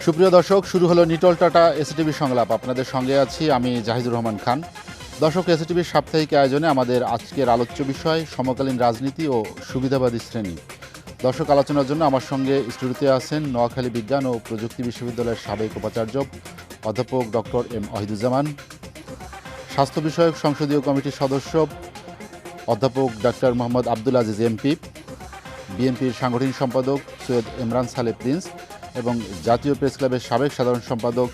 সুপ্রিয় দর্শক, শুরু হলো নিটল টাটা এসটিভি সংলাপ। আপনাদের সঙ্গে আছি আমি জাহিদুর রহমান খান। দর্শক, এসটিভির সাপ্তাহিক আয়োজনে আমাদের আজকের আলোচ্য বিষয় সমকালীন রাজনীতি ও সুবিধাবাদী শ্রেণী। দর্শক, আলোচনার জন্য আমার সঙ্গে স্টুডিওতে আছেন নোয়াখালী বিজ্ঞান ও প্রযুক্তি বিশ্ববিদ্যালয়ের সাবেক উপাচার্য অধ্যাপক ডক্টর এম ওয়াহিদুজ্জামান, স্বাস্থ্য বিষয়ক সংসদীয় কমিটির সদস্য অধ্যাপক ডাক্তার মোহাম্মদ আব্দুল আজিজ এমপি, বিএনপির সাংগঠনিক সম্পাদক সৈয়দ ইমরান সালে প্রিন্স এবং জাতীয় প্রেস ক্লাবের সাবেক সাধারণ সম্পাদক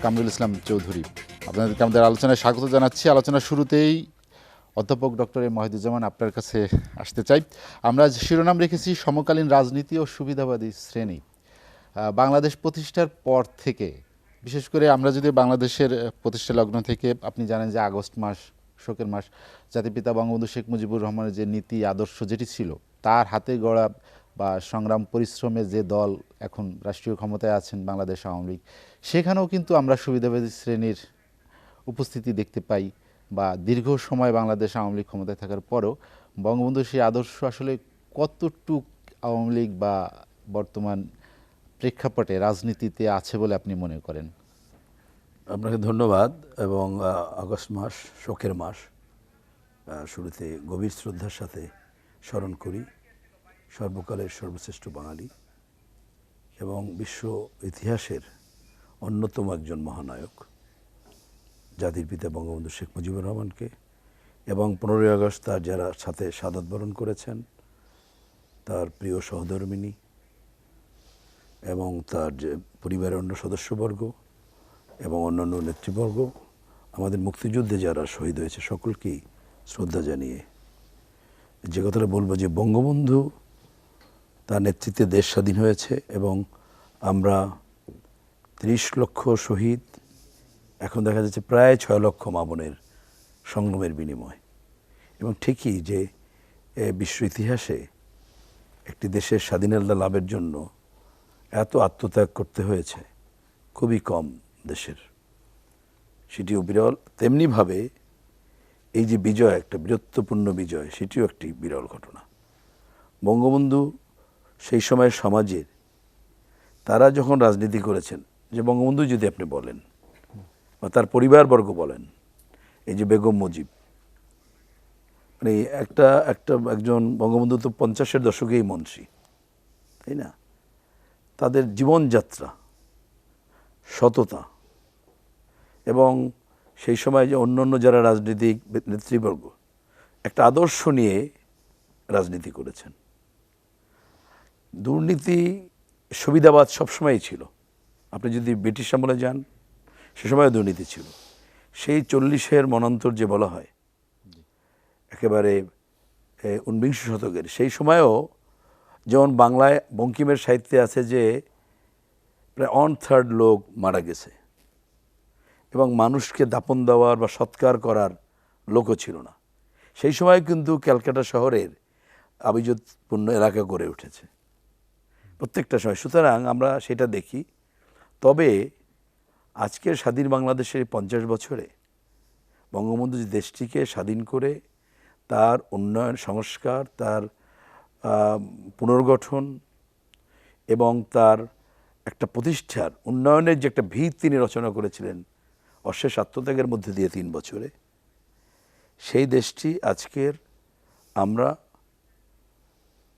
কামরুল ইসলাম চৌধুরী। আপনাদেরকে আমাদের আলোচনায় স্বাগত জানাচ্ছি। আলোচনার শুরুতেই অধ্যাপক ডক্টর এম ওয়াহিদুজ্জামান, আপনার কাছে আসতে চাই। আমরা শিরোনাম রেখেছি সমকালীন রাজনীতি ও সুবিধাবাদী শ্রেণী। বাংলাদেশ প্রতিষ্ঠার পর থেকে, বিশেষ করে আমরা যদি বাংলাদেশের প্রতিষ্ঠা লগ্ন থেকে, আপনি জানেন যে আগস্ট মাস শোকের মাস, জাতিপিতা বঙ্গবন্ধু শেখ মুজিবুর রহমানের যে নীতি আদর্শ যেটি ছিল, তার হাতে গড়া বা সংগ্রাম পরিশ্রমে যে দল এখন রাষ্ট্রীয় ক্ষমতায় আছেন বাংলাদেশ আওয়ামী লীগ, সেখানেও কিন্তু আমরা সুবিধাবাদী শ্রেণীর উপস্থিতি দেখতে পাই। বা দীর্ঘ সময় বাংলাদেশ আওয়ামী লীগ ক্ষমতায় থাকার পরও বঙ্গবন্ধুর সেই আদর্শ আসলে কতটুক আওয়ামী লীগ বা বর্তমান প্রেক্ষাপটে রাজনীতিতে আছে বলে আপনি মনে করেন? আপনাকে ধন্যবাদ। এবং আগস্ট মাস শোকের মাস, শুরুতে গভীর শ্রদ্ধার সাথে স্মরণ করি সর্বকালের সর্বশ্রেষ্ঠ বাঙালি এবং বিশ্ব ইতিহাসের অন্যতম একজন মহানায়ক জাতির পিতা বঙ্গবন্ধু শেখ মুজিবুর রহমানকে, এবং 15ই আগস্ট তার যারা সাথে শাহাদাত বরণ করেছেন, তার প্রিয় সহধর্মিণী এবং তার যে পরিবারের অন্য সদস্যবর্গ এবং অন্যান্য নেতৃবর্গ, আমাদের মুক্তিযুদ্ধে যারা শহীদ হয়েছে সকলকেই শ্রদ্ধা জানিয়ে যে কথাটা বলবো যে বঙ্গবন্ধু তার নেতৃত্বে দেশ স্বাধীন হয়েছে এবং আমরা 30 লক্ষ শহীদ, এখন দেখা যাচ্ছে প্রায় 6 লক্ষ মা বোনের সংগ্রামের বিনিময়। এবং ঠিকই যে বিশ্ব ইতিহাসে একটি দেশের স্বাধীনতা লাভের জন্য এত আত্মত্যাগ করতে হয়েছে খুবই কম দেশের, সেটিও বিরল। তেমনিভাবে এই যে বিজয়, একটা বীরত্বপূর্ণ বিজয়, সেটিও একটি বিরল ঘটনা। বঙ্গবন্ধু সেই সময়ের সমাজের তারা যখন রাজনীতি করেছেন, যে বঙ্গবন্ধু যদি আপনি বলেন বা তার পরিবারবর্গ বলেন, এই যে বেগম মুজিব, মানে একজন বঙ্গবন্ধু তো 50-এর দশকেই মন্ত্রী, তাই না? তাদের জীবনযাত্রা, সততা এবং সেই সময় যে অন্য যারা রাজনীতিক নেতৃবর্গ একটা আদর্শ নিয়ে রাজনীতি করেছেন। দুর্নীতি, সুবিধাবাদ সবসময়ই ছিল। আপনি যদি ব্রিটিশ আমলে যান, সে সময় দুর্নীতি ছিল। সেই 40-এর মনান্তর যে বলা হয়, একেবারে 19 শতকের সেই সময়েও, যেমন বাংলায় বঙ্কিমের সাহিত্যে আছে যে প্রায় 1/3 লোক মারা গেছে এবং মানুষকে দাপন দেওয়ার বা সৎকার করার লোকও ছিল না। সেই সময় কিন্তু ক্যালকাটা শহরের আভিজাত্যপূর্ণ এলাকা গড়ে উঠেছে প্রত্যেকটা সময়। সুতরাং আমরা সেটা দেখি। তবে আজকের স্বাধীন বাংলাদেশের 50 বছরে বঙ্গবন্ধু যে দেশটিকে স্বাধীন করে তার উন্নয়ন, সংস্কার, তার পুনর্গঠন এবং তার একটা প্রতিষ্ঠার উন্নয়নের যে একটা ভিত তিনি রচনা করেছিলেন অশেষ আত্মত্যাগের মধ্যে দিয়ে 3 বছরে, সেই দেশটি আজকের আমরা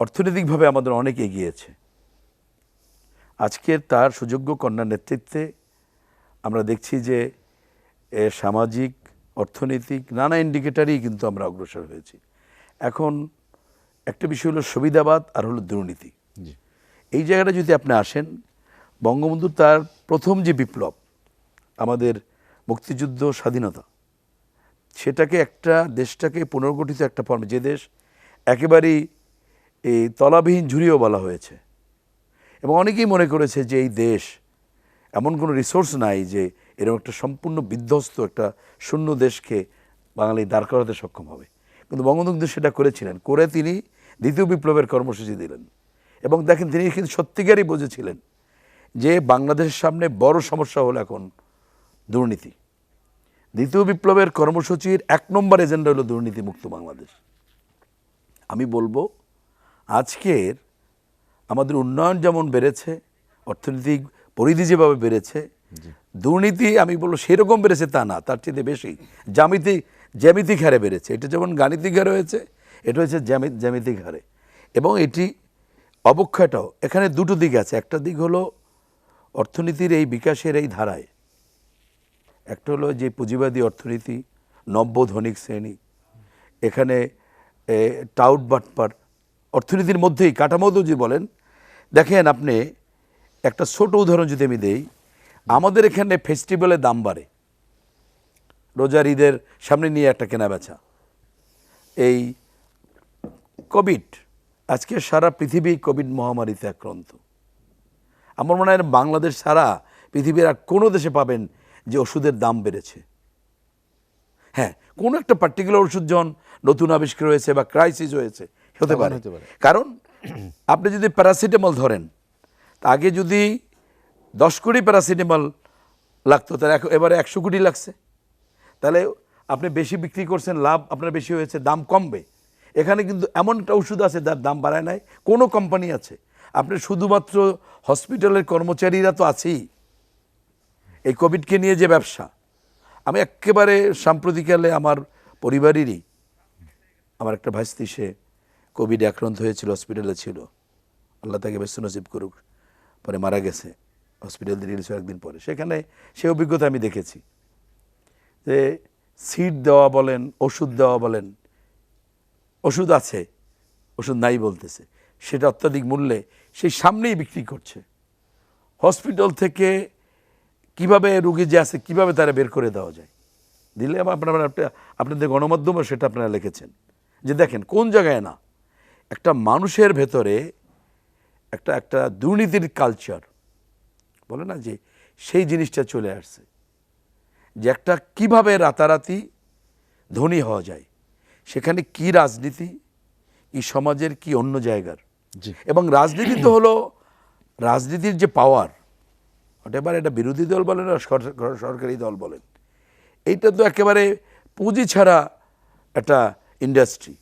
অর্থনৈতিকভাবে আমাদের অনেক এগিয়েছে। আজকের তার সুযোগ্য কন্যার নেতৃত্বে আমরা দেখছি যে সামাজিক, অর্থনৈতিক নানা ইন্ডিকেটারেই কিন্তু আমরা অগ্রসর হয়েছি। এখন একটা বিষয় হলো সুবিধাবাদ আর হলো দুর্নীতি। এই জায়গাটা যদি আপনি আসেন, বঙ্গবন্ধু তার প্রথম যে বিপ্লব, আমাদের মুক্তিযুদ্ধ, স্বাধীনতা, সেটাকে একটা দেশটাকে পুনর্গঠিত একটা ফর্মে, যে দেশ একেবারেই এই তলাবিহীন ঝুড়িও বলা হয়েছে, এবং অনেকেই মনে করেছে যে এই দেশ এমন কোনো রিসোর্স নাই যে এরকম একটা সম্পূর্ণ বিধ্বস্ত একটা শূন্য দেশকে বাঙালি দাঁড় করাতে সক্ষম হবে। কিন্তু বঙ্গবন্ধু সেটা করেছিলেন, করে তিনি দ্বিতীয় বিপ্লবের কর্মসূচি দিলেন। এবং দেখেন, তিনি কিন্তু সত্যিকারই বুঝেছিলেন যে বাংলাদেশের সামনে বড় সমস্যা হলো এখন দুর্নীতি। দ্বিতীয় বিপ্লবের কর্মসূচির 1 নম্বর এজেন্ডা হলো দুর্নীতিমুক্ত বাংলাদেশ। আমি বলবো আজকের আমাদের উন্নয়ন যেমন বেড়েছে, অর্থনৈতিক পরিধি যেভাবে বেড়েছে, দুর্নীতি আমি বলবো সেরকম বেড়েছে তা না, তার চেয়ে বেশি জ্যামিতিক হারে বেড়েছে। এটা যেমন গাণিতিক হারে হয়েছে, এটা হচ্ছে জ্যামিতিক হারে। এবং এটি অবক্ষয়টাও এখানে দুটো দিক আছে। একটা দিক হলো অর্থনীতির এই বিকাশের এই ধারায়, একটা হলো যে পুঁজিবাদী অর্থনীতি, নব্য ধনিক শ্রেণী, এখানে টাউট বাটপার অর্থনীতির মধ্যেই কাঠামোতেও যদি বলেন, দেখেন আপনি একটা ছোট উদাহরণ যদি আমি দেই, আমাদের এখানে ফেস্টিভ্যালে দাম বাড়ে, রোজার ঈদের সামনে নিয়ে একটা কেনা বেচা। এই কোভিড, আজকে সারা পৃথিবী কোভিড মহামারীতে আক্রান্ত। আমার মনে হয় বাংলাদেশ ছাড়া পৃথিবীর আর কোনো দেশে পাবেন যে ওষুধের দাম বেড়েছে। হ্যাঁ, কোনো একটা পার্টিকুলার ওষুধ যখন নতুন আবিষ্কার হয়েছে বা ক্রাইসিস হয়েছে হতে পারে। কারণ আপনি যদি প্যারাসিটামল ধরেন, আগে যদি 10 কোটি প্যারাসিটামল লাগতো, তাহলে এবারে 100 কোটি লাগছে। তাহলে আপনি বেশি বিক্রি করছেন, লাভ আপনার বেশি হয়েছে, দাম কমবে। এখানে কিন্তু এমন একটা ওষুধ আছে যার দাম বাড়ায় নাই কোনো কোম্পানি আছে। আপনি শুধুমাত্র হসপিটালের কর্মচারীরা তো আছেই। এই কোভিডকে নিয়ে যে ব্যবসা, আমি একেবারে সাম্প্রতিককালে আমার পরিবারেরই আমার একটা ভাইস্তি, সে কোভিডে আক্রান্ত হয়েছিল, হসপিটালে ছিল, আল্লাহ তাকে বেশ নসিব করুক, পরে মারা গেছে, হসপিটাল দিয়ে রিলিজ একদিন পরে। সেখানে সে অভিজ্ঞতা আমি দেখেছি যে সিট দেওয়া বলেন, ওষুধ দেওয়া বলেন, ওষুধ আছে, ওষুধ নাই বলতেছে, সেটা অত্যাধিক মূল্যে সেই সামনেই বিক্রি করছে। হসপিটাল থেকে কিভাবে রুগী যে আছে কিভাবে তারা বের করে দেওয়া যায়, দিলে আপনাদের গণমাধ্যমে সেটা আপনারা লিখেছেন যে দেখেন কোন জায়গায় না একটা মানুষের ভেতরে একটা দুর্নীতির কালচার বলে না, যে সেই জিনিসটা চলে আসছে, যে একটা কিভাবে রাতারাতি ধনী হওয়া যায়, সেখানে কি রাজনীতি, কি সমাজের, কি অন্য জায়গার। এবং রাজনীতি তো হলো রাজনীতির যে পাওয়ার, এবার এটা বিরোধী দল বলেন আর সরকারি দল বলেন, এইটা তো একেবারে পুঁজি ছাড়া একটা ইন্ডাস্ট্রি।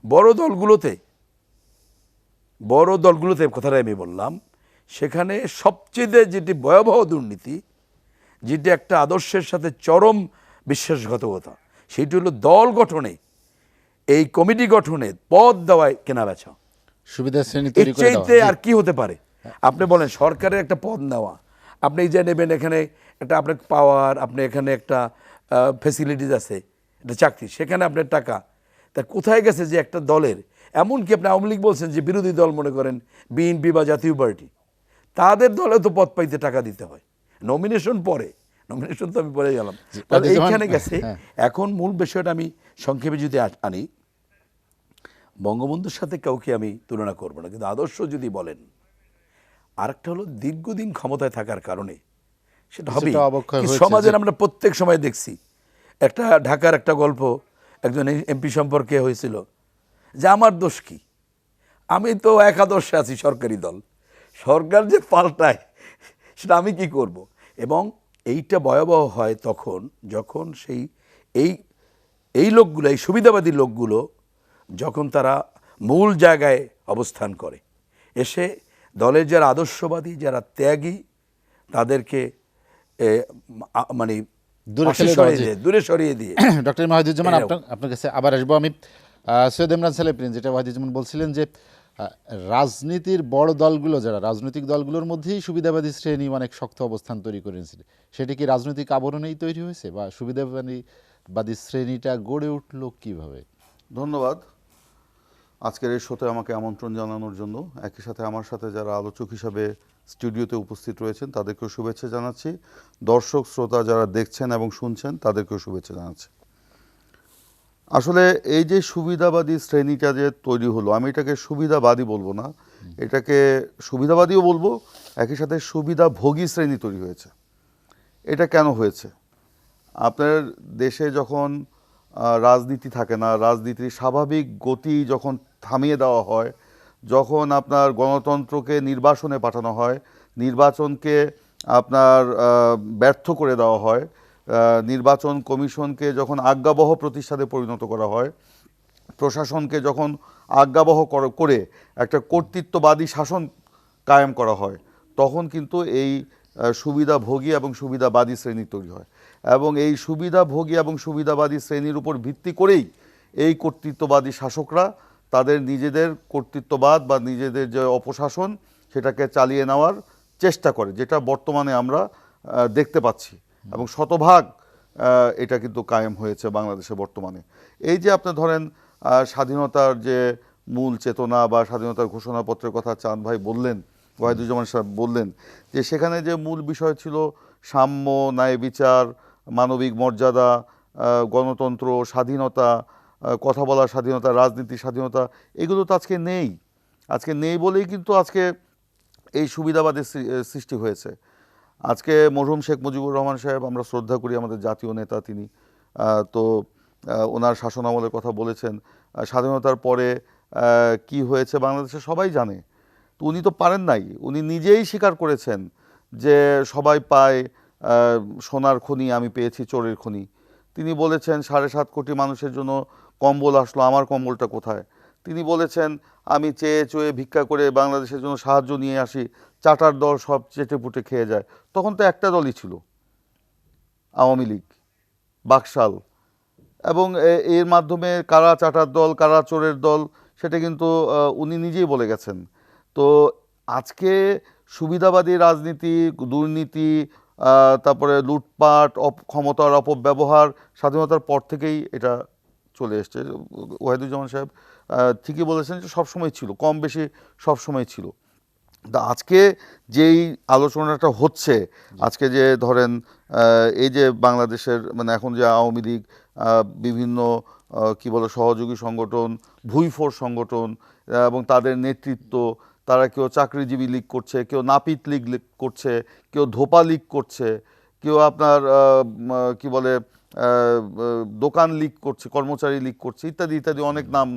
বড় দলগুলোতে কথাটা আমি বললাম, সেখানে সবচেয়ে যেটি ভয়াবহ দুর্নীতি, যেটি একটা আদর্শের সাথে চরম বিশ্বাসঘাতকতা, সেটি হলো দল গঠনে, এই কমিটি গঠনে পদ দেওয়ায় কেনা বেচা। সুবিধা শ্রেণী তৈরি করে চাইতে আর কি হতে পারে? আপনি বলেন সরকারের একটা পদ নেওয়া, আপনি এই যে নেবেন, এখানে একটা আপনার পাওয়ার, আপনি এখানে একটা ফেসিলিটিস আছে, একটা চাকরি, সেখানে আপনার টাকা, তা কোথায় গেছে যে একটা দলের, এমনকি আপনি আওয়ামী লীগ বলছেন যে বিরোধী দল, মনে করেন বিএনপি বা জাতীয় পার্টি, তাদের দলে তো পদ পাইতে টাকা দিতে হয়, নমিনেশন পরে, নমিনেশন তো আমি পরে গেলাম, এইখানে গেছে। এখন মূল বিষয়টা আমি সংক্ষেপে যদি আনি, বঙ্গবন্ধুর সাথে কাউকে আমি তুলনা করব না, কিন্তু আদর্শ যদি বলেন, আরেকটা হলো দীর্ঘদিন ক্ষমতায় থাকার কারণে সেটা হবে। সমাজের আমরা প্রত্যেক সময় দেখছি, একটা ঢাকার একটা গল্প, একজন এমপি সম্পর্কে হয়েছিল যে আমার দোষ কি, আমি তো একাদশে আছি, সরকারি দল, সরকার যে পাল্টায় সেটা আমি কি করব। এবং এইটা ভয়াবহ হয় তখন যখন এই লোকগুলো, এই সুবিধাবাদী লোকগুলো যখন তারা মূল জায়গায় অবস্থান করে, এসে দলের যারা আদর্শবাদী, যারা ত্যাগী, তাদেরকে মানে দূরে সরিয়ে দিয়ে। ডক্টর ওয়াহিদুজ্জামান, আপনার কাছে আবার আসবো আমি। সৈয়দ ইমরান সালেপ্রিন্স, যেটা ওয়াহিদুজ্জামান বলছিলেন যে রাজনীতির বড় দলগুলো, যারা রাজনৈতিক দলগুলোর মধ্যেই সুবিধাবাদী শ্রেণী অনেক শক্ত অবস্থান তৈরি করে নিয়েছিল, সেটা কি রাজনৈতিক আবরণেই তৈরি হয়েছে, বা সুবিধাবাদী শ্রেণীটা গড়ে উঠলো কিভাবে? ধন্যবাদ আজকের এই শোতে আমাকে আমন্ত্রণ জানানোর জন্য। একই সাথে আমার সাথে যারা আলোচক হিসাবে স্টুডিওতে উপস্থিত রয়েছেন তাদেরকেও শুভেচ্ছা জানাচ্ছি, দর্শক শ্রোতা যারা দেখছেন এবং শুনছেন তাদেরকেও শুভেচ্ছা জানাচ্ছি। আসলে এই যে সুবিধাবাদী শ্রেণীটা যে তৈরি হলো, আমি এটাকে সুবিধাবাদী বলবো না, এটাকে সুবিধাবাদীও বলবো, একই সাথে সুবিধাভোগী শ্রেণী তৈরি হয়েছে। এটা কেন হয়েছে? আপনার দেশে যখন রাজনীতি থাকে না, রাজনীতির স্বাভাবিক গতি যখন থামিয়ে দেওয়া হয়, যখন আপনার গণতন্ত্রকে নির্বাসনে পাঠানো হয়, নির্বাচনকে আপনার ব্যর্থ করে দেওয়া হয়, নির্বাচন কমিশনকে যখন আজ্ঞাবহ প্রতিষ্ঠানে পরিণত করা হয়, প্রশাসনকে যখন আজ্ঞাবহ করে একটা কর্তৃত্ববাদী শাসন কায়েম করা হয়, তখন কিন্তু এই সুবিধাভোগী এবং সুবিধাবাদী শ্রেণী তৈরি হয়, এবং এই সুবিধাভোগী এবং সুবিধাবাদী শ্রেণীর উপর ভিত্তি করেই এই কর্তৃত্ববাদী শাসকরা তাদের নিজেদের কর্তৃত্ববাদ বা নিজেদের যে অপশাসন সেটাকে চালিয়ে নেওয়ার চেষ্টা করে, যেটা বর্তমানে আমরা দেখতে পাচ্ছি, এবং শতভাগ এটা কিন্তু কায়েম হয়েছে বাংলাদেশে বর্তমানে। এই যে আপনি ধরেন স্বাধীনতার যে মূল চেতনা বা স্বাধীনতার ঘোষণাপত্রের কথা চাঁদ ভাই বললেন, ওয়াহিদুজ্জামান সাহেব বললেন, যে সেখানে যে মূল বিষয় ছিল সাম্য, ন্যায় বিচার, মানবিক মর্যাদা, গণতন্ত্র, স্বাধীনতা, কথা বলার স্বাধীনতা, রাজনীতির স্বাধীনতা, এগুলো তো আজকে নেই। আজকে নেই বলেই কিন্তু আজকে এই সুবিধাবাদের সৃষ্টি হয়েছে। আজকে মরহুম শেখ মুজিবুর রহমান সাহেব আমরা শ্রদ্ধা করি, আমাদের জাতীয় নেতা তিনি, তো ওনার শাসনামলের কথা বলেছেন। স্বাধীনতার পরে কি হয়েছে বাংলাদেশে সবাই জানে, তো উনি তো পারেন নাই, উনি নিজেই স্বীকার করেছেন যে সবাই পায় সোনার খনি, আমি পেয়েছি চোরের খনি। তিনি বলেছেন 7.5 কোটি মানুষের জন্য কম্বল আসলো, আমার কম্বলটা কোথায়? তিনি বলেছেন আমি চেয়ে চুয়ে ভিক্ষা করে বাংলাদেশের জন্য সাহায্য নিয়ে আসি, চাটার দল সব চেটেপুটে খেয়ে যায়। তখন তো একটা দলই ছিল, আওয়ামী লীগ, বাকশাল, এবং এর মাধ্যমে কারা চাটার দল কারা চোরের দল সেটা কিন্তু উনি নিজেই বলে গেছেন। তো আজকে সুবিধাবাদী রাজনীতি, দুর্নীতি, তারপরে লুটপাট, ক্ষমতার অপব্যবহার স্বাধীনতার পর থেকেই এটা চলে এসছে। ওয়াহিদুজ্জামান সাহেব ঠিকই বলেছেন যে সবসময় ছিল, কম বেশি সবসময় ছিল। আজকে যেই আলোচনাটা হচ্ছে, আজকে যে ধরেন এই যে বাংলাদেশের মানে এখন যে আওয়ামী লীগ বিভিন্ন কি বলে সহযোগী সংগঠন, ভুইফোর সংগঠন এবং তাদের নেতৃত্ব, তারা কেউ চাকরিজীবী লীগ করছে, কেউ নাপিত লীগ করছে, কেউ ধোপা লীগ করছে, কেউ আপনার কি বলে দোকান লীগ করছে, কর্মচারী লীগ করছে, ইত্যাদি ইত্যাদি অনেক নাম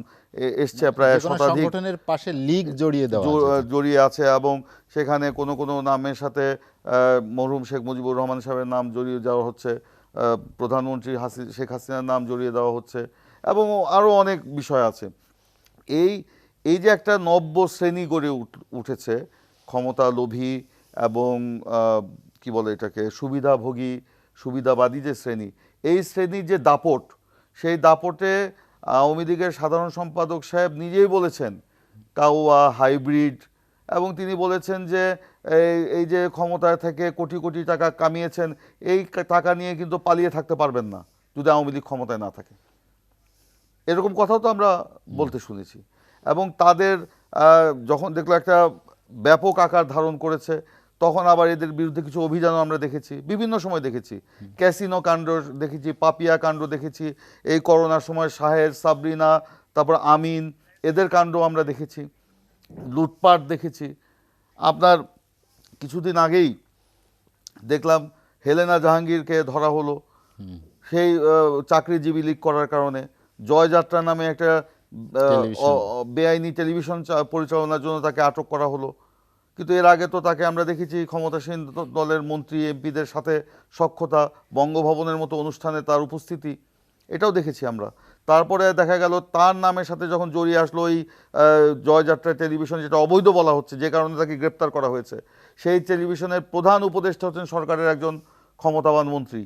এসছে, প্রায় শতাধিক সংগঠনের পাশে লীগ জড়িয়ে দেওয়া জড়িয়ে আছে, এবং সেখানে কোনো কোনো নামের সাথে মরহুম শেখ মুজিবুর রহমান সাহেবের নাম জড়িয়ে দেওয়া হচ্ছে, প্রধানমন্ত্রী শেখ হাসিনার নাম জড়িয়ে দেওয়া হচ্ছে, এবং আরও অনেক বিষয় আছে। এই যে একটা নব্য শ্রেণী গড়ে উঠেছে, ক্ষমতা লোভী এবং কি বলে এটাকে সুবিধাভোগী সুবিধাবাদী যে শ্রেণী, এই শ্রেণীর যে দাপট, সেই দাপটে আওয়ামী লীগের সাধারণ সম্পাদক সাহেব নিজেই বলেছেন কাউয়া হাইব্রিড, এবং তিনি বলেছেন যে এই যে ক্ষমতায় থেকে কোটি কোটি টাকা কামিয়েছেন, এই টাকা নিয়ে কিন্তু পালিয়ে থাকতে পারবেন না যদি আওয়ামী লীগ ক্ষমতায় না থাকে, এরকম কথাও তো আমরা বলতে শুনেছি। এবং তাদের যখন দেখলো একটা ব্যাপক আকার ধারণ করেছে, তখন আবার এদের বিরুদ্ধে কিছু অভিযানও আমরা দেখেছি, বিভিন্ন সময় দেখেছি, ক্যাসিনো কাণ্ড দেখেছি, পাপিয়া কাণ্ড দেখেছি, এই করোনার সময় শাহের, সাবরিনা, তারপর আমিন, এদের কাণ্ড আমরা দেখেছি, লুটপাট দেখেছি। আপনার কিছুদিন আগেই দেখলাম হেলেনা জাহাঙ্গীরকে ধরা হলো সেই চাকরিজীবী লীগ করার কারণে। জয়যাত্রা নামে একটা বেআইনি টেলিভিশন পরিচালনার জন্য তাকে আটক করা হলো, কিন্তু এর আগে তো তাকে আমরা দেখেছি ক্ষমতাসীন দলের মন্ত্রী এমপিদের সাথে সখ্যতা, বঙ্গভবনের মতো অনুষ্ঠানে তার উপস্থিতি, এটাও দেখেছি আমরা। তারপরে দেখা গেল তার নামের সাথে যখন জড়িয়ে আসলো ওই জয়যাত্রা টেলিভিশন, যেটা অবৈধ বলা হচ্ছে, যে কারণে তাকে গ্রেপ্তার করা হয়েছে, সেই টেলিভিশনের প্রধান উপদেষ্টা হচ্ছেন সরকারের একজন ক্ষমতাবান মন্ত্রী,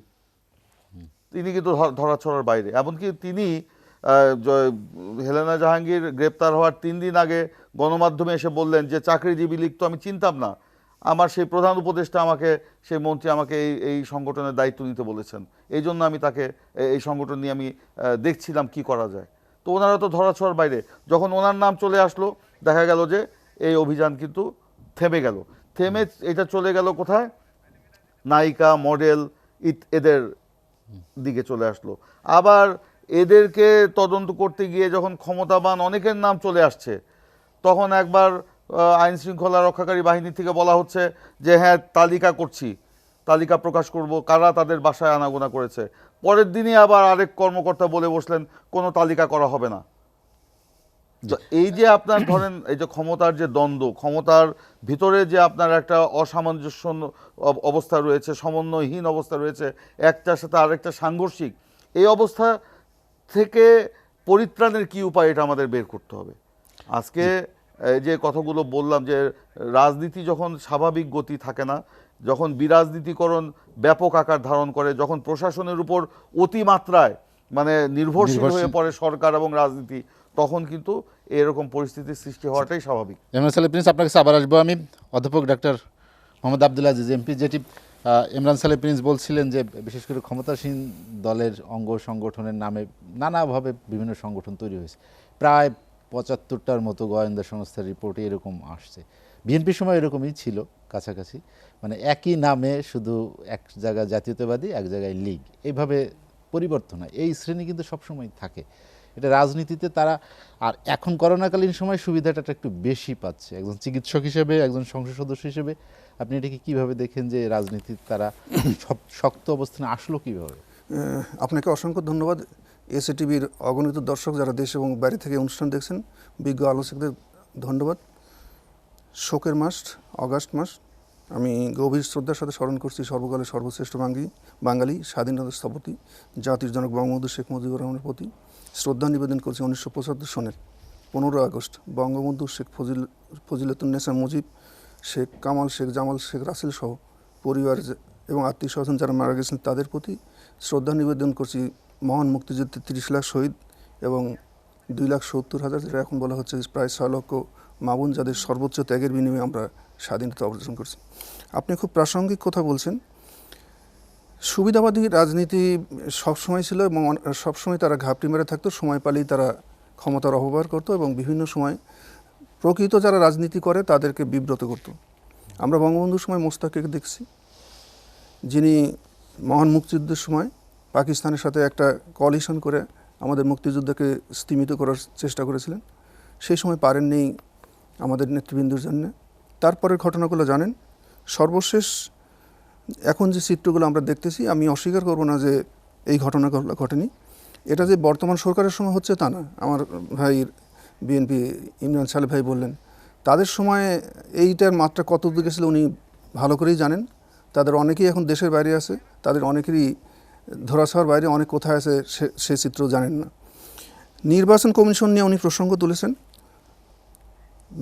তিনি কিন্তু ধরাছোঁয়ার বাইরে। এমনকি তিনি হেলেনা জাহাঙ্গীর গ্রেপ্তার হওয়ার 3 দিন আগে গণমাধ্যমে এসে বললেন যে চাকরিজীবী লীগ তো আমি চিনতাম না, আমার সেই প্রধান উপদেষ্টা আমাকে, সেই মন্ত্রী আমাকে এই সংগঠনের দায়িত্ব নিতে বলেছেন, এই জন্য আমি তাকে এই সংগঠন নিয়ে আমি দেখছিলাম কি করা যায়। তো ওনারা তো ধরাছোঁয়ার বাইরে। যখন ওনার নাম চলে আসলো, দেখা গেল যে এই অভিযান কিন্তু থেমে গেল। থেমে এটা চলে গেল কোথায়? নায়িকা, মডেল এদের দিকে চলে আসলো। আবার এদেরকে তদন্ত করতে গিয়ে যখন ক্ষমতাবান অনেকের নাম চলে আসছে, তখন একবার আইন শৃঙ্খলা রক্ষাকারী বাহিনী থেকে বলা হচ্ছে যে হ্যাঁ তালিকা করছি, তালিকা প্রকাশ করব কারা তাদের বাসায় আনাগোনা করেছে। পরের দিনই আবার আরেক কর্মকর্তা বলে বসলেন কোনো তালিকা করা হবে না। তো এই যে আপনার ধরেন এই যে ক্ষমতার যে দ্বন্দ্ব, ক্ষমতার ভিতরে যে আপনার একটা অসামঞ্জস্য অবস্থা রয়েছে, সমন্বয়হীন অবস্থা রয়েছে, একটার সাথে আরেকটা সাংঘর্ষিক, এই অবস্থা থেকে পরিত্রাণের কি উপায়, এটা আমাদের বের করতে হবে। আজকে এই যে কথাগুলো বললাম যে রাজনীতি যখন স্বাভাবিক গতি থাকে না, যখন বিরাজনীতিকরণ ব্যাপক আকার ধারণ করে, যখন প্রশাসনের উপর অতিমাত্রায় মানে নির্ভরশীল হয়ে পড়ে সরকার এবং রাজনীতি, তখন কিন্তু এরকম পরিস্থিতির সৃষ্টি হওয়াটাই স্বাভাবিক। ইমরান সালে প্রিন্স, আপনার কাছে আবার আসবো আমি। অধ্যাপক ডাক্তার মোহাম্মদ আব্দুল আজিজ এমপি, যেটি ইমরান সালে প্রিন্স বলছিলেন যে বিশেষ করে ক্ষমতাসীন দলের অঙ্গ সংগঠনের নামে নানাভাবে বিভিন্ন সংগঠন তৈরি হয়েছে, প্রায় ৭৫টার মতো গোয়েন্দা সংস্থার রিপোর্টে এরকম আসছে। বিএনপির সময় এরকমই ছিল কাছাকাছি, মানে একই নামে শুধু এক জায়গায় জাতীয়তাবাদী, এক জায়গায় লীগ, এইভাবে পরিবর্তন হয়। এই শ্রেণী কিন্তু সবসময় থাকে, এটা রাজনীতিতে তারা। আর এখন করোনাকালীন সময় সুবিধাটা একটু বেশি পাচ্ছে। একজন চিকিৎসক হিসেবে, একজন সংসদ সদস্য হিসেবে আপনি এটাকে কিভাবে দেখেন যে রাজনীতির তারা শক্ত অবস্থানে আসলো কিভাবে? আপনাকে অসংখ্য ধন্যবাদ। এসএটিভির অগণিত দর্শক যারা দেশ এবং বাইরে থেকে অনুষ্ঠান দেখছেন, বিজ্ঞ আলোচকদের ধন্যবাদ। শোকের মাস, অগাস্ট মাস, আমি গভীর শ্রদ্ধার সাথে স্মরণ করছি সর্বকালের সর্বশ্রেষ্ঠ বাঙালি স্বাধীনতা স্থপতি জাতির জনক বঙ্গবন্ধু শেখ মুজিবুর রহমানের প্রতি শ্রদ্ধা নিবেদন করছি। 1975 সনের 15 আগস্ট বঙ্গবন্ধু শেখ ফজিলতুন্নেসা মুজিব, শেখ কামাল, শেখ জামাল, শেখ রাসেল সহ পরিবার এবং আত্মীয় স্বজন যারা মারা গেছেন তাদের প্রতি শ্রদ্ধা নিবেদন করছি। মহান মুক্তিযুদ্ধে 30 লাখ শহীদ এবং 2,70,000, যেটা এখন বলা হচ্ছে প্রায় 6 লক্ষ মাবুন, যাদের সর্বোচ্চ ত্যাগের বিনিময়ে আমরা স্বাধীনতা অর্জন করছি। আপনি খুব প্রাসঙ্গিক কথা বলছেন। সুবিধাবাদী রাজনীতি সবসময় ছিল এবং সবসময় তারা ঘাপটি মেরে থাকতো, সময় পালেই তারা ক্ষমতার অপব্যবহার করতো এবং বিভিন্ন সময় প্রকৃত যারা রাজনীতি করে তাদেরকে বিব্রত করত। আমরা বঙ্গবন্ধুর সময় মোস্তাককে দেখছি, যিনি মহান মুক্তিযুদ্ধের সময় পাকিস্তানের সাথে একটা কোয়ালিশন করে আমাদের মুক্তিযুদ্ধকে স্তিমিত করার চেষ্টা করেছিলেন। সেই সময় পারেননি আমাদের নেতৃবৃন্দের জন্য। তারপরের ঘটনাগুলো জানেন। সর্বশেষ এখন যে চিত্রগুলো আমরা দেখতেছি, আমি অস্বীকার করব না যে এই ঘটনাগুলো ঘটেনি। এটা যে বর্তমান সরকারের সময় হচ্ছে তা না। আমার ভাই বিএনপি ইমরান সালে ভাই বললেন, তাদের সময় এইটার মাত্রা কত দূর গেছিল উনি ভালো করেই জানেন। তাদের অনেকেই এখন দেশের বাইরে আছে, তাদের অনেকেরই ধরাছোঁয়ার বাইরে অনেক কোথায় আছে সে চিত্র জানেন না। নির্বাচন কমিশন নিয়ে উনি প্রসঙ্গ তুলেছেন।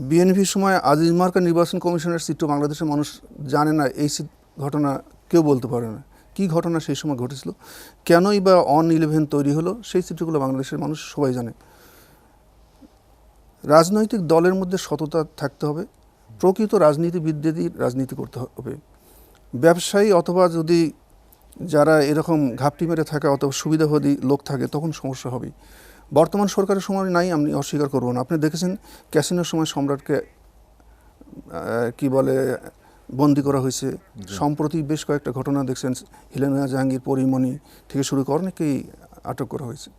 বিএনপির সময় আজিজ মার্কা নির্বাচন কমিশনের চিত্র বাংলাদেশের মানুষ জানে না, এই ঘটনা কেউ বলতে পারে না। কী ঘটনা সেই সময় ঘটেছিল, কেনই বা অন-11 তৈরি হলো, সেই চিত্রগুলো বাংলাদেশের মানুষ সবাই জানে। রাজনৈতিক দলের মধ্যে সততা থাকতে হবে, প্রকৃত রাজনীতিবিদদেরই রাজনীতি করতে হবে। ব্যবসায়ী অথবা যদি যারা এরকম ঘাপটি মেরে থাকে অথবা সুবিধাবাদী লোক থাকে, তখন সমস্যা হবে। বর্তমান সরকারের সময় নাই, আমি অস্বীকার করব না। আপনি দেখেছেন ক্যাসিনোর সময় সম্রাটকে কি বলে বন্দি করা হয়েছে। সম্প্রতি বেশ কয়েকটা ঘটনা দেখছেন, হিলেনা জাহাঙ্গীর, পরিমণি থেকে শুরু করে অনেকেই আটক করা হয়েছে।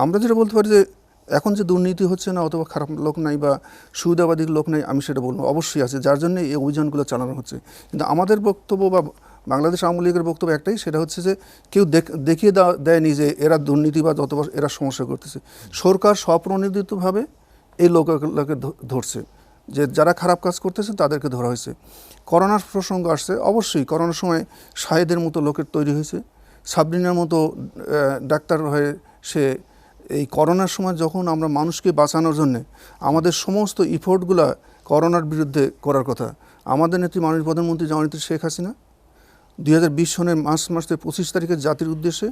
আমরা যেটা বলতে পারি যে এখন যে দুর্নীতি হচ্ছে না অথবা খারাপ লোক নাই বা সুবিধাবাদী লোক নাই, আমি সেটা বলবো অবশ্যই আছে, যার জন্য এই অভিযানগুলো চালানো হচ্ছে। কিন্তু আমাদের বক্তব্য বা বাংলাদেশ আওয়ামী লীগের বক্তব্য একটাই, সেটা হচ্ছে যে কেউ দেখিয়ে দেয়নি যে এরা দুর্নীতিবাদ অথবা এরা সমস্যা করতেছে। সরকার স্বপ্রণোদিতভাবে এই লোকগুলোকে ধরছে, যে যারা খারাপ কাজ করতেছে তাদেরকে ধরা হয়েছে। করোনার প্রসঙ্গ আসছে, অবশ্যই করোনার সময় শাহেদের মতো লোকের তৈরি হয়েছে, সাবরিনার মতো ডাক্তার হয়ে সে এই করোনার সময় যখন আমরা মানুষকে বাঁচানোর জন্য আমাদের সমস্ত ইফোর্টগুলো করোনার বিরুদ্ধে করার কথা, আমাদের নেত্রী মাননীয় প্রধানমন্ত্রী জননেত্রী শেখ হাসিনা 2020 সনের মার্চ মাসের 25 তারিখে জাতির উদ্দেশ্যে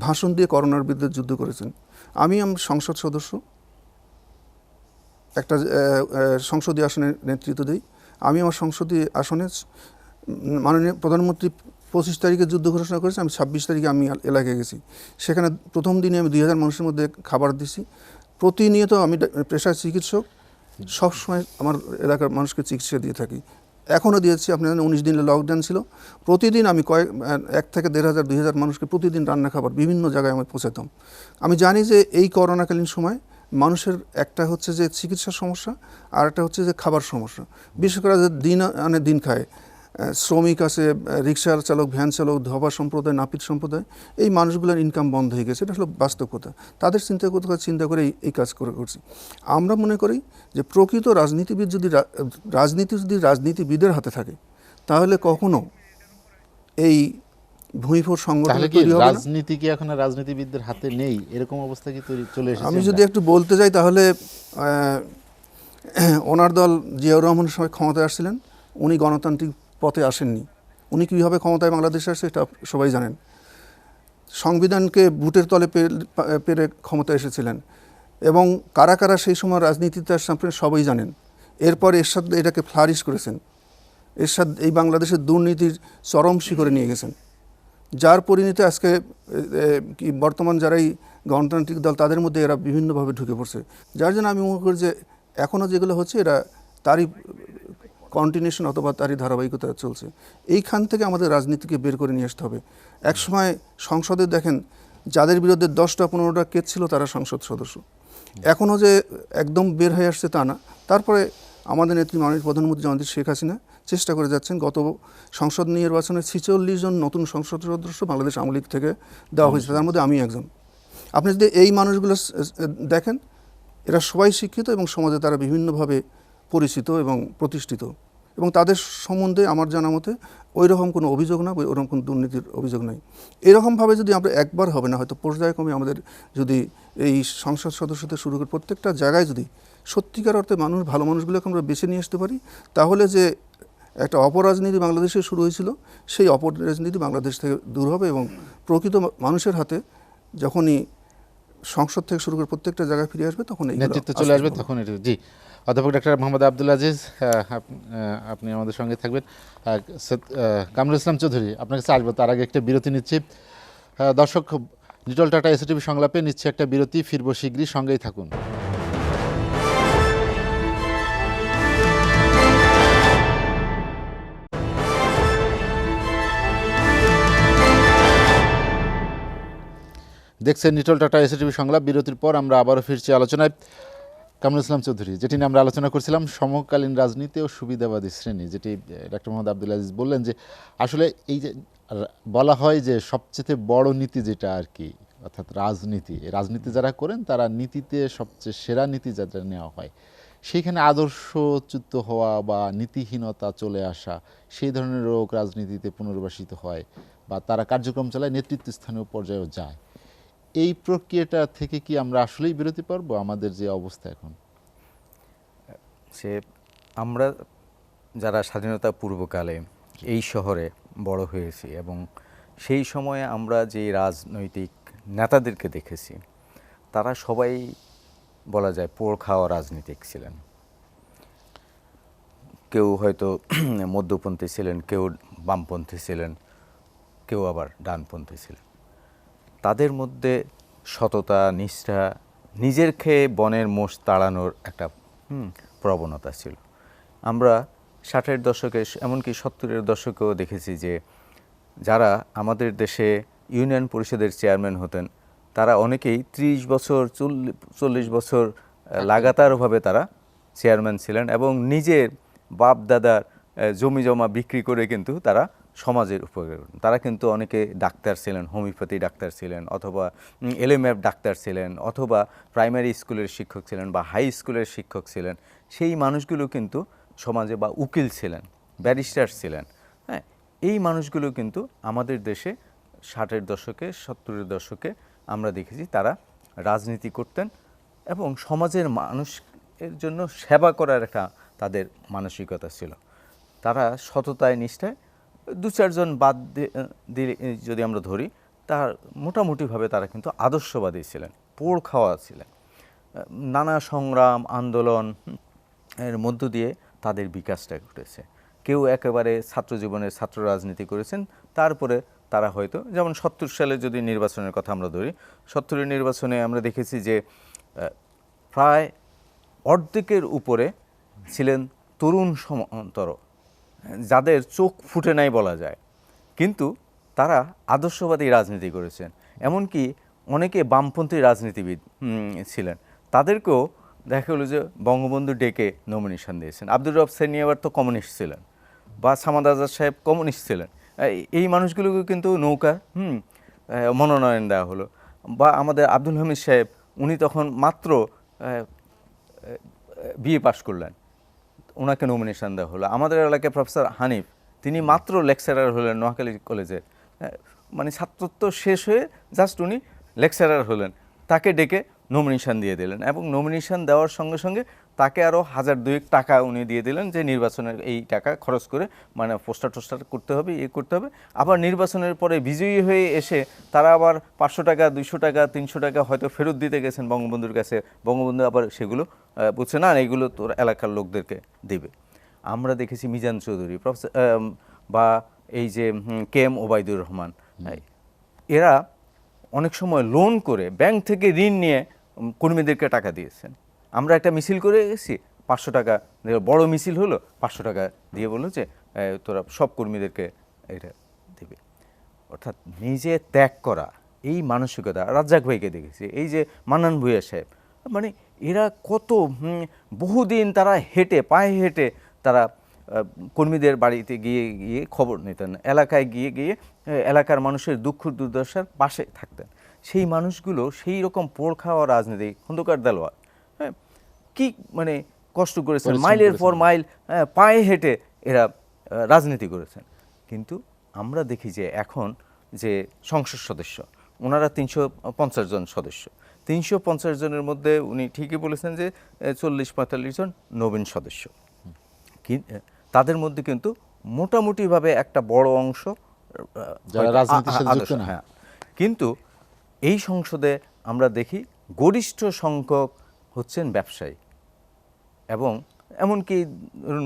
ভাষণ দিয়ে করোনার বিরুদ্ধে যুদ্ধ করেছেন। আমি সংসদ সদস্য, একটা সংসদীয় আসনের নেতৃত্ব দিই। আমি আমার সংসদীয় আসনে মাননীয় প্রধানমন্ত্রী 25 তারিখে যুদ্ধ ঘোষণা করেছে, আমি 26 তারিখে আমি এলাকায় গেছি। সেখানে প্রথম দিনে আমি 2000 মানুষের মধ্যে খাবার দিছি। প্রতিনিয়ত আমি পেশায় চিকিৎসক, সবসময় আমার এলাকার মানুষকে চিকিৎসা দিয়ে থাকি, এখনও দিয়েছি। আপনি জানেন 19 দিনের লকডাউন ছিল, প্রতিদিন আমি 1 থেকে 1,500 2,000 মানুষকে প্রতিদিন রান্না খাবার বিভিন্ন জায়গায় আমি পৌঁছাতাম। আমি জানি যে এই করোনাকালীন সময় মানুষের একটা হচ্ছে যে চিকিৎসার সমস্যা, আর একটা হচ্ছে যে খাবার সমস্যা। বিশেষ করে যে দিন আনে দিন খায়, শ্রমিক আছে, রিক্সার চালক, ভ্যান চালক, ধবা সম্প্রদায়, নাপিত সম্প্রদায়, এই মানুষগুলোর ইনকাম বন্ধ হয়ে গেছে। এটা হলো বাস্তব কথা। তাদের চিন্তা করে এই কাজ করছি। আমরা মনে করি যে প্রকৃত রাজনীতি যদি রাজনীতিবিদের হাতে থাকে, তাহলে কখনো এই ভূঁইফোর সংগঠন তৈরি হবে না। রাজনীতি কি এখন রাজনীতিবিদদের হাতে নেই, এরকম অবস্থা কি চলে এসেছে? আমি যদি একটু বলতে যাই তাহলে ওনার দল জিয়াউর রহমানের সময় ক্ষমতায় আসছিলেন, উনি গণতান্ত্রিক পথে আসেননি। উনি কীভাবে ক্ষমতায় বাংলাদেশে আসছে এটা সবাই জানেন। সংবিধানকে বুটের তলে পেরে ক্ষমতায় এসেছিলেন এবং কারা কারা সেই সময় রাজনীতিতে আসছেন আপনারা সবাই জানেন। এরপর এরশাদ এটাকে ফ্লারিশ করেছেন। এরশাদ এই বাংলাদেশের দুর্নীতির চরম শিখরে নিয়ে গেছেন, যার পরিণতি আজকে কি বর্তমান যারাই গণতান্ত্রিক দল তাদের মধ্যে এরা বিভিন্নভাবে ঢুকে পড়ছে। যার জন্য আমি মনে করি যে এখনও যেগুলো হচ্ছে এরা তারই কন্টিনিউশন অথবা তারই ধারাবাহিকতা চলছে। এইখান থেকে আমাদের রাজনীতিকে বের করে নিয়ে আসতে হবে। একসময় সংসদে দেখেন যাদের বিরুদ্ধে 10টা 15টা কেস ছিল তারা সংসদ সদস্য, এখনও যে একদম বের হয়ে আসছে তা না। তারপরে আমাদের নেত্রী মাননীয় প্রধানমন্ত্রী জননেত্রী শেখ হাসিনা চেষ্টা করে যাচ্ছেন। গত সংসদ নির্বাচনে 46 জন নতুন সংসদ সদস্য বাংলাদেশ আওয়ামী লীগ থেকে দেওয়া হয়েছে, তার মধ্যে আমি একজন। আপনি যদি এই মানুষগুলো দেখেন, এরা সবাই শিক্ষিত এবং সমাজে তারা বিভিন্নভাবে পরিচিত এবং প্রতিষ্ঠিত, এবং তাদের সম্বন্ধে আমার জানা মতে ওই রকম কোনো অভিযোগ না, ওইরকম কোনো দুর্নীতির অভিযোগ নাই। এরকমভাবে যদি আমরা একবার হবে না, হয়তো পর্যায়ক্রমে আমাদের যদি এই সংসদ সদস্যদের শুরু করে প্রত্যেকটা জায়গায় যদি সত্যিকার অর্থে মানুষ ভালো মানুষগুলোকে আমরা বেছে নিয়ে আসতে পারি, তাহলে যে একটা অপরাজনীতি বাংলাদেশে শুরু হয়েছিল সেই অপরাজনীতি বাংলাদেশ থেকে দূর হবে এবং প্রকৃত মানুষের হাতে যখনই সংসদ থেকে শুরু করে প্রত্যেকটা জায়গায় ফিরে আসবে তখন নেতৃত্ব চলে আসবে তখন এটা। জি, অধ্যাপক ডাক্তার মোহাম্মদ আব্দুল আজিজ, আপনি আমাদের সঙ্গে থাকবেন। কামরুল ইসলাম চৌধুরী, আপনার কাছে আসবো, তার আগে একটা বিরতি নিচ্ছি। দর্শক, লিটল টাটা এসটিভি সংলাপে নিচ্ছে একটা বিরতি, ফিরবো শীঘ্রই, সঙ্গেই থাকুন। দেখছেন লিটল টাটা এসটিভি সংলাপ। বিরতির পর আমরা আবারও ফিরছি আলোচনায়। কামরুল ইসলাম চৌধুরী, যেটি নিয়ে আমরা আলোচনা করছিলাম সমকালীন রাজনীতি ও সুবিধাবাদী শ্রেণী, যেটি ডক্টর মোহাম্মদ আব্দুল আজিজ বললেন যে আসলে এই যে বলা হয় যে সবচেয়ে বড় নীতি যেটা আর কি, অর্থাৎ রাজনীতি, রাজনীতি যারা করেন তারা নীতিতে সবচেয়ে সেরা নীতি যারা নেওয়া হয়, সেইখানে আদর্শচ্যুত হওয়া বা নীতিহীনতা চলে আসা, সেই ধরনের রোগ রাজনীতিতে পুনর্বাসিত হয় বা তারা কার্যক্রম চালায়, নেতৃত্ব স্থানীয় পর্যায়েও যায়। এই প্রক্রিয়াটা থেকে কি আমরা আসলেই বিরতি পারবো আমাদের যে অবস্থা এখন? সে আমরা যারা স্বাধীনতা পূর্বকালে এই শহরে বড় হয়েছি এবং সেই সময়ে আমরা যে রাজনৈতিক নেতাদেরকে দেখেছি তারা সবাই বলা যায় পোড় খাওয়া রাজনীতিক ছিলেন। কেউ হয়তো মধ্যপন্থী ছিলেন, কেউ বামপন্থী ছিলেন, কেউ আবার ডানপন্থী ছিলেন। তাদের মধ্যে সততা, নিষ্ঠা, নিজের খেয়ে বনের মোষ তাড়ানোর একটা প্রবণতা ছিল। আমরা 60-এর দশকে এমনকি 70-এর দশকেও দেখেছি যে যারা আমাদের দেশে ইউনিয়ন পরিষদের চেয়ারম্যান হতেন তারা অনেকেই 30 বছর 40 বছর লাগাতারভাবে তারা চেয়ারম্যান ছিলেন এবং নিজের বাপ দাদার জমি জমা বিক্রি করে কিন্তু তারা সমাজের উপকার করতেন। তারা কিন্তু অনেকে ডাক্তার ছিলেন, হোমিওপ্যাথি ডাক্তার ছিলেন, অথবা এলএমএফ ডাক্তার ছিলেন, অথবা প্রাইমারি স্কুলের শিক্ষক ছিলেন বা হাই স্কুলের শিক্ষক ছিলেন। সেই মানুষগুলো কিন্তু সমাজে, বা উকিল ছিলেন, ব্যারিস্টার ছিলেন। হ্যাঁ, এই মানুষগুলো কিন্তু আমাদের দেশে 60-এর দশকে 70-এর দশকে আমরা দেখেছি তারা রাজনীতি করতেন এবং সমাজের মানুষের জন্য সেবা করার একটা তাদের মানসিকতা ছিল। তারা সততায়, নিষ্ঠায়, 2-4 জন বাদ দিয়ে যদি আমরা ধরি, তার মোটামুটিভাবে তারা কিন্তু আদর্শবাদী ছিলেন, পোড় খাওয়া ছিলেন। নানা সংগ্রাম আন্দোলন এর মধ্য দিয়ে তাদের বিকাশটা ঘটেছে। কেউ একেবারে ছাত্র জীবনের ছাত্র রাজনীতি করেছেন, তারপরে তারা হয়তো, যেমন 70 সালে যদি নির্বাচনের কথা আমরা ধরি, 70-এর নির্বাচনে আমরা দেখেছি যে প্রায় অর্ধেকের উপরে ছিলেন তরুণ সমান্তর, যাদের চোখ ফুটে নাই বলা যায়, কিন্তু তারা আদর্শবাদী রাজনীতি করেছেন। এমনকি অনেকে বামপন্থী রাজনীতিবিদ ছিলেন, তাদেরকেও দেখা গেলো যে বঙ্গবন্ধু ডেকে নমিনেশন দিয়েছেন। আব্দুর রব সেনিয়াবার তো কমিউনিস্ট ছিলেন, বা সামাদ আজাদ সাহেব কমিউনিস্ট ছিলেন। এই মানুষগুলোকে কিন্তু নৌকা মনোনয়ন দেওয়া হলো। বা আমাদের আব্দুল হামিদ সাহেব, উনি তখন মাত্র বিএ পাশ করলেন, ওনাকে নমিনেশন দেওয়া হলো। আমাদের এলাকায় প্রফেসর হানিফ, তিনি মাত্র লেকচারার হলেন নোয়াখালী কলেজে, মানে ছাত্রত্ব শেষ হয়ে জাস্ট উনি লেকচারার হলেন, তাকে ডেকে নমিনেশন দিয়ে দিলেন এবং নমিনেশন দেওয়ার সঙ্গে সঙ্গে তাকে আরও 1000-2000 টাকা উনি দিয়ে দিলেন যে নির্বাচনের এই টাকা খরচ করে মানে পোস্টার টোস্টার করতে হবে, করতে হবে। আবার নির্বাচনের পরে বিজয়ী হয়ে এসে তারা আবার 500 টাকা, 200 টাকা, 300 টাকা হয়তো ফেরত দিতে গেছেন বঙ্গবন্ধুর কাছে। বঙ্গবন্ধু আবার সেগুলো বলছে না, এইগুলো তোর এলাকার লোকদেরকে দেবে। আমরা দেখেছি মিজান চৌধুরী, প্রফেসর বা এই যে কে এম ওবায়দুর রহমান, এরা অনেক সময় লোন করে ব্যাংক থেকে ঋণ নিয়ে কর্মীদেরকে টাকা দিয়েছেন। আমরা একটা মিছিল করে গেছি, 500 টাকা, বড় মিছিল হলো, 500 টাকা দিয়ে বললো যে তোরা সব কর্মীদেরকে এটা দেবে। অর্থাৎ নিজে ত্যাগ করা এই মানসিকতা। রাজ্জাক ভাইকে দেখেছি, এই যে মান্নান ভূঁইয়া সাহেব, মানে এরা কত বহুদিন তারা হেঁটে, পায়ে হেঁটে তারা কর্মীদের বাড়িতে গিয়ে গিয়ে খবর নিতেন, এলাকায় গিয়ে গিয়ে এলাকার মানুষের দুঃখ দুর্দশার পাশে থাকতেন। সেই মানুষগুলো সেই রকম পোড় খাওয়া রাজনীতি, খন্দকার দেলোয়ার, হ্যাঁ, কি মানে কষ্ট করেছেন, মাইলের পর মাইল পায়ে হেঁটে এরা রাজনীতি করেছেন। কিন্তু আমরা দেখি যে এখন যে সংসদ সদস্য, ওনারা 350 জন সদস্য, 350 জনের মধ্যে উনি ঠিকই বলেছেন যে 40-45 জন নবীন সদস্য। তাদের মধ্যে কিন্তু মোটামুটিভাবে একটা বড় অংশ যারা রাজনীতির সাথে যুক্ত না। হ্যাঁ, কিন্তু এই সংসদে আমরা দেখি গরিষ্ঠ সংখ্যক হচ্ছেন ব্যবসায়ী, এবং এমনকি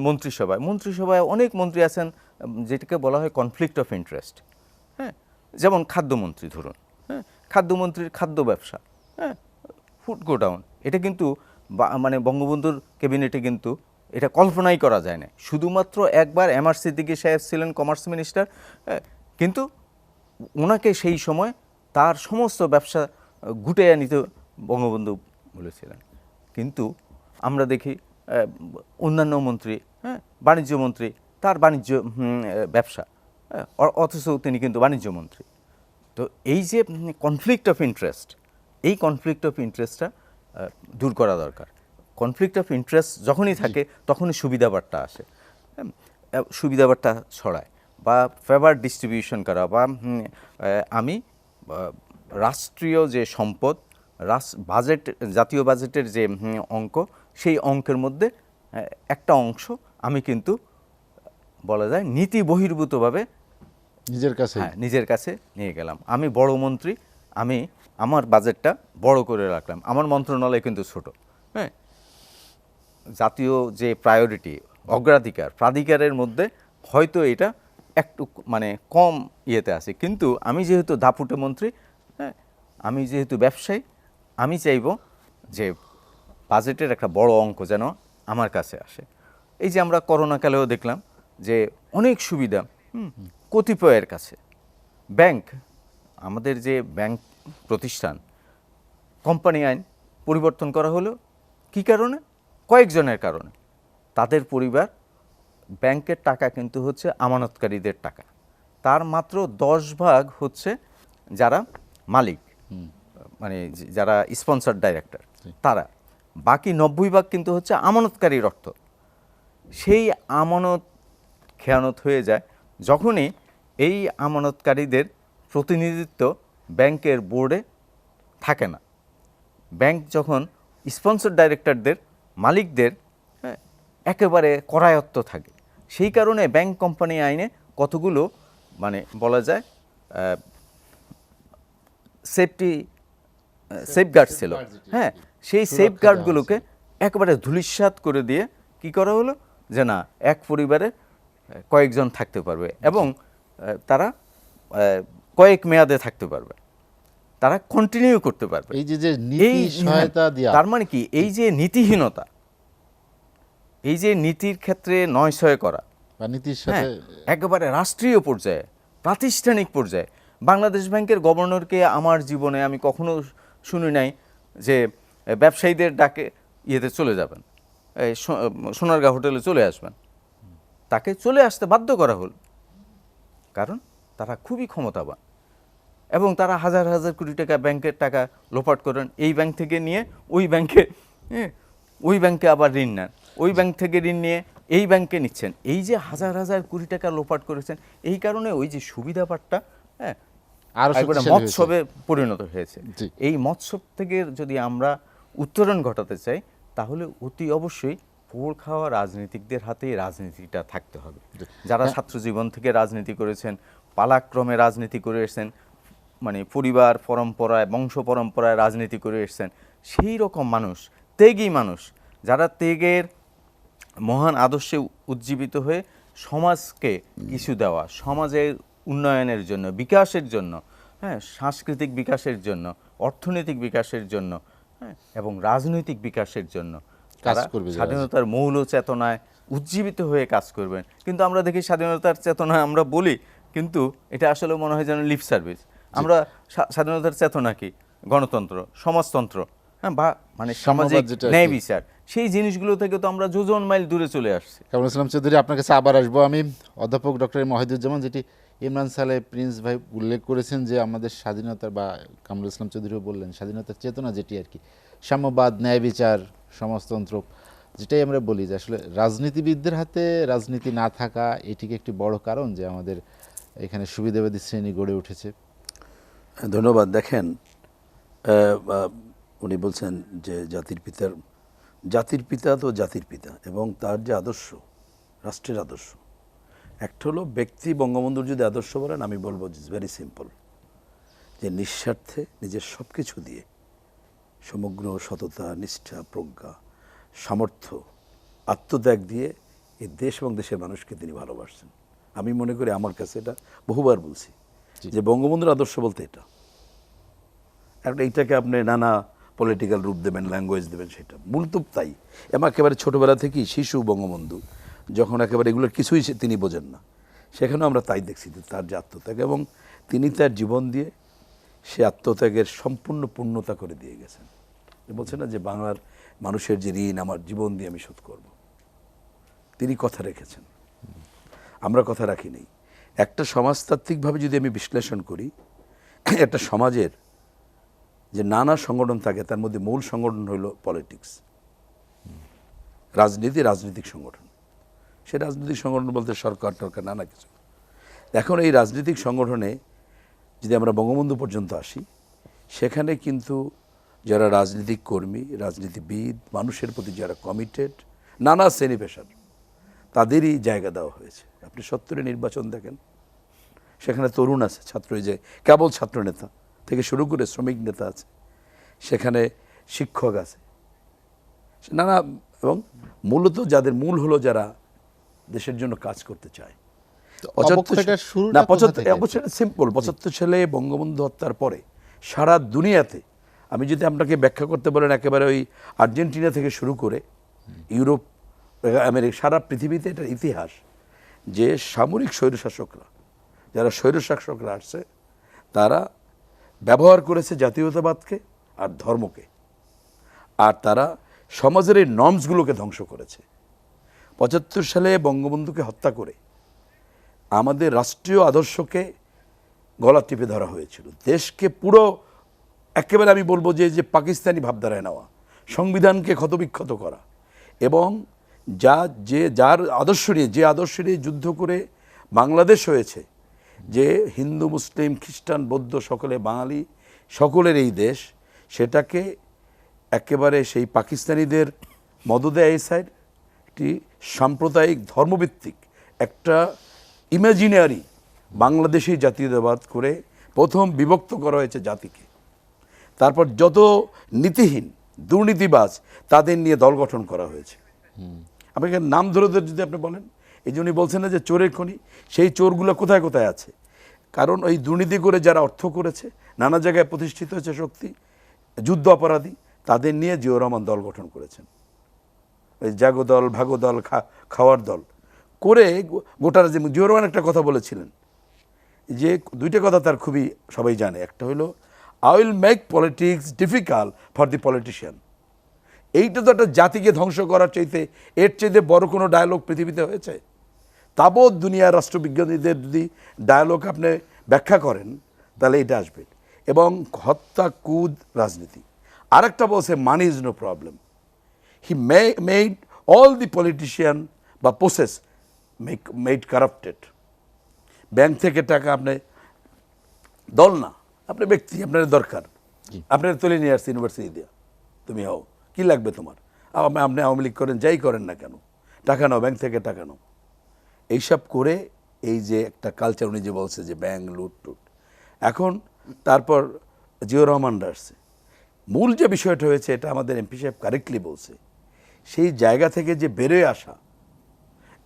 মন্ত্রিসভায় অনেক মন্ত্রী আছেন যেটাকে বলা হয় কনফ্লিক্ট অফ ইন্টারেস্ট। হ্যাঁ, যেমন খাদ্যমন্ত্রী ধরুন, হ্যাঁ, খাদ্যমন্ত্রীর খাদ্য ব্যবসা, হ্যাঁ, ফুড গোডাউন, এটা কিন্তু মানে বঙ্গবন্ধুর ক্যাবিনেটে কিন্তু এটা কল্পনাই করা যায় না। শুধুমাত্র একবার এমআর সিদ্দিকী সাহেব ছিলেন কমার্স মিনিস্টার, কিন্তু ওনাকে সেই সময় তার সমস্ত ব্যবসা গুটিয়ে নিতে বঙ্গবন্ধু বলেছিলেন। কিন্তু আমরা দেখি অন্যান্য মন্ত্রী, হ্যাঁ, বাণিজ্য মন্ত্রী, তার বাণিজ্য ব্যবসা, অথচ তিনি কিন্তু বাণিজ্য মন্ত্রী। তো এই যে কনফ্লিক্ট অফ ইন্টারেস্ট, এই কনফ্লিক্ট অফ ইন্টারেস্টটা দূর করা দরকার। কনফ্লিক্ট অফ ইন্টারেস্ট যখনই থাকে তখনই সুবিধাবারটা আসে, সুবিধাবারটা ছড়ায়, বা ফেভার ডিস্ট্রিবিউশন করা, বা আমি রাষ্ট্রীয় যে সম্পদ, বাজেট, জাতীয় বাজেটের যে অঙ্ক, সেই অঙ্কের মধ্যে একটা অংশ আমি কিন্তু বলা যায় নীতি বহির্ভূতভাবে নিজের কাছে নিয়ে গেলাম। আমি বড় মন্ত্রী, আমি আমার বাজেটটা বড় করে রাখলাম, আমার মন্ত্রণালয় কিন্তু ছোট। হ্যাঁ, জাতীয় যে প্রায়োরিটি, অগ্রাধিকার, প্রাধিকারের মধ্যে হয়তো এটা একটু মানে কম ইয়েতে আছে, কিন্তু আমি যেহেতু দাপুটে মন্ত্রী, হ্যাঁ, আমি যেহেতু ব্যবসায়ী, আমি চাইব যে বাজেটের একটা বড় অঙ্ক যেন আমার কাছে আসে। এই যে আমরা করোনাকালেও দেখলাম যে অনেক সুবিধা কতিপয়ের কাছে। ব্যাংক, আমাদের যে ব্যাংক প্রতিষ্ঠান, কোম্পানি আইন পরিবর্তন করা হলো কী কারণে? কয়েকজনের কারণে। তাদের পরিবার, ব্যাংকের টাকা কিন্তু হচ্ছে আমানতকারীদের টাকা, তার মাত্র 10 ভাগ হচ্ছে যারা মালিক, মানে যারা স্পন্সর ডাইরেক্টর, তারা, বাকি 90 ভাগ কিন্তু হচ্ছে আমানতকারীর অর্থ। সেই আমানত খেয়ানত হয়ে যায় যখনই এই আমানতকারীদের প্রতিনিধিত্ব ব্যাংকের বোর্ডে থাকে না। ব্যাংক যখন স্পন্সর ডাইরেক্টরদের, মালিকদের একেবারে করায়ত্ত থাকে, সেই কারণে ব্যাংক কোম্পানি আইনে কতগুলো মানে বলা যায় সেফগার্ড ছিল। হ্যাঁ, সেই সেফগার্ডগুলোকে একেবারে ধূলিসাৎ করে দিয়ে কি করা হলো যে না, এক পরিবারে কয়েকজন থাকতে পারবে এবং তারা কয়েক মেয়াদে থাকতে পারবে, তারা কন্টিনিউ করতে পারবে। এই যে নীতি সহায়তা দেয়া, তার মানে কি, এই যে নীতিহীনতা, এই যে নীতির ক্ষেত্রে নয়ছয় করা, বা নীতির সাথে একেবারে রাষ্ট্রীয় পর্যায়ে, প্রাতিষ্ঠানিক পর্যায়ে। বাংলাদেশ ব্যাংকের গভর্নরকে আমার জীবনে আমি কখনো শুনি নাই যে ব্যবসায়ীদের ডাকে ইয়েতে চলে যাবেন, এই সোনারগাঁ হোটেলে চলে আসবেন। তাকে চলে আসতে বাধ্য করা হল, কারণ তারা খুবই ক্ষমতাবান এবং তারা হাজার হাজার কোটি টাকা ব্যাংকের টাকা লোপাট করেন। এই ব্যাংক থেকে নিয়ে ওই ব্যাংকে আবার ঋণ নেন, ওই ব্যাংক থেকে ঋণ নিয়ে এই ব্যাংকে নিচ্ছেন। এই যে হাজার হাজার কোটি টাকা লোপাট করেছেন, এই কারণে ওই যে সুবিধাবারটা মৎসবে পরিণত হয়েছে। এই মৎসব থেকে যদি আমরা উত্তরণ ঘটাতে চাই, তাহলে অতি অবশ্যই পোড় খাওয়া রাজনীতিকদের হাতেই রাজনীতিটা থাকতে হবে। যারা ছাত্র জীবন থেকে রাজনীতি করেছেন, পালাক্রমে রাজনীতি করে এসেছেন, মানে পরিবার পরম্পরায় বংশ পরম্পরায় রাজনীতি করে এসেছেন, সেই রকম মানুষ, ত্যাগী মানুষ, যারা ত্যাগের মহান আদর্শে উজ্জীবিত হয়ে সমাজকে কিছু দেওয়া, সমাজের উন্নয়নের জন্য, বিকাশের জন্য, হ্যাঁ, সাংস্কৃতিক বিকাশের জন্য, অর্থনৈতিক বিকাশের জন্য, হ্যাঁ, এবং রাজনৈতিক বিকাশের জন্য কাজ তারা করবে যারা। স্বাধীনতার মৌল চেতনায় উজ্জীবিত হয়ে কাজ করবেন। কিন্তু আমরা দেখি স্বাধীনতার চেতনায় আমরা বলি, কিন্তু এটা আসলে মনে হয় যেন লিপ সার্ভিস। আমরা স্বাধীনতার চেতনা কি? গণতন্ত্র, সমাজতন্ত্র, হ্যাঁ, বা মানে সামাজিক সাম্যবাদ যেটা আর কি। ন্যায় বিচার, সেই জিনিসগুলো থেকে তো আমরা যোজন মাইল দূরে চলে আসছি। কামরুল ইসলাম চৌধুরী, আপনার কাছে আবার আসবো আমি। অধ্যাপক ডক্টর মহিদুজ্জামান, যেটি ইমরান সালে প্রিন্স ভাই উল্লেখ করেছেন যে আমাদের স্বাধীনতার, বা কামরুল ইসলাম চৌধুরীও বললেন, স্বাধীনতার চেতনা যেটি আর কি, সাম্যবাদ, ন্যায় বিচার, সমাজতন্ত্র, যেটাই আমরা বলি যে আসলে রাজনীতিবিদদের হাতে রাজনীতি না থাকা এটিকে একটি বড় কারণ যে আমাদের এখানে সুবিধাবাদী শ্রেণী গড়ে উঠেছে। ধন্যবাদ। দেখেন, উনি বলছেন যে জাতির পিতা তো জাতির পিতা, এবং তার যে আদর্শ, রাষ্ট্রের আদর্শ, একটা হলো ব্যক্তি বঙ্গবন্ধুর যদি আদর্শ বলেন, আমি বলবো ইটস ভেরি সিম্পল, যে নিঃস্বার্থে নিজের সব কিছু দিয়ে সমগ্র সততা, নিষ্ঠা, প্রজ্ঞা, সামর্থ্য, আত্মত্যাগ দিয়ে এই দেশ এবং দেশের মানুষকে তিনি ভালোবাসছেন। আমি মনে করি, আমার কাছে এটা বহুবার বলছি, যে বঙ্গবন্ধুর আদর্শ বলতে এটা। এখন এইটাকে আপনি নানা পলিটিক্যাল রূপ দেবেন, ল্যাঙ্গুয়েজ দেবেন, সেটা মূল তো তাই। এবং একেবারে ছোটোবেলা থেকেই শিশু বঙ্গবন্ধু, যখন একেবারে এগুলোর কিছুই তিনি বোঝেন না, সেখানেও আমরা তাই দেখছি যে তার যে আত্মত্যাগ, এবং তিনি তার জীবন দিয়ে সে আত্মত্যাগের সম্পূর্ণ পূর্ণতা করে দিয়ে গেছেন। বলছে না যে বাংলার মানুষের যে ঋণ আমার জীবন দিয়ে আমি শোধ করব, তিনি কথা রেখেছেন, আমরা কথা রাখি নাই। একটা সমাজতাত্ত্বিকভাবে যদি আমি বিশ্লেষণ করি, একটা সমাজের যে নানা সংগঠন থাকে, তার মধ্যে মূল সংগঠন হলো পলিটিক্স, রাজনৈতিক সংগঠন। সে রাজনৈতিক সংগঠন বলতে সরকার টরকার নানা কিছু। এখন এই রাজনৈতিক সংগঠনে যদি আমরা বঙ্গবন্ধু পর্যন্ত আসি, সেখানে কিন্তু যারা রাজনৈতিক কর্মী, রাজনীতিবিদ, মানুষের প্রতি যারা কমিটেড, নানা শ্রেণী পেশার, তাদেরই জায়গা দেওয়া হয়েছে। আপনি 70-এর নির্বাচন দেখেন, সেখানে তরুণ আছে, ছাত্র, যে কেবল ছাত্র নেতা থেকে শুরু করে শ্রমিক নেতা আছে, সেখানে শিক্ষক আছে, নানা, এবং মূলত যাদের মূল হলো যারা দেশের জন্য কাজ করতে চায়। সিম্পল 75 সালে বঙ্গবন্ধু হত্যার পরে সারা দুনিয়াতে, আমি যদি আপনাকে ব্যাখ্যা করতে বলেন, একেবারে ওই আর্জেন্টিনা থেকে শুরু করে ইউরোপ, আমেরিকা, সারা পৃথিবীতে এটার ইতিহাস, যে সামরিক স্বৈরশাসকরা, যারা স্বৈরশাসকরা আসছে, তারা ব্যবহার করেছে জাতীয়তাবাদকে আর ধর্মকে, আর তারা সমাজের এই নর্মসগুলোকে ধ্বংস করেছে। 75 সালে বঙ্গবন্ধুকে হত্যা করে আমাদের রাষ্ট্রীয় আদর্শকে গলা টিপে ধরা হয়েছিল। দেশকে পুরো একেবারে আমি বলবো যে পাকিস্তানি ভাবধারায় নেওয়া, সংবিধানকে ক্ষতবিক্ষত করা, এবং যার আদর্শ নিয়ে যুদ্ধ করে বাংলাদেশ হয়েছে, যে হিন্দু, মুসলিম, খ্রিস্টান, বৌদ্ধ সকলে বাঙালি, সকলের এই দেশ, সেটাকে একেবারে সেই পাকিস্তানিদের মদদে সাইড একটি সাম্প্রদায়িক ধর্মভিত্তিক একটা ইমাজিনারি বাংলাদেশি জাতীয়তাবাদ করে প্রথম বিভক্ত করা হয়েছে জাতিকে। তারপর যত নীতিহীন দুর্নীতিবাজ তাদের নিয়ে দল গঠন করা হয়েছে। আপনাকে নাম ধরে যদি আপনি বলেন, এই জন্যই বলছেন না যে চোরের খনি, সেই চোরগুলো কোথায় কোথায় আছে, কারণ ওই দুর্নীতি করে যারা অর্থ করেছে, নানা জায়গায় প্রতিষ্ঠিত হয়েছে শক্তি, যুদ্ধ অপরাধী, তাদের নিয়ে জিয়াউর রহমান দল গঠন করেছেন। ওই জাগো দল, ভাগো দল, খাওয়ার দল করে গোটা রাজ্যে। জিয়াউর রহমান একটা কথা বলেছিলেন, যে দুইটা কথা তার খুবই সবাই জানে, একটা হলো I will make politics difficult for the politician. এইটা তো একটা জাতিকে ধ্বংস করার চাইতে, এর চাইতে বড় কোনো ডায়ালগ পৃথিবীতে হয়েছে? তাবৎ দুনিয়ার রাষ্ট্রবিজ্ঞানীদের যদি ডায়ালগ আপনি ব্যাখ্যা করেন, তাহলে এটা আসবে। এবং হত্যা, কুদ, রাজনীতি। আরেকটা বলছে money is no problem, he made all the politician বা প্রসেস মেড কারাপ্টেড। ব্যাংক থেকে টাকা আপনি, দল না, আপনি ব্যক্তি, আপনার দরকার, আপনার তুলে নিয়ে আসছে ইউনিভার্সিটি দিয়া, তুমি হও, কি লাগবে তোমার, আপনি আওয়ামী লীগ করেন, যাই করেন না কেন, টাকা নাও, ব্যাংক থেকে টাকা নাও, এইসব করে এই যে একটা কালচার, উনি যে বলছে যে ব্যাংক লুট টুট, এখন তারপর জিয়াউর রহমানরা আসছে। মূল যে বিষয়টা হয়েছে, এটা আমাদের এমপি সাহেব কারেক্টলি বলছে, সেই জায়গা থেকে যে বেরোয় আসা,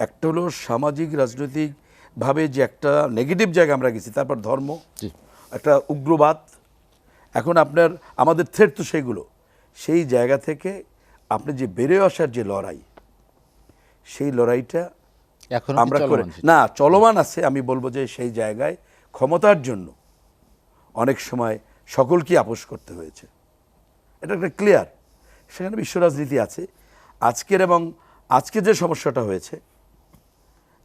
একটা হলো সামাজিক রাজনৈতিকভাবে যে একটা নেগেটিভ জায়গা আমরা গেছি, তারপর ধর্ম, জি। একটা উগ্রবাদ, এখন আপনার আমাদের থ্রেট তো সেগুলো, সেই জায়গা থেকে আপনি যে বেরোয় আসার যে লড়াই, সেই লড়াইটা এখন আমরা করে না চলমান আছে। আমি বলবো যে সেই জায়গায় ক্ষমতার জন্য অনেক সময় সকলকে আপোষ করতে হয়েছে, এটা একটা ক্লিয়ার। সেখানে বিশ্ব রাজনীতি আছে আজকের, এবং আজকে যে সমস্যাটা হয়েছে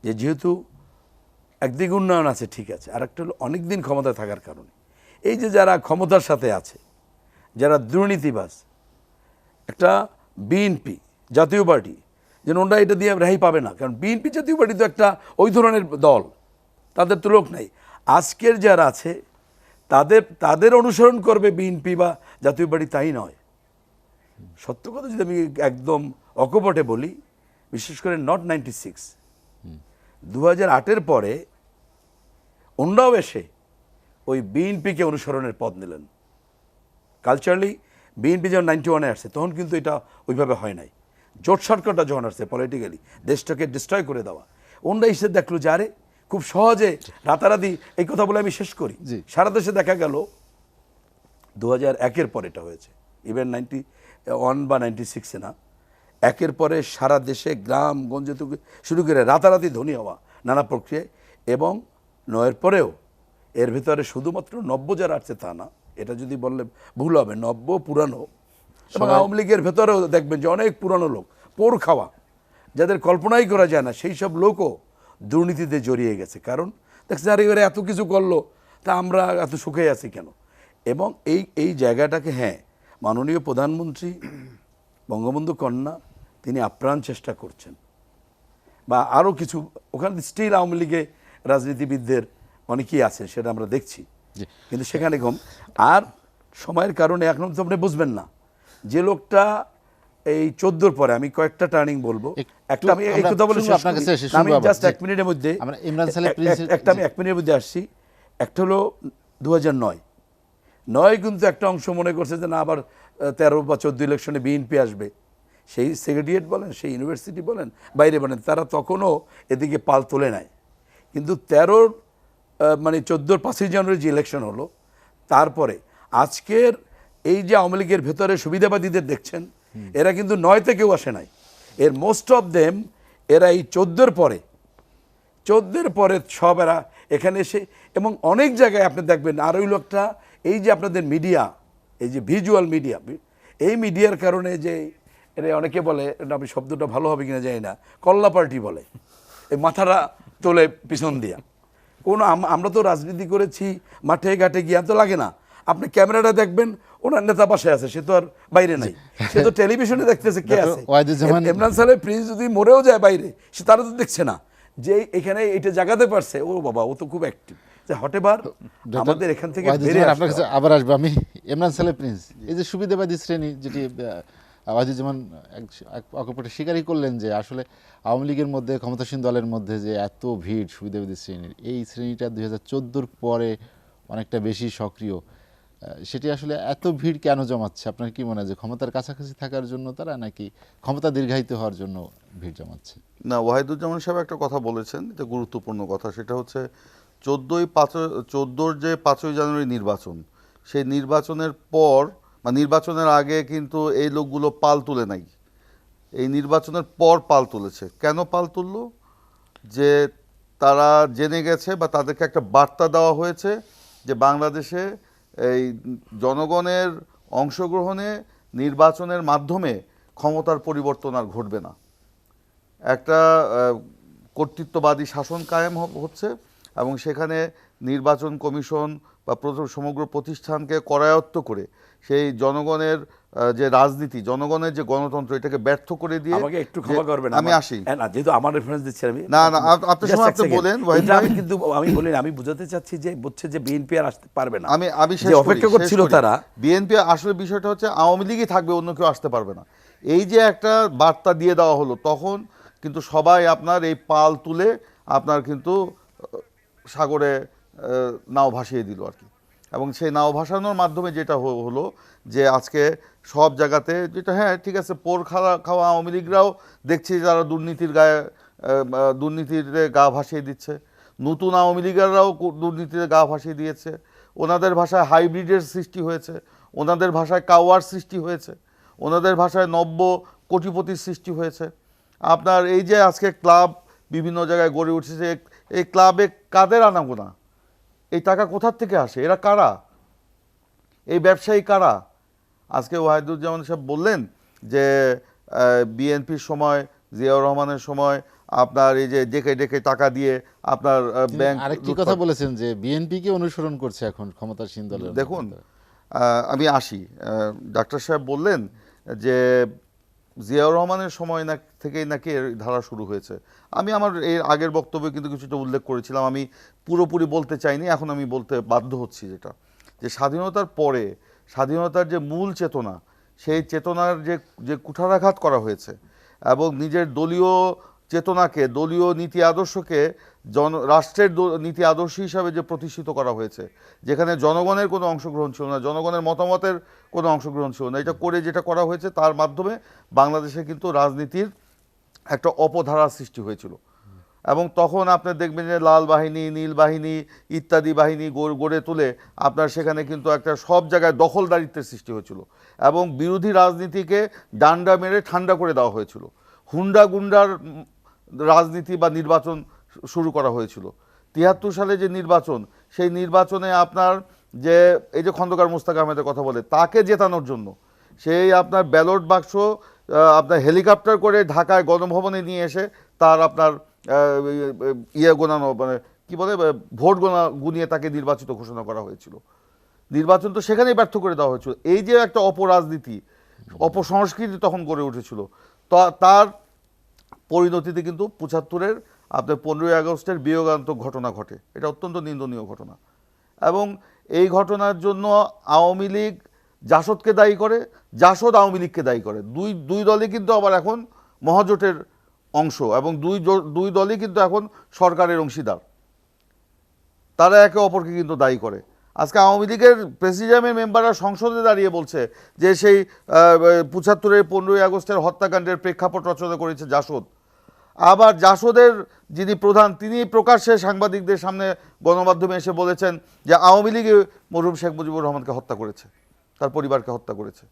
যে যেহেতু একদিকে উন্নয়ন আছে, ঠিক আছে, আর একটা হলো অনেক দিন ক্ষমতায় থাকার কারণে এই যে যারা ক্ষমতার সাথে আছে, যারা দুর্নীতিবাজ, একটা বিএনপি জাতীয় পার্টি, যেন ওরা এটা দিয়ে রেহাই পাবে না, কারণ বিএনপি জাতীয় পার্টি তো একটা ওই ধরনের দল, তাদের তো লোক নাই। আজকের যারা আছে তাদের অনুসরণ করবে বিএনপি বা জাতীয় পার্টি, তাই নয়। সত্য কথা যদি আমি একদম অকপটে বলি, বিশেষ করে নট 96, 2008-এর পরে অন্যরাও এসে ওই বিএনপিকে অনুসরণের পথ নিলেন। কালচারালি বিএনপি যখন 91-এ আসছে, তখন কিন্তু এটা ওইভাবে হয় নাই। জোট সরকারটা যখন আসছে পলিটিক্যালি দেশটাকে ডিস্ট্রয় করে দেওয়া, অন্যরা এসে দেখলো যে আরে খুব সহজে রাতারাতি, এই কথা বলে আমি শেষ করি, সারা দেশে দেখা গেল 2001-এর পরে এটা হয়েছে, ইভেন 91 বা 96-এ না, একের পরে সারা দেশে গ্রাম গঞ্জে থেকে শুরু করে রাতারাতি ধনী হওয়া নানা প্রক্রিয়ায়। এবং 9-এর পরেও এর ভেতরে শুধুমাত্র নব্য যারা আসছে তা না, এটা যদি বললে ভুল হবে, নব্য পুরানো, এবং আওয়ামী লীগের ভেতরেও দেখবেন যে অনেক পুরানো লোক, পোর খাওয়া, যাদের কল্পনাই করা যায় না, সেই সব লোকও দুর্নীতিতে জড়িয়ে গেছে। কারণ দেখছে আরে এবারে এত কিছু করলো, তা আমরা এত সুখে আছি কেন? এবং এই জায়গাটাকে, হ্যাঁ, মাননীয় প্রধানমন্ত্রী বঙ্গবন্ধু কন্যা তিনি আপ্রাণ চেষ্টা করছেন, বা আরও কিছু ওখানে স্টিল আওয়ামী লীগে রাজনীতিবিদদের অনেকেই আছেন, সেটা আমরা দেখছি, কিন্তু সেখানে কম। আর সময়ের কারণে এখন তো আপনি বুঝবেন না যে লোকটা এই 14-র পরে, আমি কয়েকটা টার্নিং বলবো, একটা আমি এই কথা বলে আমি জাস্ট 1 মিনিটের মধ্যে, একটা আমি 1 মিনিটের মধ্যে আসছি। একটা হলো 2009 কিন্তু একটা অংশ মনে করছে যে না আবার 13 বা 14 ইলেকশনে বিএনপি আসবে, সেই সেক্রেটারিয়েট বলেন, সেই ইউনিভার্সিটি বলেন, বাইরে বলেন, তারা তখনও এদিকে পাল তোলে নাই। কিন্তু 13-র মানে 14-র 5ই জানুয়ারি যে ইলেকশন হলো, তারপরে আজকের এই যে আওয়ামী লীগের ভেতরে সুবিধাবাদীদের দেখছেন, এরা কিন্তু 9-তে কেউ আসে নাই, এর মোস্ট অফ দেম এরা এই 14-র পরে সব এরা এখানে এসে, এবং অনেক জায়গায় আপনি দেখবেন। আর ওই লোকটা, এই যে আপনাদের মিডিয়া, এই যে ভিজুয়াল মিডিয়া, এই মিডিয়ার কারণে যে এরা অনেকে বলে, এটা আমি শব্দটা ভালো হবে কিনা জানি না, কল্লা পার্টি বলে, এই মাথাটা তোলে পিছন দিয়া। কোনো আমরা তো রাজনীতি করেছি মাঠে ঘাটে গিয়ে, তো লাগে না, আপনি ক্যামেরাটা দেখবেন, ওনার নেতা পাশে আছে, সে তো আর বাইরে নাই, সে তো টেলিভিশনে দেখতেছে কে আছে। ইমরান সাহেব প্রিন্স যদি মরেও যায় বাইরে, সে তারা তো দেখছে না যে এখানে এটা জাগাতে পারছে, ও বাবা ও তো খুব অ্যাক্টিভ, যে হটেবার আমাদের এখান থেকে আপনার কাছে আবার আসবো আমি। ইমরান সাহেব প্রিন্স, এই যে সুবিধাবাদী শ্রেণী, যেটি ওয়াহিদুজ্জামান অকপটে স্বীকারই করলেন যে আসলে আওয়ামী লীগের মধ্যে, ক্ষমতাসীন দলের মধ্যে যে এত ভিড় সুবিধাবাদী শ্রেণীর, এই শ্রেণীটা 2014-র পরে অনেকটা বেশি সক্রিয়, সেটি আসলে এত ভিড় কেন জমাচ্ছে? আপনার কি মনে হয় যে ক্ষমতার কাছাকাছি থাকার জন্য তারা, নাকি ক্ষমতা দীর্ঘায়িত হওয়ার জন্য ভিড় জমাচ্ছে? না, ওয়াহিদুজ্জামান সাহেব একটা কথা বলেছেন, এটা গুরুত্বপূর্ণ কথা, সেটা হচ্ছে 14-র যে 5ই জানুয়ারি নির্বাচন, সেই নির্বাচনের পর বা নির্বাচনের আগে কিন্তু এই লোকগুলো পাল তুলে নাই, এই নির্বাচনের পর পাল তুলেছে। কেন পাল তুলল? যে তারা জেনে গেছে বা তাদেরকে একটা বার্তা দেওয়া হয়েছে যে বাংলাদেশে এই জনগণের অংশগ্রহণে নির্বাচনের মাধ্যমে ক্ষমতার পরিবর্তন আর ঘটবে না, একটা কর্তৃত্ববাদী শাসন কায়েম হচ্ছে, এবং সেখানে নির্বাচন কমিশন বা সমগ্র প্রতিষ্ঠানকে করায়ত্ত করে সেই জনগণের যে রাজনীতি, জনগণের যে গণতন্ত্র, এটাকে ব্যর্থ করে দিয়ে আমাকে একটু ক্ষমা করবেন, আমি আসি। না, যেহেতু আমার রেফারেন্স দিচ্ছি আমি, না না আপনার Just সময় এক আপনি second। বলেন ওয়াহিদ এটা ভাই। আমি কিন্তু আমি বলিনি, আমি বুঝাতে চাচ্ছি যে বুঝছে যে বিএনপি আর আসতে পারবে না, আমি শেষ যে করি, অপেক্ষা করছিল তারা। বিএনপি আসলে বিষয়টা হচ্ছে আওয়ামী লীগই থাকবে, অন্য কেউ আসতে পারবে না, এই যে একটা বার্তা দিয়ে দেওয়া হলো, তখন কিন্তু সবাই আপনার এই পাল তুলে আপনার কিন্তু সাগরে নাও ভাসিয়ে দিল আর কি। এবং সেই নাও ভাসানোর মাধ্যমে যেটা হলো যে আজকে সব জায়গাতে যেটা, হ্যাঁ ঠিক আছে, পোর খাওয়া আওয়ামী লীগরাও দেখছি যারা দুর্নীতিতে গা ভাসিয়ে দিচ্ছে, নতুন আওয়ামী লীগেরাও দুর্নীতিতে গা ভাসিয়ে দিয়েছে, ওনাদের ভাষায় হাইব্রিডের সৃষ্টি হয়েছে, ওনাদের ভাষায় কাওয়ার সৃষ্টি হয়েছে, ওনাদের ভাষায় নব্য কোটিপতির সৃষ্টি হয়েছে। আপনার এই যে আজকে ক্লাব বিভিন্ন জায়গায় গড়ে উঠেছে, এই ক্লাবে কাদের আনাগোনা, এই টাকা কোথার থেকে আসে, এরা কারা, এই ব্যবসায়ী কারা? আজকে ওয়াহিদুজ্জামান সাহেব বললেন যে বিএনপির সময়, জিয়াউর রহমানের সময় আপনার এই যে ডেকে ডেকে টাকা দিয়ে আপনার ব্যাংক। আরেকটি কথা বলেছেন যে বিএনপিকে অনুসরণ করছে এখন ক্ষমতাসীন দলের। দেখুন, আমি আসি, ডাক্তার সাহেব বললেন যে জিয়াউর রহমানের সময় থেকেই নাকি এর ধারা শুরু হয়েছে। আমি আমার এর আগের বক্তব্যে কিন্তু কিছুটা উল্লেখ করেছিলাম, আমি পুরোপুরি বলতে চাইনি, এখন আমি বলতে বাধ্য হচ্ছি, যেটা যে স্বাধীনতার পরে স্বাধীনতার যে মূল চেতনা, সেই চেতনার যে কুঠারাঘাত করা হয়েছে এবং নিজের দলীয় চেতনাকে, দলীয় নীতি আদর্শকে রাষ্ট্রের নীতি আদর্শ হিসাবে যে প্রতিষ্ঠিত করা হয়েছে, যেখানে জনগণের কোনো অংশগ্রহণ ছিল না, জনগণের মতামতের কোনো অংশগ্রহণ ছিল না, এটা করে যেটা করা হয়েছে, তার মাধ্যমে বাংলাদেশে কিন্তু রাজনীতির একটা অপধারার সৃষ্টি হয়েছিল। এবং তখন আপনি দেখবেন যে লাল বাহিনী, নীল বাহিনী ইত্যাদি বাহিনী গড়ে তুলে আপনার সেখানে কিন্তু একটা সব জায়গায় দখলদারিত্বের সৃষ্টি হয়েছিল এবং বিরোধী রাজনীতিকে ডান্ডা মেরে ঠান্ডা করে দেওয়া হয়েছিল। হুন্ডা গুন্ডার রাজনীতি বা নির্বাচন শুরু করা হয়েছিল। ৭৩ সালে যে নির্বাচন, সেই নির্বাচনে আপনার যে এই যে খন্দকার মোস্তাক আহমেদের কথা বলে, তাকে জেতানোর জন্য সেই আপনার ব্যালট বাক্স আপনার হেলিকপ্টার করে ঢাকায় গণভবনে নিয়ে এসে তার আপনার গোনানো, মানে কি বলে, ভোট গুনিয়ে তাকে নির্বাচিত ঘোষণা করা হয়েছিল। নির্বাচন তো সেখানেই ব্যর্থ করে দেওয়া হয়েছিল। এই যে একটা অপরাজনীতি, অপসংস্কৃতি তখন গড়ে উঠেছিল, তার পরিণতিতে কিন্তু ৭৫-এর আপনার 15ই আগস্টের বিয়োগান্তক ঘটনা ঘটে। এটা অত্যন্ত নিন্দনীয় ঘটনা এবং এই ঘটনার জন্য আওয়ামী লীগ জাসদকে দায়ী করে, জাসদ আওয়ামী লীগকে দায়ী করে। দুই দলই কিন্তু আবার এখন মহাজোটের অংশ এবং দুই দলই কিন্তু এখন সরকারের অংশীদার। তারা একে অপরকে কিন্তু দায়ী করে। আজকে আওয়ামী লীগের প্রেসিডিয়ামের মেম্বাররা সংসদে দাঁড়িয়ে বলছে যে সেই ৭৫-এর 15ই আগস্টের হত্যাকাণ্ডের প্রেক্ষাপট রচনা করেছে জাসদ। আবার জাসদের যিনি প্রধান, তিনি প্রকাশ্যে সাংবাদিকদের সামনে গণমাধ্যমে এসে বলেছেন যে আওয়ামী লীগে মরহুম শেখ মুজিবুর রহমানকে হত্যা করেছে, তার পরিবারকে হত্যা করেছে।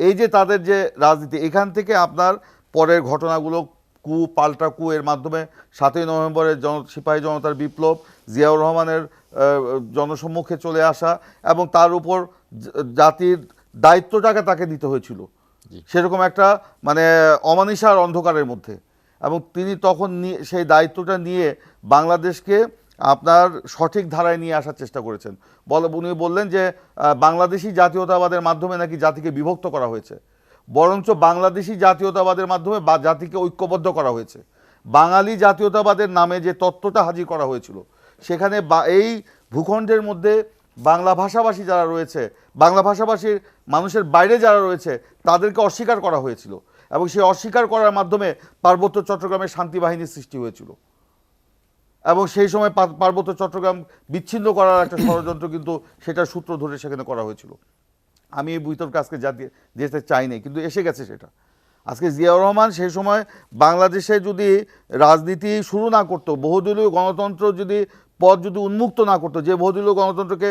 এই যে তাদের যে রাজনীতি, এখান থেকে আপনার পরের ঘটনাগুলো পাল্টা এর মাধ্যমে ৭ই নভেম্বরের সিপাহী জনতার বিপ্লব, জিয়াউর রহমানের জনসম্মুখে চলে আসা এবং তার উপর জাতির দায়িত্বটাকে তাকে দিতে হয়েছিল সেরকম একটা মানে অমানিসার অন্ধকারের মধ্যে, এবং তিনি তখন সেই দায়িত্বটা নিয়ে বাংলাদেশকে আপনার সঠিক ধারায় নিয়ে আসার চেষ্টা করেছেন। উনি বললেন যে বাংলাদেশি জাতীয়তাবাদের মাধ্যমে নাকি জাতিকে বিভক্ত করা হয়েছে, বরঞ্চ বাংলাদেশি জাতীয়তাবাদের মাধ্যমে জাতিকে ঐক্যবদ্ধ করা হয়েছে। বাঙালি জাতীয়তাবাদের নামে যে তত্ত্বটা হাজির করা হয়েছিল, সেখানে এই ভূখণ্ডের মধ্যে বাংলা ভাষাভাষী যারা রয়েছে, বাংলা ভাষাভাষীর মানুষের বাইরে যারা রয়েছে, তাদেরকে অস্বীকার করা হয়েছিল এবং সেই অস্বীকার করার মাধ্যমে পার্বত্য চট্টগ্রামের শান্তি বাহিনীর সৃষ্টি হয়েছিল এবং সেই সময় পার্বত্য চট্টগ্রাম বিচ্ছিন্ন করার একটা ষড়যন্ত্র কিন্তু সেটার সূত্র ধরে সেখানে করা হয়েছিল। আমি এই বিতর্কে আজকে যেতে চাইনি, কিন্তু এসে গেছে সেটা। আজকে জিয়াউর রহমান সেই সময় বাংলাদেশে যদি রাজনীতি শুরু না করতো, বহুদলীয় গণতন্ত্র যদি পথ যদি উন্মুক্ত না করতো, যে বহুদলীয় গণতন্ত্রকে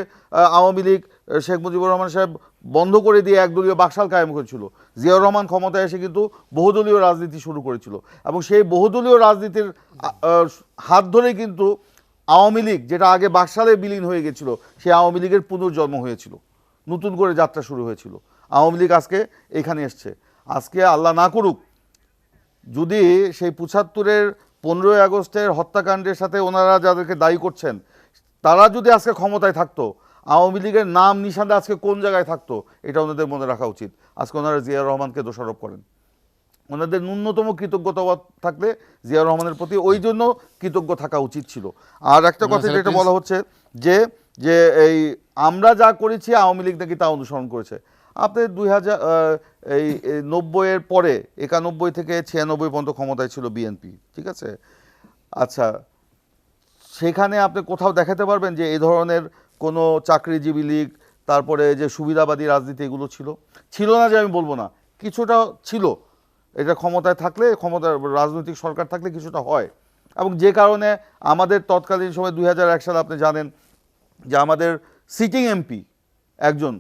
আওয়ামী লীগ শেখ মুজিবুর রহমান সাহেব বন্ধ করে দিয়ে একদলীয় বাকশাল কায়েম করেছিল, জিয়াউর রহমান ক্ষমতায় এসে কিন্তু বহুদলীয় রাজনীতি শুরু করেছিল এবং সেই বহুদলীয় রাজনীতির হাত ধরেই কিন্তু আওয়ামী লীগ, যেটা আগে বাকশালে বিলীন হয়ে গেছিল, সেই আওয়ামী লীগের পুনর্জন্ম হয়েছিল, নতুন করে যাত্রা শুরু হয়েছিল। আওয়ামী লীগ আজকে এখানে এসছে। আজকে আল্লাহ না করুক যদি সেই ৭৫-এর 15ই আগস্টের হত্যাকাণ্ডের সাথে ওনারা যাদেরকে দায়ী করছেন তারা যদি আজকে ক্ষমতায় থাকতো, আওয়ামী লীগের নাম নিশানা আজকে কোন জায়গায় থাকতো এটা ওনাদের মনে রাখা উচিত। আজকে ওনারা জিয়াউর রহমানকে দোষারোপ করেন। ওনাদের ন্যূনতম কৃতজ্ঞতাবাদ থাকলে জিয়াউর রহমানের প্রতি ওই জন্য কৃতজ্ঞ থাকা উচিত ছিল। আর একটা কথা যেটা বলা হচ্ছে যে যে এই আমরা যা করেছি আওয়ামী লীগ নাকি তা অনুসরণ করেছে। আপনি 90-এর পরে 91 থেকে 96 পর্যন্ত ক্ষমতায় ছিল বিএনপি, ঠিক আছে? আচ্ছা, সেখানে আপনি কোথাও দেখাতে পারবেন যে এই ধরনের কোনো চাকরিজীবী লীগ, তারপরে যে সুবিধাবাদী রাজনীতি এগুলো ছিল? ছিল না যে আমি বলবো না, কিছুটা ছিল। এটা ক্ষমতায় থাকলে, ক্ষমতার রাজনৈতিক সরকার থাকলে কিছুটা হয়। এবং যে কারণে আমাদের তৎকালীন সময় 2001 সালে আপনি জানেন যে আমাদের সিটিং এমপি একজন,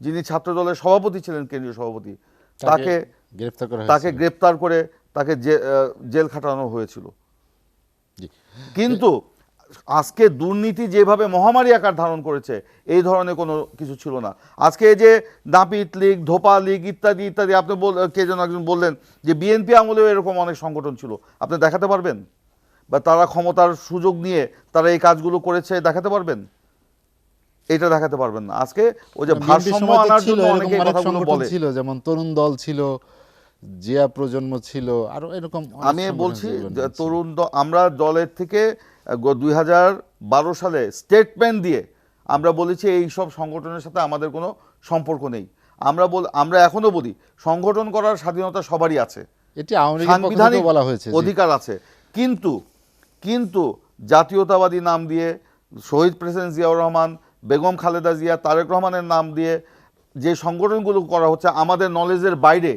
যিনি ছাত্রদলের সভাপতি ছিলেন, কেন্দ্রীয় সভাপতি, তাকে গ্রেপ্তার করে তাকে জেল খাটানো হয়েছিল। কিন্তু আজকে দুর্নীতি যেভাবে মহামারী আকার ধারণ করেছে, এই ধরনের কোনো কিছু ছিল না। আজকে এই যে নাপিত লীগ, ধোপা লীগ ইত্যাদি ইত্যাদি, আপনি কে যেন একজন বললেন যে বিএনপি আমলেও এরকম অনেক সংগঠন ছিল, আপনি দেখাতে পারবেন? বা তারা ক্ষমতার সুযোগ নিয়ে তারা এই কাজগুলো করেছে দেখাতে পারবেন? এটা দেখাতে পারবেন না। আজকে ওই যে ভারসাম্য আনার জন্য অনেকে কথাগুলো বলে, ছিল, যেমন তরুণ দল ছিল, জিয়া প্রজন্ম ছিল, আরো এরকম। আমি বলছি তরুণ দল, আমরা দলের থেকে 2012 সালে স্টেটমেন্ট দিয়ে আমরা বলেছি এই সব সংগঠনের সাথে আমাদের কোনো সম্পর্ক নেই। আমরা এখনো বলি সংগঠন করার স্বাধীনতা সবারই আছে, এটি আওয়ামী লীগের পক্ষ থেকে বলা হয়েছে, অধিকার আছে। কিন্তু জাতীয়তাবাদী নাম দিয়ে শহীদ প্রেসিডেন্ট জিয়াউর রহমান, বেগম খালেদা জিয়া, তারেক রহমানের নাম দিয়ে যে সংগঠনগুলো করা হচ্ছে আমাদের নলেজের বাইরে,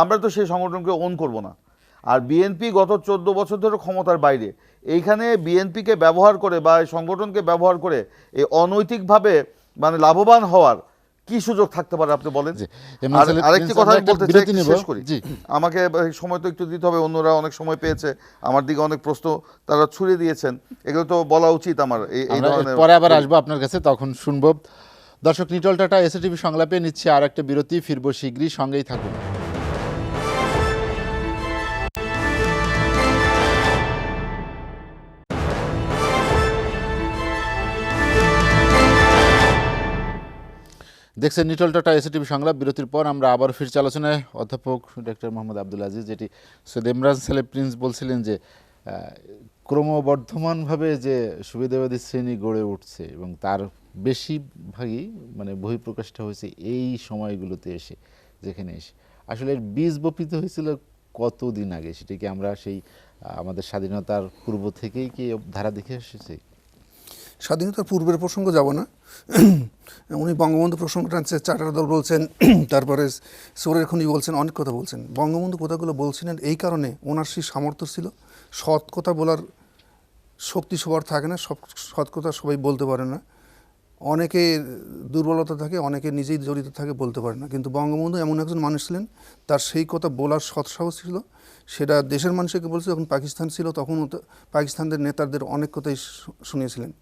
আমরা তো সেই সংগঠনকে ওন করব না। আর বিএনপি গত 14 বছর ধরে ক্ষমতার বাইরে, এইখানে বিএনপিকে ব্যবহার করে বা এই সংগঠনকে ব্যবহার করে এই অনৈতিকভাবে মানে লাভবান হওয়ার কি সুযোগ থাকতে পারে আপনি বলেন? আরেকটি কথা আমি বলতে চাই, শেষ করি, আমাকে সময় তো একটু দিতে হবে, অন্যরা অনেক সময় পেয়েছে, আমার দিকে অনেক প্রশ্ন তারা ছুড়ে দিয়েছেন, এগুলো তো বলা উচিত আমার। এই ধরনের পরে আবার আসবো আপনার কাছে, তখন শুনবো। দর্শক, নিটল টাটা এসএটিভি সংলাপে নিচ্ছে আর একটা বিরতি, ফিরবো শীঘ্রই, সঙ্গেই থাকুন। দেখছেন নিটল টাটা এসএটিভি সংলাপ। বিরতির পর আমরা আবার ফিরছি আলোচনায়। অধ্যাপক ডক্টর মোহাম্মদ আব্দুল আজিজ, যেটি সৈয়দ ইমরান সালেহ প্রিন্স বলছিলেন যে ক্রমবর্ধমানভাবে যে সুবিধাবাদী শ্রেণী গড়ে উঠছে এবং তার বেশিরভাগই মানে বহিঃপ্রকাশটা হয়েছে এই সময়গুলোতে এসে, যেখানে এসে আসলে এর বীজ বপিত হয়েছিল কতদিন আগে, সেটা কি আমরা সেই আমাদের স্বাধীনতার পূর্ব থেকেই কি ধারা দেখে এসেছি? স্বাধীনতার পূর্বের প্রসঙ্গ যাব না, উনি বঙ্গবন্ধু প্রসঙ্গ টানছে, চার্টার দল বলছেন, তারপরে সোরের খনি বলছেন, অনেক কথা বলছেন। বঙ্গবন্ধু কথাগুলো বলছিলেন এই কারণে ওনার সেই সামর্থ্য ছিল। সৎ কথা বলার শক্তি সবার থাকে না, সৎ কথা সবাই বলতে পারে না, অনেকে দুর্বলতা থাকে, অনেকে নিজেই জড়িত থাকে, বলতে পারে না। কিন্তু বঙ্গবন্ধু এমন একজন মানুষ ছিলেন, তার সেই কথা বলার সৎসাহস ছিল। সেটা দেশের মানুষকে বলছে, যখন পাকিস্তান ছিল তখন পাকিস্তানদের নেতাদের অনেক কথাই শুনিয়েছিলেন,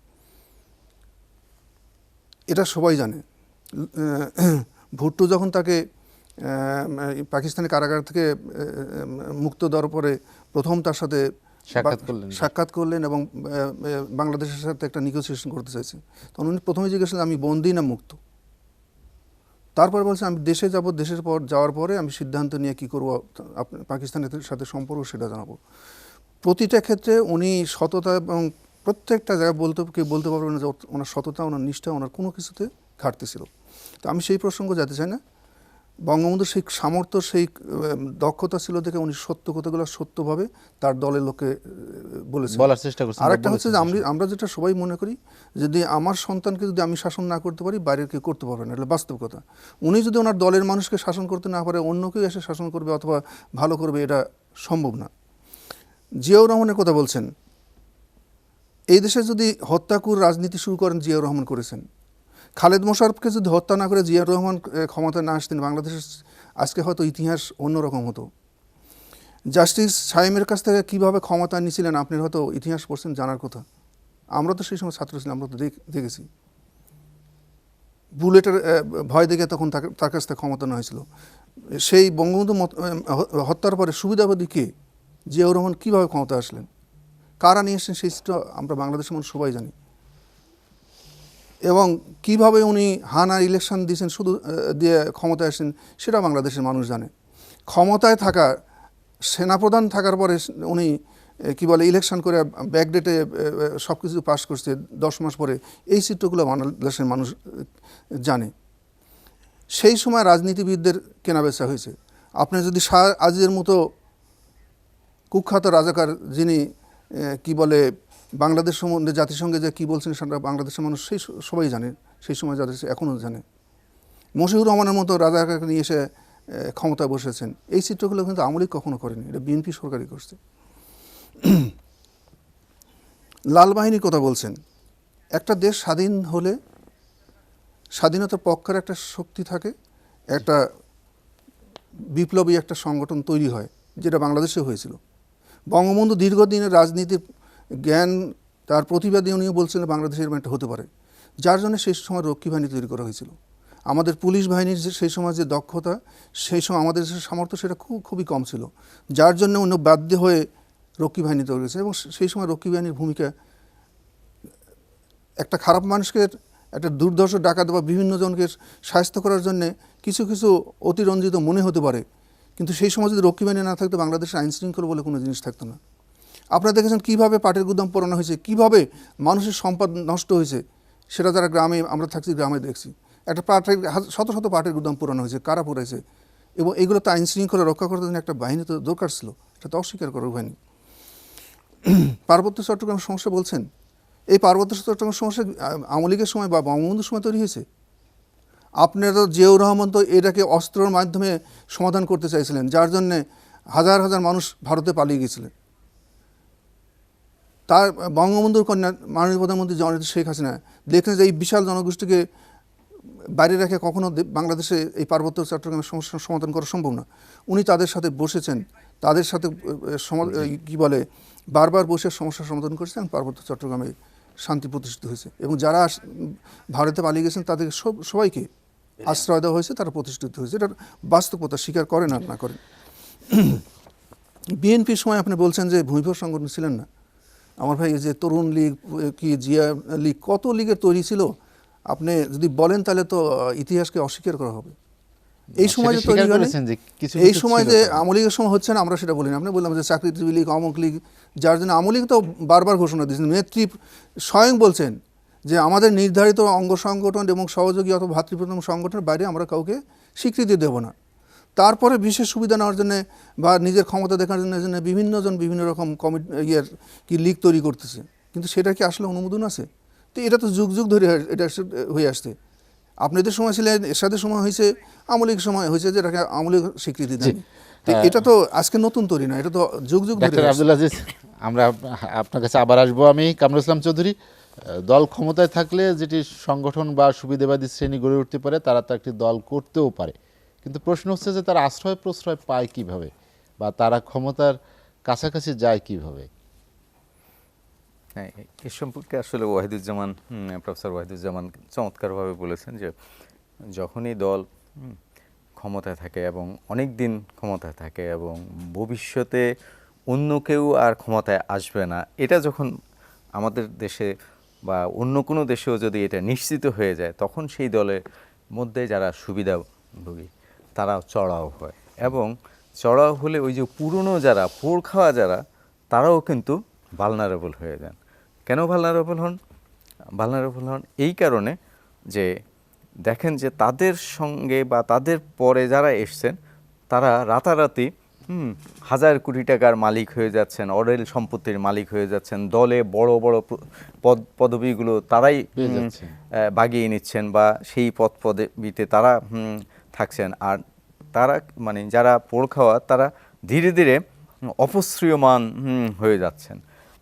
এটা সবাই জানে। ভুট্টো যখন তাকে পাকিস্তানের কারাগার থেকে মুক্ত দেওয়ার পরে প্রথম তার সাথে সাক্ষাৎ করলেন এবং বাংলাদেশের সাথে একটা নেগোসিয়েশন করতে চাইছে, তখন উনি প্রথমে জিজ্ঞেস করলেন আমি বন্দী না মুক্ত। তারপরে বলছে আমি দেশে যাব, দেশের পর যাওয়ার পরে আমি সিদ্ধান্ত নিয়ে কী করবো পাকিস্তানের সাথে সম্পর্ক সেটা জানাবো। প্রতিটা ক্ষেত্রে উনি সততা এবং প্রত্যেকটা জায়গায় বলতে পারবেন না যে ওনার সততা, ওনার নিষ্ঠা, ওনার কোনো কিছুতে ঘাটতি ছিল। তো আমি সেই প্রসঙ্গ যেতে চাই না। বঙ্গবন্ধুর সেই সামর্থ্য, সেই দক্ষতা ছিল দেখে উনি সত্য কথাগুলো সত্যভাবে তার দলের লোককে বলেছেন, বলার চেষ্টা করছেন। আর একটা হচ্ছে যে আমরা যেটা সবাই মনে করি, যদি আমার সন্তানকে যদি আমি শাসন না করতে পারি, বাইরের কেউ করতে পারবে না, এটা বাস্তব কথা। উনি যদি ওনার দলের মানুষকে শাসন করতে না পারে, অন্য কেউ এসে শাসন করবে অথবা ভালো করবে, এটা সম্ভব না। জিয়াউর রহমানের কথা বলছেন, এই দেশে যদি হত্যাকুর রাজনীতি শুরু করেন জিয়াউর রহমান করেছেন। খালেদ মোশাররফকে যদি হত্যা না করে জিয়াউর রহমান ক্ষমতায় না আসতেন, বাংলাদেশের আজকে হয়তো ইতিহাস অন্যরকম হতো। জাস্টিস সাইমের কাছ থেকে কীভাবে ক্ষমতা নিয়েছিলেন আপনি হয়তো ইতিহাস পড়ছেন, জানার কথা। আমরা তো সেই সময় ছাত্র ছিলাম, আমরা তো দেখেছি। বুলেটের ভয় দেখে তখন তার কাছ থেকে ক্ষমতা নেওয়া হয়েছিল। সেই বঙ্গবন্ধু হত্যার পরে সুবিধাবাদী কে, জিয়াউর রহমান কীভাবে ক্ষমতা আসলেন, কারা নিয়ে এসেছেন, সেই আমরা বাংলাদেশের মানুষ সবাই জানি। এবং কিভাবে উনি হানা ইলেকশন দিয়েছেন শুধু দিয়ে ক্ষমতায় আসেন সেটা বাংলাদেশের মানুষ জানে। ক্ষমতায় থাকা সেনাপ্রধান থাকার পরে উনি কি বলে ইলেকশন করে ব্যাকডেটে সব কিছু পাস করছে 10 মাস পরে, এই চিত্রগুলো বাংলাদেশের মানুষ জানে। সেই সময় রাজনীতিবিদদের কেনাবেচা হয়েছে। আপনি যদি শাহ আজিজের মতো কুখ্যাত রাজাকার, যিনি কি বলে বাংলাদেশ সম্বন্ধে জাতিসংঘে যে কী বলছেন সেটা বাংলাদেশের মানুষ সবাই জানে, সেই সময় যাদের এখনও জানে। মশিউর রহমানের মতো রাজাকারকে নিয়ে এসে ক্ষমতায় বসেছেন, এই চিত্রগুলো কিন্তু আওয়ামী লীগ কখনো করেনি, এটা বিএনপি সরকারই করছে। লাল বাহিনীর কথা বলছেন। একটা দেশ স্বাধীন হলে স্বাধীনতার পক্ষের একটা শক্তি থাকে, একটা বিপ্লবী একটা সংগঠন তৈরি হয়, যেটা বাংলাদেশে হয়েছিল। বঙ্গবন্ধু দীর্ঘদিনের রাজনীতির জ্ঞান, তার প্রতিবাদী উনিও বলছিলেন বাংলাদেশের এরকম একটা হতে পারে, যার জন্য সেই সময় রক্ষী বাহিনী তৈরি করা হয়েছিল। আমাদের পুলিশ বাহিনীর যে সেই সময় যে দক্ষতা, সেই সময় আমাদের যে সামর্থ্য, সেটা খুবই কম ছিল, যার জন্য অন্য বাধ্য হয়ে রক্ষী বাহিনী তৈরি হয়েছে। এবং সেই সময় রক্ষী বাহিনীর ভূমিকা একটা খারাপ মানুষকে, একটা দুর্ধর্ষ ডাকাত বা বিভিন্ন জনকে সাহায্য করার জন্য কিছু কিছু অতিরঞ্জিত মনে হতে পারে, কিন্তু সেই সময় যদি রক্ষী বাহিনী না থাকতো বাংলাদেশের আইন শৃঙ্খলা বলে কোনো জিনিস থাকতো না। আপনারা দেখেছেন কীভাবে পাটের গুদাম পোড়ানো হয়েছে, কীভাবে মানুষের সম্পদ নষ্ট হয়েছে, সেটা যারা গ্রামে, আমরা থাকছি গ্রামে দেখছি। একটা পাটের শত শত পাটের গুদাম পোড়ানো হয়েছে, কারা পোড়াইছে, এবং এগুলো তো আইন শৃঙ্খলা রক্ষা করার জন্য একটা বাহিনী তো দরকার ছিল, এটা তো অস্বীকার করার বাহিনী। পার্বত্য চট্টগ্রাম সমস্যা বলছেন, এই পার্বত্য চট্টগ্রাম সমস্যা আওয়ামী লীগের সময় বা বঙ্গবন্ধুর সময় তৈরি হয়েছে। আপনারা তো জিয়াউর রহমান তো এটাকে অস্ত্রের মাধ্যমে সমাধান করতে চাইছিলেন, যার জন্যে হাজার হাজার মানুষ ভারতে পালিয়ে গেছিলেন। তার বঙ্গবন্ধুর কন্যা মাননীয় প্রধানমন্ত্রী জননেত্রী শেখ হাসিনা দেখলেন যে এই বিশাল জনগোষ্ঠীকে বাইরে রেখে কখনো বাংলাদেশে এই পার্বত্য চট্টগ্রামের সমস্যার সমাধান করা সম্ভব না। উনি তাদের সাথে বসেছেন, তাদের সাথে কি বলে বারবার বসে সমস্যার সমাধান করেছেন, পার্বত্য চট্টগ্রামে শান্তি প্রতিষ্ঠিত হয়েছে। এবং যারা ভারতে পালিয়ে গেছেন তাদের সবাইকে আশ্রয় দেওয়া হয়েছে, তারা প্রতিষ্ঠিত হয়েছে। এটার বাস্তবতা স্বীকার করেন আর না করেন। বিএনপির সময় আপনি বলছেন যে ভূমিপুত্র সংগঠন ছিলেন না। আমার ভাই, যে তরুণ লীগ, কি জিয়া লীগ, কত লীগের তৈরি ছিল, আপনি যদি বলেন তাহলে তো ইতিহাসকে অস্বীকার করা হবে। এই সময় যে তৈরি হয়নি, এই সময় যে আওয়ামী লীগের সময় হচ্ছে না, আমরা সেটা বলি না। আপনি বললাম যে চাকরিজীবী লীগ, অমুক লীগ, যার জন্য আওয়ামী লীগ তো বারবার ঘোষণা দিয়েছেন, নেত্রী স্বয়ং বলছেন যে আমাদের নির্ধারিত অঙ্গ সংগঠন এবং সহযোগী অথবা ভাতৃপ্রতিম সংগঠনের বাইরে আমরা কাউকে স্বীকৃতি দেব না। তারপরে বিশেষ সুবিধা নেওয়ার জন্য বা নিজের ক্ষমতা দেখার জন্য বিভিন্ন জন বিভিন্ন রকম কি লীগ তৈরি করতেছে, কিন্তু সেটা কি আসলে অনুমোদন আছে? তো এটা তো যুগ যুগ ধরে এটা হয়ে আসছে। আপনাদের সময় ছিল, এরশাদের সময় হয়েছে, আওয়ামী লীগ সময় হয়েছে, যেটাকে আওয়ামী লীগ স্বীকৃতি দেয়। এটা তো আজকে নতুন তৈরি না, এটা তো যুগ যুগ ধরে। ডক্টর আব্দুল আজিজ, আমরা আপনার কাছে আবার আসবো। আমি কামরুল ইসলাম চৌধুরী, দল ক্ষমতায় থাকলে যেটি সংগঠন বা সুবিধাবাদী শ্রেণী গড়ে উঠতে পারে, তারা তো একটি দল করতেও পারে, কিন্তু প্রশ্ন হচ্ছে যে তারা আশ্রয় প্রশ্রয় পায় কিভাবে, বা তারা ক্ষমতার কাছাকাছি যায় কিভাবে? হ্যাঁ, এ সম্পর্কে আসলে প্রফেসর ওয়াহিদুজ্জামান চমৎকারভাবে বলেছেন যে যখনই দল ক্ষমতায় থাকে এবং অনেক দিন ক্ষমতায় থাকে এবং ভবিষ্যতে অন্য কেউ আর ক্ষমতায় আসবে না, এটা যখন আমাদের দেশে বা অন্য কোনো দেশেও যদি এটা নিশ্চিত হয়ে যায়, তখন সেই দলের মধ্যে যারা সুবিধাভোগী তারা চড়াও হয়। এবং চড়াও হলে ওই যে পুরনো যারা, পোড় খাওয়া যারা, তারাও কিন্তু ভালনারেবল হয়ে যান। কেন ভালনারেবল হন? এই কারণে যে দেখেন যে তাদের সঙ্গে বা তাদের পরে যারা এসছেন, তারা রাতারাতি হাজার কোটি টাকার মালিক হয়ে যাচ্ছেন, অরেল সম্পত্তির মালিক হয়ে যাচ্ছেন, দলে বড় বড় পদবিগুলো তারাই বাগিয়ে নিচ্ছেন বা সেই পদবিতে তারা থাকছেন। আর তারা মানে যারা পোড় খাওয়া, তারা ধীরে ধীরে অপশ্রিয়মান হয়ে যাচ্ছেন।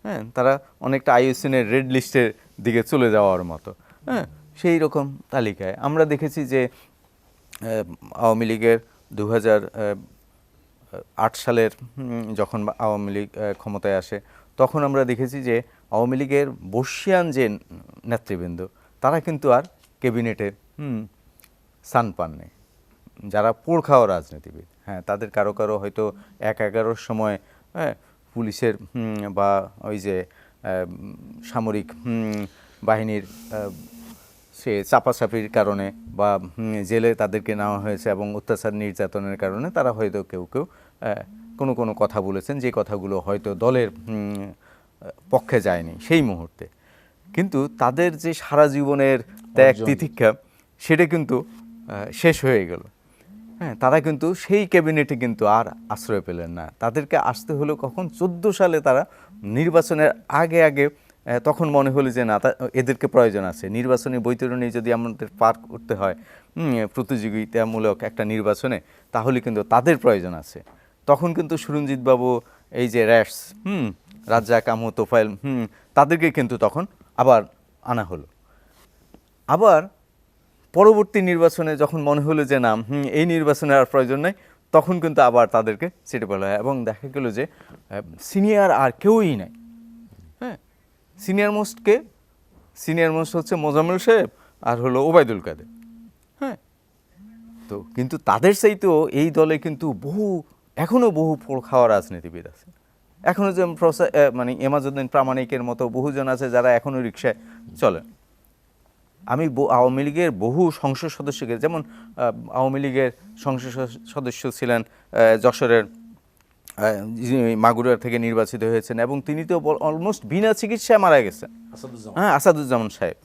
হ্যাঁ, তারা অনেকটা আইইউসিএনের রেড লিস্টের দিকে চলে যাওয়ার মতো। হ্যাঁ, সেই রকম তালিকায় আমরা দেখেছি যে আওয়ামী লীগের 2008 সালের যখন আওয়ামী লীগ ক্ষমতায় আসে, তখন আমরা দেখেছি যে আওয়ামী লীগের বর্ষিয়ান যে নেতৃবৃন্দ, তারা কিন্তু আর ক্যাবিনেটে স্থান পাননি। যারা পোড় খাওয়া রাজনীতিবিদ, হ্যাঁ, তাদের কারো কারো হয়তো 1-11 সময় পুলিশের বা ওই যে সামরিক বাহিনীর সে চাপাচাপির কারণে বা জেলে তাদেরকে নেওয়া হয়েছে এবং অত্যাচার নির্যাতনের কারণে তারা হয়তো কেউ কেউ কোনো কোনো কথা বলেছেন, যে কথাগুলো হয়তো দলের পক্ষে যায়নি সেই মুহূর্তে, কিন্তু তাদের যে সারা জীবনের ত্যাগ তিতিক্ষা সেটা কিন্তু শেষ হয়ে গেল। হ্যাঁ, তারা কিন্তু সেই ক্যাবিনেটে কিন্তু আর আশ্রয় পেলেন না। তাদেরকে আসতে হলো কখন, 14 সালে তারা নির্বাচনের আগে আগে তখন মনে হলো যে না, এদেরকে প্রয়োজন আছে। নির্বাচনী বৈতরণী যদি আমাদের পার করতে হয় প্রতিযোগিতামূলক একটা নির্বাচনে, তাহলে কিন্তু তাদের প্রয়োজন আছে। তখন কিন্তু সুরঞ্জিত বাবু, এই যে র্যাশ, রাজ্জাক, আমু, তোফায়েল, তাদেরকে কিন্তু তখন আবার আনা হলো। আবার পরবর্তী নির্বাচনে যখন মনে হলো যে না, এই নির্বাচনে আর প্রয়োজন নেই, তখন কিন্তু আবার তাদেরকে ছেড়ে ফেলা হয় এবং দেখা গেল যে সিনিয়র আর কেউই নাই। হ্যাঁ, সিনিয়র মোস্ট হচ্ছে মোজাম্মেল সাহেব আর হলো ওবায়দুল কাদের। হ্যাঁ, তো কিন্তু তাদের চাইতেও এই দলে কিন্তু এখনও বহু ফল খাওয়া রাজনীতিবিদ আছে। এখনও যে মানে এমাজউদ্দিন প্রামাণিকের মতো বহুজন আছে যারা এখনও রিকশায় চলে। আমি আওয়ামী লীগের বহু সংসদ সদস্যকে, যেমন আওয়ামী লীগের সংসদ সদস্য ছিলেন যশোরের, মাগুরা থেকে নির্বাচিত হয়েছেন এবং তিনি তো অলমোস্ট বিনা চিকিৎসায় মারা গেছেন, হ্যাঁ, আসাদুজ্জামান সাহেব।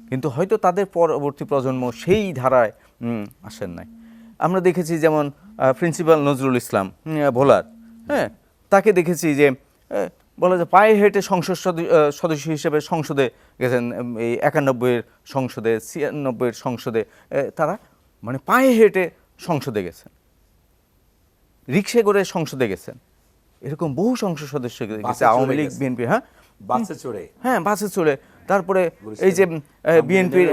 কিন্তু হয়তো তাদের পরবর্তী প্রজন্ম সেই ধারায় আসেন নাই। আমরা দেখেছি যেমন প্রিন্সিপাল নজরুল ইসলাম ভোলার, হ্যাঁ, তাকে দেখেছি যে বলা যায় পায়ে হেঁটে সংসদ সদস্য হিসেবে সংসদে গেছেন। এই 91-এর সংসদে, 96-এর সংসদে তারা মানে পায়ে হেঁটে সংসদে গেছেন, রিক্সা করে সংসদে গেছেন। এরকম বহু সংসদ সদস্য গেছে আওয়ামী লীগ, বিএনপি। হ্যাঁ, বাসে চড়ে, হ্যাঁ, বাসে চলে। তারপরে এই যে বিএনপির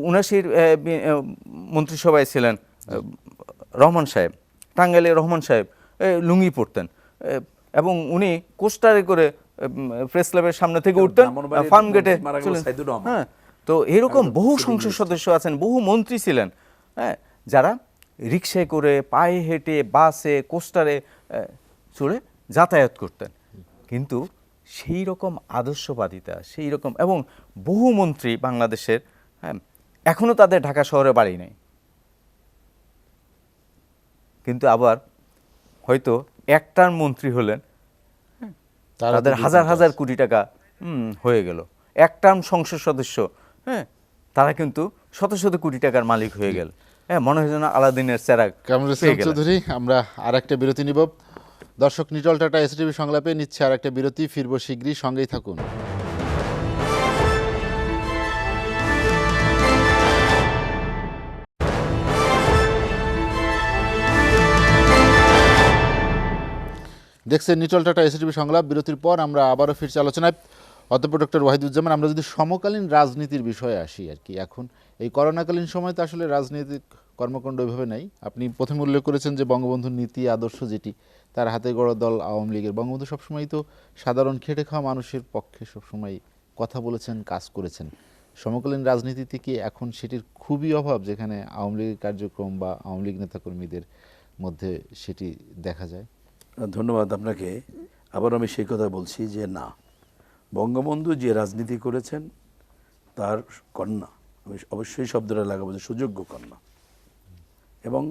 79-র মন্ত্রিসভায় ছিলেন রহমান সাহেব, টাঙ্গাইলের রহমান সাহেব লুঙ্গি পরতেন এবং উনি কোস্টারে করে প্রেস ক্লাবের সামনে থেকে উঠতেন, ফার্ম গেটে চলেন। হ্যাঁ, তো এরকম বহু সংসদ সদস্য আছেন, বহু মন্ত্রী ছিলেন, হ্যাঁ, যারা রিক্সায় করে, পায়ে হেঁটে, বাসে, কোস্টারে চড়ে যাতায়াত করতেন। কিন্তু সেই রকম আদর্শবাদিতা, সেই রকম, এবং বহু মন্ত্রী বাংলাদেশের, হ্যাঁ, এখনও তাদের ঢাকা শহরে বাড়ি নেই, কিন্তু আবার হয়তো একটার মন্ত্রী হলেন, তাদের হাজার হাজার কোটি টাকা হয়ে গেল। এক টার্ম সংসদ সদস্য, হ্যাঁ, তারা কিন্তু শত শত কোটি টাকার মালিক হয়ে গেল। হ্যাঁ, মনে হয় যেন আলাদিনের চেরাগ। কামরুল ইসলাম চৌধুরী, আমরা আর একটা বিরতি নিব। দর্শক, নিটল টাটা এসটিভি সংলাপে নিচ্ছে আর একটা বিরতি। ফিরবো শীঘ্রই, সঙ্গেই থাকুন। দেখছেন নিটল টাটা এসটিভি সংলাপ। বিরতির পর আমরা আবারও ফিরছি আলোচনায়। অধ্যাপক ডক্টর ওয়াহিদুজ্জামান, আমরা যদি সমকালীন রাজনীতির বিষয়ে আসি আর কি, এখন এই করোনাকালীন সময় তো আসলে রাজনৈতিক কর্মকাণ্ড ওইভাবে নাই। আপনি প্রথমে উল্লেখ করেছেন যে বঙ্গবন্ধুর নীতি আদর্শ যেটি, তার হাতে গড়া দল আওয়ামী লীগের। বঙ্গবন্ধু সবসময় তো সাধারণ খেটে খাওয়া মানুষের পক্ষে সবসময় কথা বলেছেন, কাজ করেছেন। সমকালীন রাজনীতিতে কি এখন সেটির খুবই অভাব, যেখানে আওয়ামী লীগের কার্যক্রম বা আওয়ামী লীগ নেতাকর্মীদের মধ্যে সেটি দেখা যায়? ধন্যবাদ আপনাকে। আবার আমি সেই কথা বলছি যে না, বঙ্গবন্ধু যে রাজনীতি করেছেন তার কন্যা, আমি অবশ্যই শব্দটা লাগাবো যে সুযোগ্য কন্যা, এবং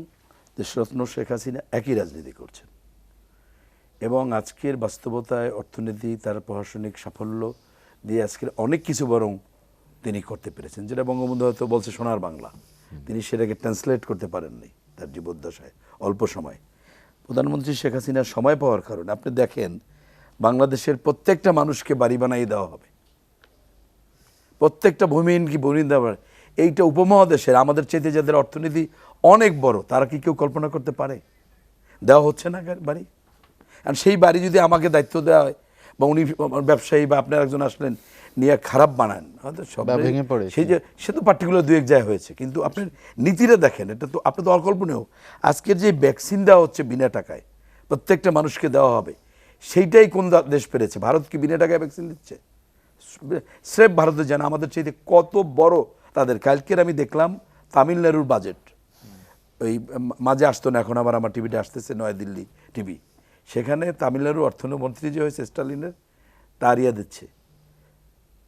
দেশরত্ন শেখ হাসিনা একই রাজনীতি করছেন। এবং আজকের বাস্তবতায় অর্থনীতি, তার প্রশাসনিক সাফল্য দিয়ে আজকের অনেক কিছু বরং তিনি করতে পেরেছেন, যেটা বঙ্গবন্ধু হয়তো বলছে সোনার বাংলা, তিনি সেটাকে ট্রান্সলেট করতে পারেননি তার জীবদ্দশায় অল্প সময়। প্রধানমন্ত্রী শেখ হাসিনার সময় পাওয়ার কারণে আপনি দেখেন বাংলাদেশের প্রত্যেকটা মানুষকে বাড়ি বানিয়ে দেওয়া হবে, প্রত্যেকটা ভূমিহীন কি ভূমিহীন দেওয়া। এইটা উপমহাদেশের আমাদের চাইতে যাদের অর্থনীতি অনেক বড়, তারা কি কেউ কল্পনা করতে পারে? দেওয়া হচ্ছে না বাড়ি। আর সেই বাড়ি যদি আমাকে দায়িত্ব দেওয়া হয়, বা উনি ব্যবসায়ী বা আপনার একজন আসলেন নিয়ে খারাপ বানান, হয়তো সব ভেঙে পড়ে। সেই যে সে তো পার্টিকুলার দু এক জায়গায় হয়েছে, কিন্তু আপনার নীতিটা দেখেন, এটা তো আপনি তো অকল্পনীয়। আজকের যে ভ্যাকসিন দেওয়া হচ্ছে বিনা টাকায়, প্রত্যেকটা মানুষকে দেওয়া হবে, সেইটাই কোন দেশ পেরেছে? ভারত কি বিনা টাকায় ভ্যাকসিন দিচ্ছে? স্রেফ ভারতে জানা আমাদের চাইতে কত বড় তাদের। কালকের আমি দেখলাম তামিলনাড়ুর বাজেট, ওই মাঝে আসতো না, এখন আবার আমার টিভিতে আসতেছে, নয়াদিল্লি টিভি, সেখানে তামিলনাড়ুর অর্থমন্ত্রী যে হয়েছে স্টালিনের, তার দিচ্ছে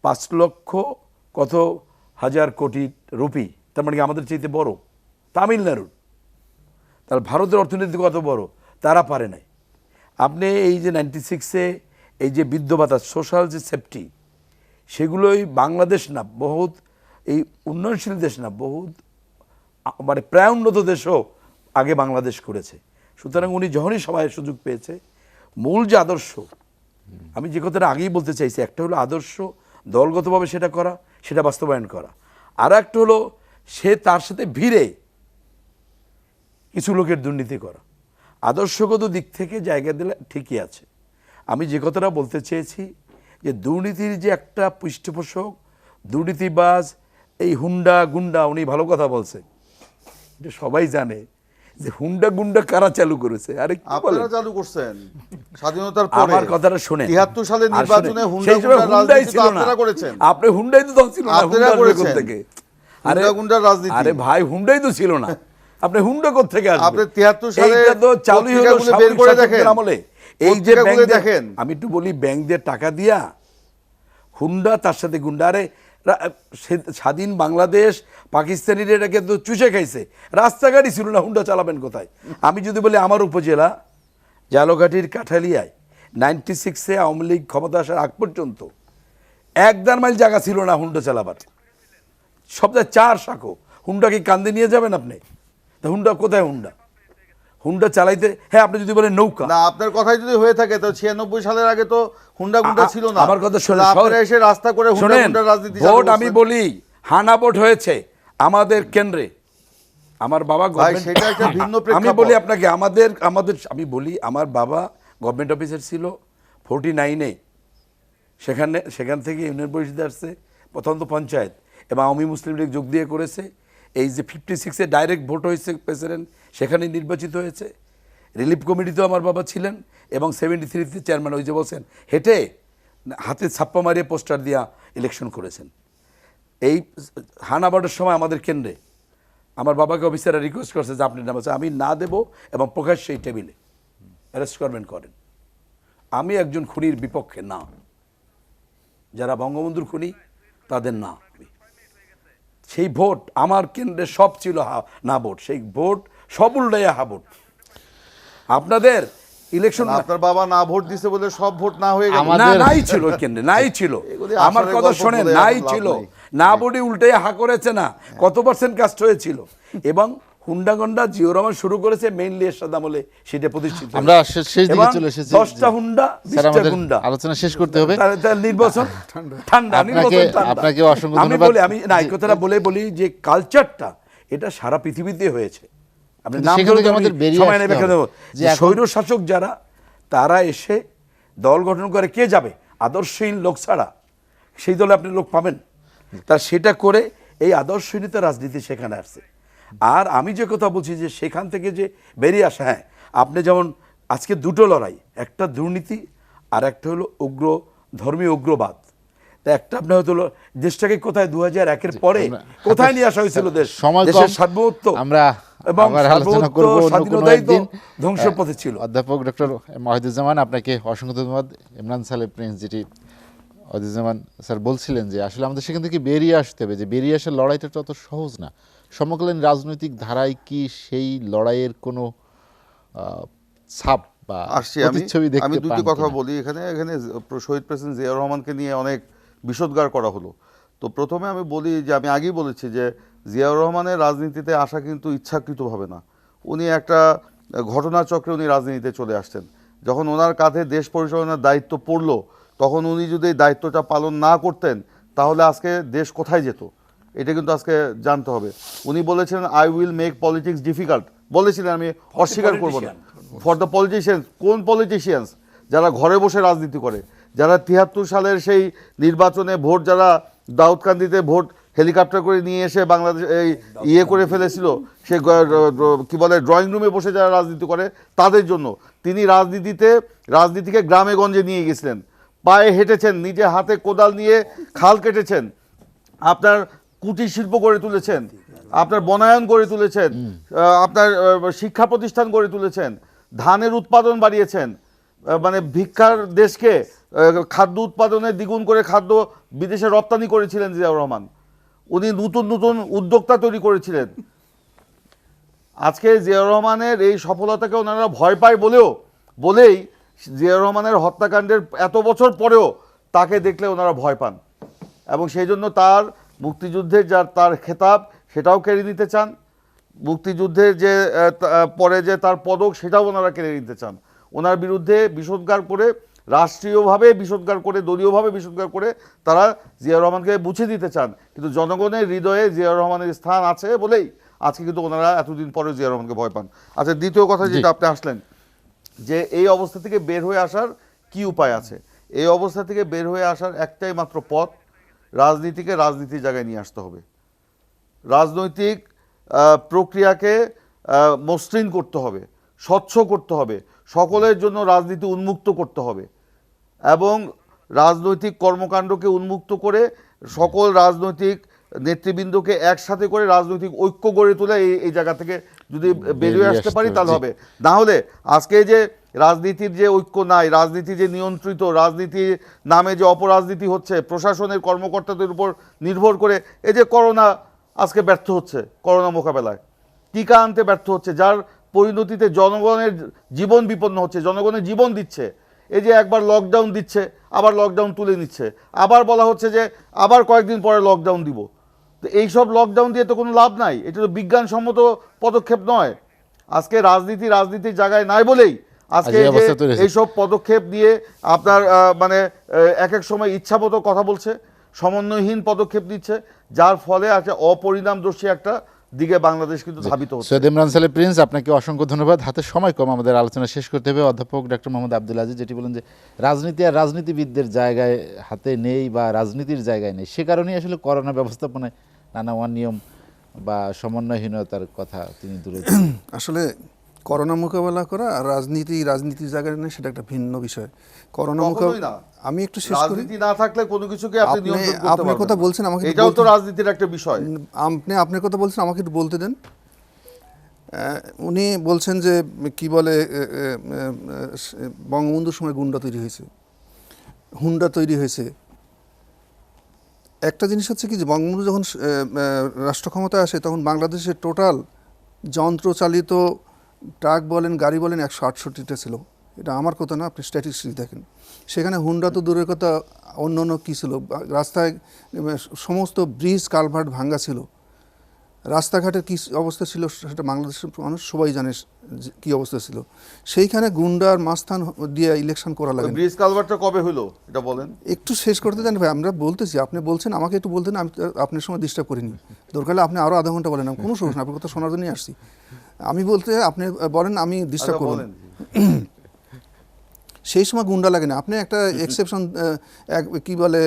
5 লক্ষ কত হাজার কোটি রুপি, তার মানে কি আমাদের চাইতে বড়? তামিলনাড়ুর। তাহলে ভারতের অর্থনীতি কত বড়? তারা পারে নাই। আপনি এই যে 96-এ এই যে বৃদ্ধ ভাতা, সোশ্যাল যে সেফটি, সেগুলোই বাংলাদেশ না, বহুত এই উন্নয়নশীল দেশ না, বহুত মানে প্রায় উন্নত দেশও আগে বাংলাদেশ করেছে। সুতরাং উনি যখনই সবাই সুযোগ পেয়েছে, মূল যে আদর্শ, আমি যে কথাটা আগেই বলতে চাইছি, একটা হলো আদর্শ দলগতভাবে সেটা করা, সেটা বাস্তবায়ন করা, আর একটা হলো সে তার সাথে ভিড়ে কিছু লোকের দুর্নীতি করা। আদর্শগত দিক থেকে জায়গা দিলে ঠিকই আছে। আমি যে কথাটা বলতে চেয়েছি যে দুর্নীতির যে একটা পৃষ্ঠপোষক, দুর্নীতিবাজ, এই হুন্ডা গুন্ডা, উনি ভালো কথা বলছে, এটা সবাই জানে যে হুন্ডা গুন্ডা কারা চালু করেছে। আরে কি বলেন? আপনারা চালু করছেন স্বাধীনতার পরে। আমার কথাটা শুনেন, 73 সালের আর শুনেন, নির্বাচনে হুন্ডা সেই সময় গুন্ডার হুন্ডাই রাজনীতি ছিল তো না। আপনারা করেছেন। আপনি হুন্ডাই তো তখন ছিল না, আপনারা হুন্ডা আসবে করেছেন। কোত্থেকে? হুন্ডা গুন্ডার রাজনীতি। আরে ভাই, হুন্ডাই তো ছিল না, আপনি হুন্ডা কোত্থেকে আসবে? আপনি 73 সালে এইটা তো চালুই হলো পত্রিকাগুলো বের করে দেখেন। আমলে। এই যে পত্রিকাগুলো ব্যাংক দেখেন। আমি একটু বলি, ব্যাংকদের টাকা দিয়া হুন্ডা, তার সাথে গুন্ডা। আরে স্বাধীন বাংলাদেশ পাকিস্তানিরা এটাকে তো চুষে খাইছে, রাস্তাঘাটই ছিল না, হুন্ডা চালাবেন কোথায়? আমি যদি বলি আমার উপজেলা জালকাঠির কাঠালিয়ায় 96-এ আওয়ামী লীগ ক্ষমতা আসার আগ পর্যন্ত 1.5 মাইল জায়গা ছিল না হুন্ডা চালাবার। সপ্তাহে 4 শাখো। হুন্ডা কি কান্দে নিয়ে যাবেন আপনি? তা হুন্ডা কোথায়? হুন্ডা চালাইতে, হ্যাঁ আপনি যদি বলেন নৌকা, না, আপনার কথাই যদি হয়ে থাকে তো 96 সালের আগে তো হুন্ডা গুন্ডা ছিল না। আমার কথা শুনুন, তাহলে আপনারা এসে রাস্তা করে হুন্ডা শোনেন, গুন্ডার রাজনীতি চালু ভোট করছেন। আমি বলি হানা ভোট হয়েছে আমাদের কেন্দ্রে। আমার বাবা ভাই, গভর্নমেন্ট, সেটা একটা ভিন্ন আমি প্রেক্ষাপট। বলি আপনাকে, আমাদের আমি বলি আমার বাবা গভর্নমেন্ট অফিসার ছিল 49-এ। সেখান থেকে ইউনিয়ন পরিষদে আসছে, প্রথম তো পঞ্চায়েত, এবং আওয়ামী মুসলিম লীগ যোগ দিয়ে করেছে। এই যে 56-এ ডাইরেক্ট ভোট হয়েছে প্রেসিডেন্ট, সেখানে নির্বাচিত হয়েছে। রিলিফ কমিটিতেও আমার বাবা ছিলেন, এবং 73-তে চেয়ারম্যান, ওই যে বলছেন হেঁটে হাতে ছাপ্পা মারিয়ে পোস্টার দিয়া ইলেকশন করেছেন। এই হানাবাটের সময় আমাদের কেন্দ্রে আমার বাবাকে অফিসাররা রিকোয়েস্ট করছে যে আপনি নাম আছে, আমি না দেব, এবং প্রকাশ্যে এই টেবিলে অ্যারেস্ট করবেন করেন। আমি একজন খুনির বিপক্ষে না, যারা বঙ্গবন্ধুর খুনি তাদের না। সেই ভোট আমার কেন্দ্রে সব ছিল না ভোট, সেই ভোট সব উল্টাইয়া হা ভোট। আপনাদের ইলেকশন, আপনার বাবা না ভোট দিছে বলে সব ভোট না হয়ে গেল। না, নাই ছিল কেন্দ্রে, নাই ছিল। এগুলি আমার আসলে কথা গল্প শোনেন, বলে নাই লাভ ছিল, নেই। না বডি উল্টে হা করেছে না, কত পার্সেন্ট কাস্ট হয়েছিল। এবং হুন্ডা গন্ডা জিও রহমান শুরু করেছে মেইনলি এরশাদ আমলে, সেটা প্রতিষ্ঠিত হয়েছে। আমরা শেষ দিকে এবং চলে এসেছি। 10টা হুন্ডা, স্যার, 20টা আমাদের গুন্ডা। আলোচনা শেষ করতে হবে। তার নির্বাচন ঠান্ডা, নির্বাচন ঠান্ডা। আপনাকে অসংখ্য আমি ধন্যবাদ। বলি, আমি না এই কথাটা বলি যে কালচারটা এটা সারা পৃথিবীতে হয়েছে। আপনি কিন্তু নাম সেখান ধরে থেকে আমি আমাদের বেরিয়ে সময় আসতে নেই ব্যাখ্যা হবে। দেবো যে যে এখন- স্বৈর শাসক যারা, তারা এসে দল গঠন করে কে যাবে? আদর্শহীন লোক ছাড়া সেই দলে আপনি লোক পাবেন? তার সেটা করে এই আদর্শহীনতা রাজনীতি সেখানে আসছে। আর আমি যে কথা বলছি যে সেখান থেকে যে বেরিয়ে আসা, হ্যাঁ আপনি যেমন আজকে দুটো লড়াই, একটা দুর্নীতি আর একটা হলো ধর্মীয় উগ্রবাদ। তা একটা আপনার হয়তো দেশটাকে কোথায় 2001-এর পরে কোথায় নিয়ে আসা হয়েছিল? সময় কম, দেশের সার্বভৌমত্ব আমরা এবং আবার আলোচনা করব অন্য কোনো স্বাধীনতাই তো একদিন। ধ্বংসের পথে ছিল। অধ্যাপক ডক্টর মাহিদুজ্জামান, আপনাকে অসংখ্য ধন্যবাদ। ইমরান সালেহ প্রিন্স, যেটি ওয়াহিদুজ্জামান স্যার বলছিলেন যে আসলে আমাদের সেখান থেকে বেরিয়ে আসতে হবে, যে বেরিয়ে আসার লড়াইটা তত সহজ না। সমকালীন রাজনৈতিক ধারায় কি সেই লড়াইয়ের কোনো ছাপ বা আসছি প্রতিচ্ছবি দেখতে আমি দুটি পান কথা কিনা? বলি। এখানে শহীদ প্রেসিডেন্ট জিয়াউর রহমানকে নিয়ে অনেক বিষোদ্গার করা হলো। তো প্রথমে আমি বলি যে আমি আগেই বলেছি যে জিয়াউর রহমানের রাজনীতিতে আসা কিন্তু ইচ্ছাকৃতভাবে না। উনি একটা ঘটনাচক্রে উনি রাজনীতিতে চলে আসছেন। যখন ওনার কাঁধে দেশ পরিচালনার দায়িত্ব পড়লো, তখন উনি যদি এই দায়িত্বটা পালন না করতেন তাহলে আজকে দেশ কোথায় যেত, এটা কিন্তু আজকে জানতে হবে। উনি বলেছেন I will make politics difficult, বলেছিলেন, আমি অস্বীকার করবো না। ফর দ্য পলিটিশিয়ানস, কোন পলিটিশিয়ানস? যারা ঘরে বসে রাজনীতি করে, যারা 73 সালের সেই নির্বাচনে ভোট, যারা দাউদকান্দিতে ভোট হেলিকপ্টার করে নিয়ে এসে বাংলাদেশ এই করে ফেলেছিল, সে কি বলে ড্রয়িং রুমে বসে যারা রাজনীতি করে, তাদের জন্য তিনি রাজনীতিকে গ্রামে গঞ্জে নিয়ে গেছিলেন, পায়ে হেঁটেছেন, নিজে হাতে কোদাল নিয়ে খাল কেটেছেন, আপনার কুটির শিল্প গড়ে তুলেছেন, আপনার বনায়ন গড়ে তুলেছেন, আপনার শিক্ষা প্রতিষ্ঠান গড়ে তুলেছেন, ধানের উৎপাদন বাড়িয়েছেন, মানে ভিক্ষার দেশকে খাদ্য উৎপাদনে দ্বিগুণ করে খাদ্য বিদেশে রপ্তানি করেছিলেন জিয়াউর রহমান। উনি নতুন নতুন উদ্যোক্তা তৈরি করেছিলেন। আজকে জিয়াউর রহমানের এই সফলতাকে ওনারা ভয় পায় বলেই জিয়াউর রহমানের হত্যাকাণ্ডের এত বছর পরেও তাকে দেখলে ওনারা ভয় পান, এবং সেই জন্য তার মুক্তিযুদ্ধের তার খেতাব সেটাও কেড়ে নিতে চান, মুক্তিযুদ্ধের যে পরে যে তার পদক সেটাও ওনারা কেড়ে নিতে চান। ওনার বিরুদ্ধে বিষোদ্গার করে, রাষ্ট্রীয়ভাবে বিষোদ্গার করে, দলীয়ভাবে বিষোদ্গার করে তারা জিয়াউর রহমানকে মুছে দিতে চান। কিন্তু জনগণের হৃদয়ে জিয়াউর রহমানের স্থান আছে বলেই আজকে কিন্তু ওনারা এতদিন পরে জিয়াউর রহমানকে ভয় পান। আচ্ছা, দ্বিতীয় কথা যেটা আপনি আসলেন যে এই অবস্থা থেকে বের হয়ে আসার কি উপায় আছে, এই অবস্থা থেকে বের হয়ে আসার একটাই মাত্র পথ, রাজনীতিকে রাজনীতির জায়গায় নিয়ে আসতে হবে। রাজনৈতিক প্রক্রিয়াকে মসৃণ করতে হবে, স্বচ্ছ করতে হবে, সকলের জন্য রাজনীতি উন্মুক্ত করতে হবে, এবং রাজনৈতিক কর্মকাণ্ডকে উন্মুক্ত করে সকল রাজনৈতিক নেতৃবৃন্দকে একসাথে করে রাজনৈতিক ঐক্য গড়ে তুলে এই জায়গা থেকে যদি বেরিয়ে আসতে পারি তাহলে হবে। না হলে আজকে যে রাজনীতির যে ঐক্য নাই, রাজনীতি যে নিয়ন্ত্রিত, রাজনীতির নামে যে অপরাজনীতি হচ্ছে, প্রশাসনের কর্মকর্তাদের উপর নির্ভর করে, এই যে করোনা আজকে ব্যর্থ হচ্ছে, করোনা মোকাবেলায় টিকা আনতে ব্যর্থ হচ্ছে, যার পরিণতিতে জনগণের জীবন বিপন্ন হচ্ছে, জনগণের জীবন দিচ্ছে। এই যে একবার লকডাউন দিচ্ছে, আবার লকডাউন তুলে নিচ্ছে, আবার বলা হচ্ছে যে আবার কয়েকদিন পরে লকডাউন দিব। তো এইসব লকডাউন দিয়ে তো কোনো লাভ নাই, এটা তো বিজ্ঞানসম্মত পদক্ষেপ নয়। আজকে রাজনীতির জায়গায় নাই বলেই আজকে এইসব পদক্ষেপ নিয়ে আপনার মানে এক এক সময় ইচ্ছা মতো কথা বলছে, সমন্বয়হীন পদক্ষেপ নিচ্ছে, যার ফলে একটা অপরিণামদর্শী একটা দিকে বাংলাদেশ কিন্তু ধাবিত হচ্ছে। সৈয়দ ইমরান সালে প্রিন্স, আপনাকে অসংখ্য ধন্যবাদ। হাতে সময় কম, আমাদের আলোচনা শেষ করতে হবে। অধ্যাপক ডক্টর মোহাম্মদ আব্দুল আজিজ যেটি বলেন যে রাজনীতি আর রাজনীতিবিদদের জায়গায় হাতে নেই বা রাজনীতির জায়গায় নেই, সে কারণেই আসলে করোনা ব্যবস্থাপনায় নানা অনিয়ম বা সমন্বয়হীনতার কথা তিনি দূরে আসলে করোনা মোকাবেলা করা আর রাজনীতির জায়গায় নেই, সেটা একটা ভিন্ন বিষয়। করোনা মোকাবেলা আমি একটু শেষ করি। রাজনীতি না থাকলে কোনো কিছুকে আপনি নিয়ন্ত্রণ করতে পারবেন না। আপনার কথা বলছেন, আমাকে এটাও তো রাজনীতির একটা বিষয়। আপনার কথা বলছেন, আমাকে একটু বলতে দেন। উনি বলছেন যে কি বলে বঙ্গবন্ধুর সময় হুন্ডা তৈরি হয়েছে। একটা জিনিস হচ্ছে কি যে বঙ্গবন্ধু যখন রাষ্ট্র ক্ষমতায় আসে তখন বাংলাদেশের টোটাল যন্ত্রচালিত ট্রাক বলেন, গাড়ি বলেন 168টা ছিল। এটা আমার কথা না, আপনি স্ট্যাটিস্টিক্স দেখেন। সেখানে হুন্ডা তো দূরের কথা, অন্য কী ছিল, রাস্তায় সমস্ত ব্রিজ কালভার্ট ভাঙ্গা ছিল, রাস্তাঘাটের কী অবস্থা ছিল সেটা বাংলাদেশের মানুষ সবাই জানে কী অবস্থা ছিল। সেইখানে গুন্ডার মাস্তান দিয়ে ইলেকশন করা লাগে। ব্রিজ কালভার্টটা কবে হলো এটা বলেন। একটু শেষ করতে দেন ভাই, আমরা বলতেছি, আপনি বলছেন, আমাকে একটু বলতে দেন। আমি আপনার সময় ডিস্টার্ব করিনি, দরকার হলে আপনি আরও আধা ঘন্টা বলেন, কোনো সমস্যা না, আপনার কথা শোনার জন্যই আসছি। আমি বলতে আপনি বলেন, আমি ডিস্টার্ব করব। সেই সময় গুন্ডা লাগে না। আপনি একটা এক্সেপশন কি বলে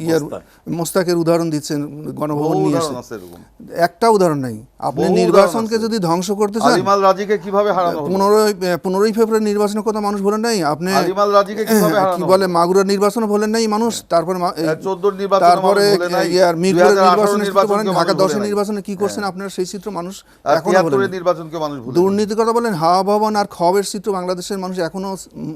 ইয়ার মোস্তাকের উদাহরণ দিচ্ছেন, গণভবন নিয়ে এসে, একটা উদাহরণ নাই। আপনি নির্বাচনকে যদি ধ্বংস করতে চান, আলিমাল রাজিকে কিভাবে হারানো হলো? 15ই ফেব্রুয়ারি নির্বাচনের কথা মানুষ বলেন নাই। আপনি আলিমাল রাজিকে কিভাবে হারানো কি বলে মাগুরার নির্বাচন বলেন নাই মানুষ, তারপরে 14 নির্বাচন, তারপরে ইয়ার মিরপুরের নির্বাচন, ঢাকা 10 নির্বাচনে কি করছেন আপনারা, সেই চিত্র মানুষ এখনো বলেন। নির্বাচনকে মানুষ ভুলে, দুর্নীতির কথা বলেন, হাওয়া ভবন আর খবের চিত্র বাংলাদেশের মানুষ এখনো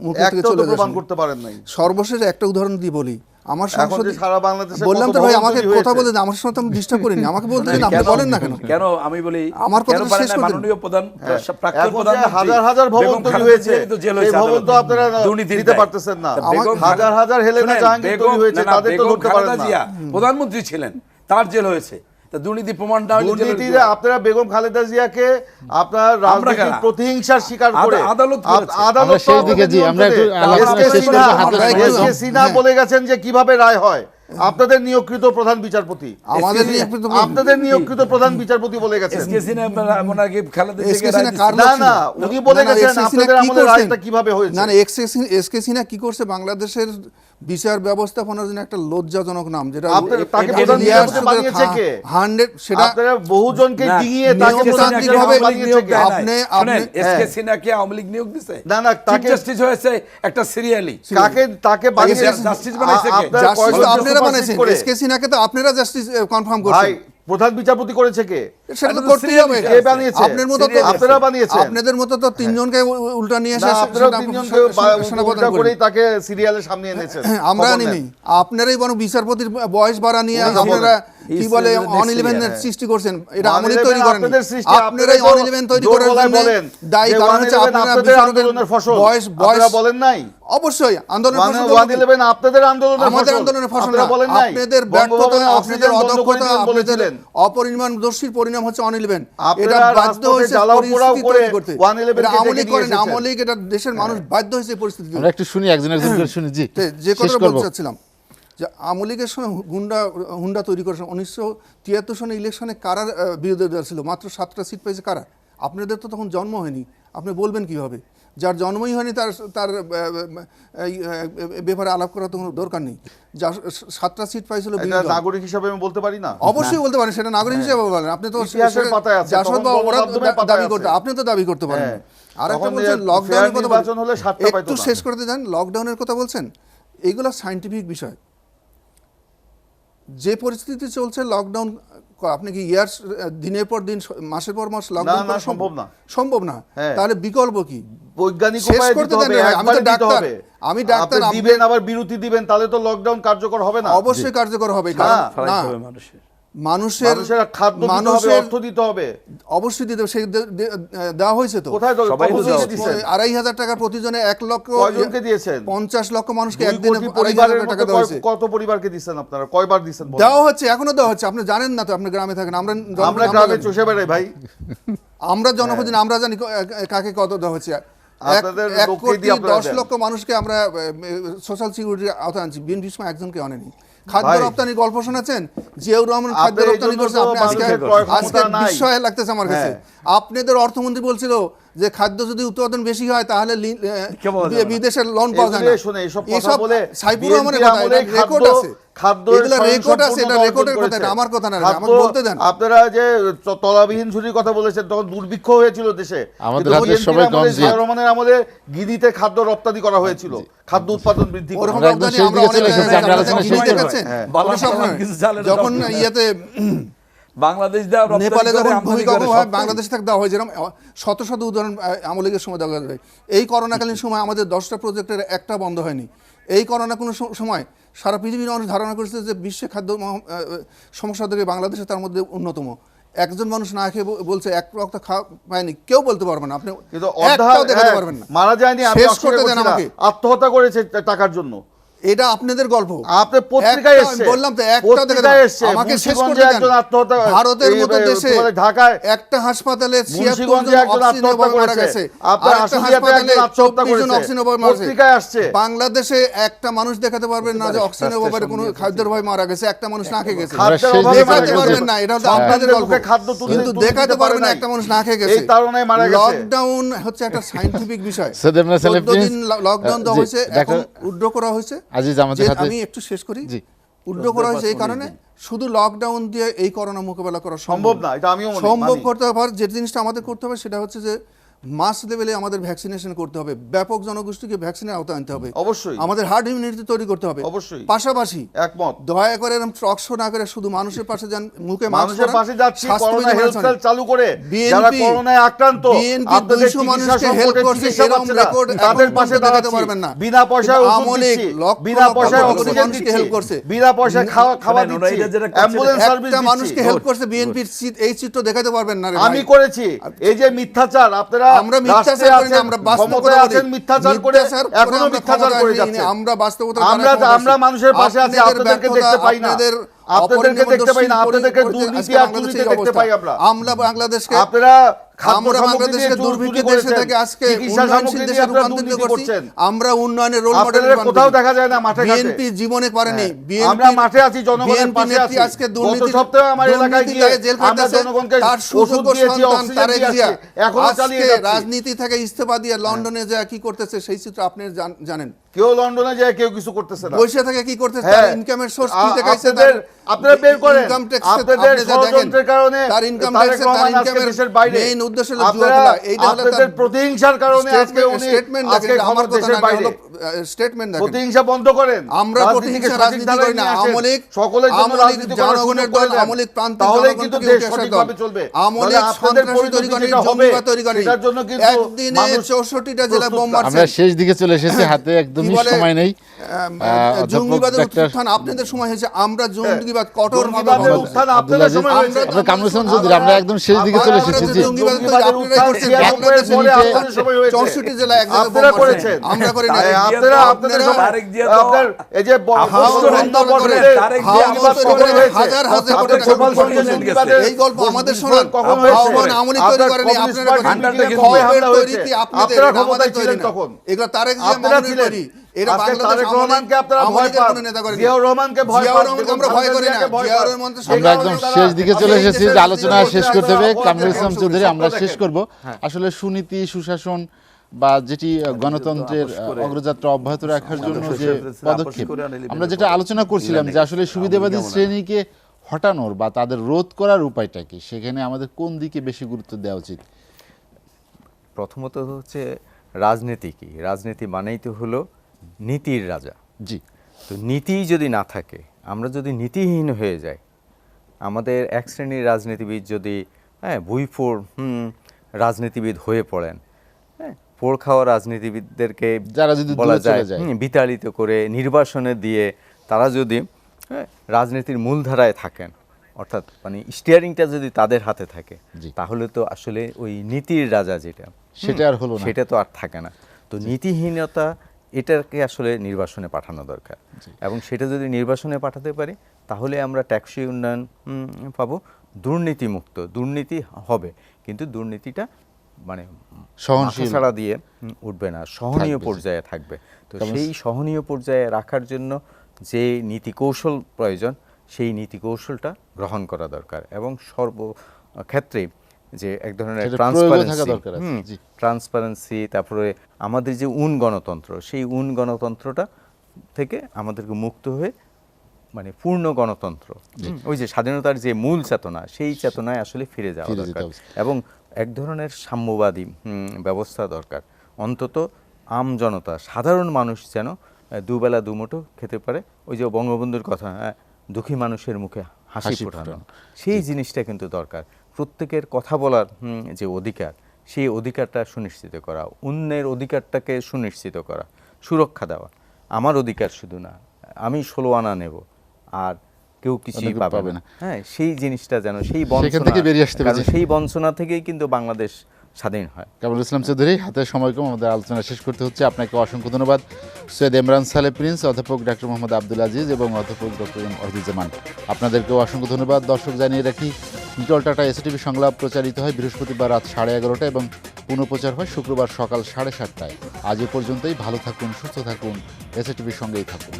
মুখে থেকে চলে যায়। করতে পারেন নাই। সর্বশেষ একটা উদাহরণ দিয়ে বলি, আমার সংসদে সারা বাংলাদেশে বললাম তো ভাই, আমাকে কথা বলে আমার সাথে আমি ডিস্টার্ব করিনি, আমাকে বলতে দেন, আপনি বলেন না কেন? কেন আমি বলি আমার কথা শেষ করে দিন। মাননীয় প্রধান প্রাক্তন প্রধানমন্ত্রী হাজার ভবন তৈরি হয়েছে, এই ভবন তো আপনারা দিতে পারতেছেন না। হাজার হেলেনা জাহাঙ্গীর তৈরি হয়েছে, তাদের তো ধরতে পারেন না। প্রধানমন্ত্রী ছিলেন, তার জেল হয়েছে। দুর্নীতি প্রমাণ না হলে দুর্নীতিতে আপনারা বেগম খালেদা জিয়াকে আপনার রাজনৈতিক প্রতিহিংসার শিকার করে আদালত সেই দিকে জি আমরা একটু আলোচনা শেষ করব। এসকে সিনহা বলে গেছেন যে কিভাবে রায় হয়, আপনাদের নিয়োগকৃত প্রধান বিচারপতি, আপনাদের নিয়োগকৃত প্রধান বিচারপতি বলে গেছেন। এসকে সিনহা ওনাকে খালেদা জিয়াকে না উনি বলে গেছেন আপনাদের আমলে রায়টা কিভাবে হয়েছে। না এসকে সিনহা কি করছে, বাংলাদেশের বিচার ব্যবস্থাপনার জন্য একটা লজ্জাজনক নাম, যেটা তাকে প্রধান বিচারপতি বানিয়েছে কে? 100 সেটা আপনারা বহুজনকে ডিঙিয়ে তাকে প্রধান বিচারপতি বানিয়েছে কে? আপনি এসকে সিনহাকে আওয়ামী লীগ নিয়োগ দিয়েছে? না তাকে জাস্টিস হয়েছে একটা সিরিয়ালি, তাকে বানিয়েছে জাস্টিস বানাইছে কে? জাস্টিস আপনারা বানাইছেন, এসকে সিনহাকে তো আপনারা জাস্টিস কনফার্ম করছেন। ভাই প্রধান বিচারপতি করেছে কে? সেটা তো এটা তো করতেই হবে। serious কে বানিয়েছে? আপনার মতো তো আপনারা বানিয়েছেন। আপনাদের মতো তো তিনজনকে উল্টা নিয়ে এসে আপনারা তিনজনকে সেনাপ্রধান উল্টা করেন। করেই তাকে সিরিয়ালের সামনে এনেছেন। আমরা খবর আনিনি, নেন। আপনারাই বরং বিচারপতির বয়স বাড়া নিয়ে উনি খবর আপনারা নেন। কি বলে He is the next অন-11 year, সৃষ্টি করছেন। এটা One আমলি Eleven তৈরি করেন, আপনাদের সৃষ্টি, আপনারাই আপনারা তো অন-11 তৈরি জোর করার গলায় জন্য বলেন দায়ী। যে কারণ 111 হচ্ছে আপনারা আপনাদের বিচারকের আন্দোলনের ফসল। বয়স আপনারা বলেন নাই? অবশ্যই আন্দোলনের ফসল তো 111 আপনাদের আন্দোলনের আমাদের ফসল। আন্দোলনের ফসল আপনারা না। বলেন নাই? আপনাদের ব্যর্থতা, বঙ্গভবনে আপনাদের অক্সিজেন বন্ধ করে অদক্ষতা, দিবেন আপনাদের বলেছিলেন। অপরিমাণদর্শীর পরিণাম হচ্ছে অন-11। এটা আপনারা বাধ্য রাজপথে হয়েছে জ্বালাও পোড়াও পরিস্থিতি করে তৈরি করতে। 111 এটা কে আমলি ডেকে নিয়ে করেন, এসেছেন। আমলি এটা দেশের মানুষ বাধ্য হয়েছে এই পরিস্থিতি। আমরা একটু শুনি একজন একজনকে শুনি। জি, যে শেষ কথা করবো। বলতে চাচ্ছিলাম যে আওয়ামী লীগের সময় হুন্ডা তৈরি করেছে। 1973 সনে ইলেকশনে কারা বিরোধী দল ছিল? মাত্র 7টা সিট পেয়েছে কারা? আপনাদের তো তখন জন্ম হয়নি, আপনি বলবেন কিভাবে? যার জন্মই হয়নি তার এই ব্যাপারে আলাপ করার তো কোনো দরকার নেই। যার 7টা সিট পাইছিল এটা বিরোধী দল। নাগরিক হিসাবে আমি বলতে পারি না? অবশ্যই বলতে পারেন, সেটা নাগরিক হিসেবে বলেন। আপনি তো ইতিহাসের পাতায় আছে, জাসদ তখন বা ওরা গণমাধ্যমের পাতায় দাবি আছে। করতে, আপনি তো দাবি করতে পারেন। হ্যাঁ। আর একটা তখন বলছেন fair লকডাউনের কথা নির্বাচন হলে 7টা পাইতো একটু না। শেষ করতে যান। লকডাউনের কথা বলছেন, এগুলো সায়েন্টিফিক বিষয়। যে পরিস্থিতি চলছে লকডাউন, আপনি কি দিনের পর দিন মাসের পর মাস লকডাউন না, করা সম্ভব না। সম্ভব না। হ্যাঁ। তাহলে বিকল্প কি? বৈজ্ঞানিক শেষ উপায়ে করতে দিতে দেন হবে, ভাই, আমি তো একবারে দিতে ডাক্তার, হবে। আমি ডাক্তার, আপনি দিবেন আবার বিরতি দিবেন, তাহলে তো লকডাউন কার্যকর হবে না। অবশ্যই কার্যকর হবে। না, কারণ ফারাক না, হবে মানুষের। মানুষের খাদ্য দিতে হবে, অর্থ দিতে হবে। অবশ্যই দিতে হবে। সেই দেওয়া হয়েছে তো। কোথায় তো সবাই তো কতজনকে দেওয়া দিয়েছেন? 2,500 টাকা প্রতিজনে 1 লক্ষ কয়জনকে দিয়েছেন? 50 লক্ষ মানুষকে 2 একদিনে কোটি 2,500 পরিবারের টাকা মধ্যে দেওয়া হয়েছে। কত পরিবারকে দিচ্ছেন আপনারা? কয়বার দিচ্ছেন? বলেন। দেওয়া হচ্ছে, এখনো দেওয়া হচ্ছে। আপনি জানেন না তো, আপনি গ্রামে থাকেন। আমরা গ্রামে চষে বেড়াই ভাই। আমরা জনপ্রতিনিধি, আমরা জানি কাকে কত দেওয়া হচ্ছে। আপনাদের 1 লোককেই কোটি দিয়ে আপনারা 10 দেন। লক্ষ মানুষকে আমরা সোশ্যাল সিকিউরিটির আওতায় আনছি। বিএনপির সময় একজনকে আনেনি। খাদ্য ভাই, রপ্তানির গল্প শোনাচ্ছেন? জিয়াউর রহমান খাদ্য আপনার এই রপ্তানি জন্য করছে। তো আপনি আজকে মানুষের ক্রয় ক্ষমতা আজকে নাই। বিস্ময় লাগতেছে আমার কাছে। হ্যাঁ। আপনাদের অর্থমন্ত্রী বলছিল যে খাদ্য যদি উৎপাদন বেশি হয় তাহলে কেমন যাবে না? বিদেশের লোন পাওয়া যায় এগুলো না। শুনে এসব কথা বলে সাইফুর BNP রহমানের কথা, আমলে এটা রেকর্ড আছে। খাদ্য এগুলো রেকর্ড আছে, এটা রেকর্ডের কথা, এটা আমার কথা না, আমাকে বলতে দেন। আপনারা যে তলাবিহীন ঝুড়ির কথা বলেছেন, তখন দুর্ভিক্ষ হয়েছিল দেশে। আমাদের কিন্তু হাতে BNP সবাই কম আমলে, জি। জিয়াউর রহমানের আমলে গিরিতে খাদ্য রপ্তানি করা হয়েছিল, খাদ্য উৎপাদন বৃদ্ধি করা। ওরকম আমরা একদম রপ্তানি শেষ আমরা দিকে অনেক চলে এসেছি, জায়গায় আমরা আলোচনা জানি। শেষ গিরিতে করবো। গেছেন? হ্যাঁ। কোনো স্বপ্ন বাংলাদেশ নয়। কিছু চালের যখন রপ্তানি করে। ইয়েতে বাংলাদেশ দেওয়া রপ্তানি নেপালে করে, যখন আমদানি ভূমিকম্প করে, হয়, সব বাংলাদেশ থেকে দেওয়া হয়। যেরকম শত শত উদাহরণ আওয়ামী লীগের সময় দেওয়া যায়। এই করোনাকালীন সময় আমাদের 10টা প্রজেক্টের একটা বন্ধ হয়নি। এই করোনা কোনো সময় সারা পৃথিবীর মানুষ ধারণা করেছে যে বিশ্বে খাদ্য সমস্যা থেকে বাংলাদেশে তার মধ্যে অন্যতম। একজন মানুষ না খেয়ে বলছে 1 রক্ত খাওয়া পায়নি, কেউ বলতে পারবে না। আপনি কিন্তু একটাও দেখাতে পারবেন না। মারা যায়নি, আমি শেষ অস্বীকার করতে দেন করছি না। আমাকে। আত্মহত্যা করেছে টাকার জন্য। এটা আপনাদের গল্প। আপনি পত্রিকায় একটা- এসেছে, বললাম তো, একটাও দেখাতে পত্রিকায় পারবেন। এসেছে, আমাকে শেষ মুন্সিগঞ্জে করতে দেন। একজন আত্মহত্যা, ভারতের মতো এই, দেশে তোমাদের ঢাকায় একটা হাসপাতালে 76 মুন্সিগঞ্জে জন একজন অক্সিজেন আত্মহত্যা অভাবে মারা করেছে। গেছে। আপনার আরেকটা আশুলিয়াতে হাসপাতালে একজন আত্মহত্যা 24 জন করেছে। অক্সিজেন অভাবে মারা গেছে। পত্রিকায় আসছে। বাংলাদেশে একটা মানুষ দেখাতে পারবেন না যে অক্সিজেন অভাবে কোনো খাদ্যের অভাবে মারা গেছে, একটা মানুষ না খেয়ে গেছে। খাদ্যের শেষ অভাবে দিকে মারা চলে দেখাতে গেছে। পারবেন না, এটা হচ্ছে সন্তানদের আপনাদের গল্প। মুখে খাদ্য তুলে কিন্তু তুলে দেখাতে দিতে পারে পারবেন না নাই। একটা মানুষ না খেয়ে গেছে। এই তাড়নায় মারা গেছে। লকডাউন হচ্ছে একটা সায়েন্টিফিক বিষয়। সৈয়দ আবনার সালেহ 14 দিন প্রিন্স, লকডাউন দেওয়া জি, হয়েছে, এখন ডাক্তার উড্র করা হয়েছে। আজিজ আমাদের যে হাতে। আমি একটু শেষ করি। জি। উড্র করা হয়েছে এই কারণে শুধু লকডাউন দিয়ে এই করোনা মোকাবেলা করা সম্ভব না, এটা আমিও সম্ভব মানি। করতে হবে। যে জিনিসটা আমাদের করতে হবে সেটা হচ্ছে যে মাস লেভেলে আমাদের ভ্যাকসিনেশন করতে হবে, ব্যাপক জনগোষ্ঠীকে ভ্যাকসিনের আওতায় আনতে হবে, অবশ্যই। আমাদের হার্ড ইমিউনিটি তৈরি করতে হবে। অবশ্যই। পাশাপাশি একমত। দয়া করে এরকম টক শো না করে শুধু মানুষের পাশে যান, মুখে মাস্ক মানুষের পরান, পাশে যাচ্ছি, স্বাস্থ্যবিধি করোনা মেনে হেলথ চলেন। সেল চালু করে BNP যারা করোনায় আক্রান্ত, BNP আপনাদের 200 চিকিৎসা মানুষকে হেল্প সংকটে করছে, চিকিৎসা এরকম পাচ্ছে না, রেকর্ড তাদের এখন পাশে পর্যন্ত দেখাতে দাঁড়াচ্ছি, পারবেন না। বিনা পয়সায় কিন্তু ওষুধ আওয়ামী লীগ দিচ্ছি, লক্ষ বিনা লক্ষ পয়সায় লক্ষ অক্সিজেন মানুষকে দিচ্ছি, হেল্প করছে। বিনা পয়সায় খাওয়া শোনেন, ওরা দিচ্ছি, এটা যেটা করছে, অ্যাম্বুলেন্স সার্ভিস একটা মানুষকে দিচ্ছি। হেল্প করছে বিএনপির এই চিত্র দেখাতে পারবেন না রে ভাই। আমি করেছি। এই যে মিথ্যাচার, আপনারা আমরা মিথ্যাচার রাষ্ট্রে করি না, আছেন, আমরা বাস্তব ক্ষমতায় কথা আছেন, বলি। মিথ্যাচার করে এখনো আমরা মিথ্যাচার ক্ষমতায় করে আসিনি, যাচ্ছেন। আমরা বাস্তবতা আমরা মানুষের পাশে আছি, আপনাদেরকে দেখতে পাই না, আপনাদেরকে দেখতে পাই না, আপনাদেরকে দুর্নীতি আর চুরিতে দেখতে পাই আমরা। আমরা বাংলাদেশকে আপনারা খাদ্য আমরা সামগ্রী বাংলাদেশকে দিয়ে দুর্ভিক্ষের চুরি দেশে করেছেন, থেকে আজকে চিকিৎসা উন্নয়নশীল সামগ্রী দেশে দিয়ে আপনারা রূপান্তরিত দুর্নীতি করছি। করছেন। আমরা উন্নয়নের রোল মডেল আপনাদের কোথাও দেখা যায় না মাঠে ঘাটে। বিএনপি জীবনে পারেনি। আমরা মাঠে আছি, জনগণের পাশে আছি। আজকে গত সপ্তাহে আমার এলাকায় গিয়ে আমরা জনগণকে তার ওষুধ সুযোগ্য দিয়েছি, সন্তান অক্সিজেন তারেক দিয়েছি, জিয়া এখনো চালিয়ে আজকে যাচ্ছি। রাজনীতি থেকে ইস্তফা দিয়ে লন্ডনে যা কি করতেছে সেই চিত্র আপনি জানেন। কেউ লন্ডনে যায়, কেউ কিছু করতেছে না। বসে থেকে কি করতেছে? হ্যাঁ, তার ইনকামের সোর্স কি দেখাইছে? আপনারা বের করেন। ইনকাম ট্যাক্স আপনাদের ষড়যন্ত্রের কারণে তার ইনকাম তারেক ট্যাক্স, রহমান তার আজকে ইনকামের দেশের বাইরে। মেইন উদ্দেশ্য হলো জুয়া আপনারা খেলা। এইটা হলো আপনাদের তার প্রতিহিংসার কারণে আজকে উনি স্টেটমেন্ট আজকে আমার কথা দেশের না, বাইরে। স্টেটমেন্ট দেখেন। প্রতিহিংসা বন্ধ করেন। আমরা রাজনীতিকে প্রতিহিংসা সঠিক রাজনীতি ধারায় করি না। নিয়ে আসেন। আমলিক সকলের জন্য রাজনীতি করার জনগণের সুযোগ করে দল, দেন। আমলিক প্রান্তিক তাহলেই জনগণ কিন্তু থেকে দেশ উঠে আসা দল। সঠিকভাবে চলবে। আমলিক নাহলে আপনাদের সন্ত্রাসী তৈরি পরিণতি করেনি, যেটা হবে, জঙ্গিবাদ তৈরি করেনি। সেটার জন্য কিন্তু একদিনে মানুষ 64টা জেলা বোম প্রস্তুত না। আমরা মারছে। শেষ দিকে চলে এসেছি, হাতে একদমই কি বলে? সময় নেই। অধ্যাপক জঙ্গিবাদের ডাক্তার উত্থান আপনাদের সময় হয়েছে, আমরা জঙ্গিবাদ কঠোর ভাবে জঙ্গিবাদের বলছি। উত্থান আব্দুল আপনাদের আজিজ, সময় হয়েছে। আমরা কামরুল চৌধুরী, আমরা একদম শেষ দিকে চলে এসেছি। জি। জঙ্গিবাদের উত্থান 96 এর পরে আপনাদের সময় হয়েছে। 64 জেলা এক জায়গায় আপনারা বোম মারছে। করেছেন। আমরা করি না। আপনারা আপনাদের সময় তারেক জিয়া তো আপনার এই যে তারেক জিয়া হাজার হাজার কোটি টাকা গেছে। এই গল্প আমাদের শোনান। কখন আহ্বান আমলি তৈরি করেনি, আপনারা তৈরি কি আপনাদের, আপনারা এটা ক্ষমতায় আমাদের তৈরি ছিলেন না। তখন। এগুলো তারেক জিয়া আপনারা মামুনের ছিলেন। তৈরি। এটা আজকে বাংলাদেশ তারেক রহমানকে আপনারা ভয় আমলিদের পান, কোনো নেতা করেনি। জিয়াউর রহমানকে ভয় জিয়াউর পান, রহমানকে আমরা ভয় করি না। জিয়াউর রহমান তো আমরা একদম শেষ দিকে চলে এসেছি, যে আলোচনা শেষ করতে হবে। কামরুল ইসলাম চৌধুরী, আমরা শেষ করব। আসলে সুনীতি, সুশাসন বা যেটি গণতন্ত্রের অগ্রযাত্রা অব্যাহত রাখার জন্য যে পদক্ষেপ, আমরা যেটা আলোচনা করছিলাম যে আসলে সুবিধাবাদী শ্রেণীকে হটানোর বা তাদের রোধ করার উপায়টা কি, সেখানে আমাদের কোন দিকে বেশি গুরুত্ব দেওয়া উচিত? প্রথমত হচ্ছে রাজনীতি কি? রাজনীতি মানেই তো হলো নীতির রাজা। জি, তো নীতি যদি না থাকে, আমরা যদি নীতিহীন হয়ে যাই, আমাদের এক শ্রেণীর রাজনীতিবিদ যদি ভুইফোড় রাজনীতিবিদ হয়ে পড়েন, পোড় খাওয়া রাজনীতিবিদদেরকে যারা যদি বলা দূরে চলে যায় যায়। বিতাড়িত করে নির্বাসনে দিয়ে তারা যদি রাজনীতির মূলধারায় থাকেন, অর্থাৎ মানে স্টিয়ারিংটা যদি তাদের হাতে থাকে, জি। তাহলে তো আসলে ওই নীতির রাজা যেটা, সেটা আর হলো না। সেটা তো আর থাকে না। তো নীতিহীনতা, এটাকে আসলে নির্বাসনে পাঠানো দরকার। এবং সেটা যদি নির্বাসনে পাঠাতে পারি, তাহলে আমরা ট্যাক্সি উন্নয়ন পাবো, দুর্নীতিমুক্ত। দুর্নীতি হবে, কিন্তু দুর্নীতিটা মানে সহনশীল ছাড়া দিয়ে উঠবে না, সহনীয় থাকবে। পর্যায়ে থাকবে। তো তেমন সেই সহনীয় পর্যায়ে রাখার জন্য যে নীতি কৌশল প্রয়োজন, সেই নীতি কৌশলটা গ্রহণ করা দরকার। এবং সর্বক্ষেত্রে যে এক ধরনের সেটা প্রয়োগও থাকা দরকার আছে। জি। ট্রান্সপারেন্সি, তারপরে আমাদের যে গণতন্ত্র, সেই গণতন্ত্রটা থেকে আমাদেরকে মুক্ত হয়ে মানে পূর্ণ গণতন্ত্র, ওই যে স্বাধীনতার যে মূল চেতনা, সেই চেতনায় আসলে ফিরে যাওয়া ফিরে যেতে দরকার। হবে। এবং এক ধরনের সাম্যবাদী ব্যবস্থা দরকার। অন্তত আম জনতা, সাধারণ মানুষ যেন দুবেলা দুমুঠো খেতে পারে। ওই যে বঙ্গবন্ধুর কথা, দুঃখী মানুষের মুখে হাসি হাসি ফোটানো, ফোটানো। সেই জিনিসটা কিন্তু দরকার। প্রত্যেকের কথা বলার যে অধিকার, সেই অধিকারটা সুনিশ্চিত করা, অন্যের অধিকারটাকে সুনিশ্চিত করা, সুরক্ষা দেওয়া। আমার অধিকার শুধু না, আমি 16 আনা নেব আর কেউ কিছুই অন্য কেউ পাবে পাবে না। না। সেই জিনিসটা যেন, সেই সেখান থেকে বেরিয়ে আসতে হবে। কারণ সেই বঞ্চনা থেকেই কিন্তু বাংলাদেশ স্বাধীন হয়। কামরুল ইসলাম চৌধুরী, হাতে সময় কম, আমাদের আলোচনা শেষ করতে হচ্ছে। আপনাকে অসংখ্য ধন্যবাদ। সৈয়দ ইমরান সালেহ প্রিন্স, অধ্যাপক ডক্টর মোহাম্মদ আব্দুল আজিজ এবং অধ্যাপক ডক্টর এম ওয়াহিদুজ্জামান, আপনাদেরকেও অসংখ্য ধন্যবাদ। দর্শক, জানিয়ে রাখি, নিটল টাটা এসটিভি সংলাপ প্রচারিত হয় বৃহস্পতিবার রাত 11:30 এবং পুনঃপ্রচার হয় শুক্রবার সকাল 7:30টায়। আজ এ পর্যন্তই। ভালো থাকুন, সুস্থ থাকুন, এসটিভির সঙ্গেই থাকুন।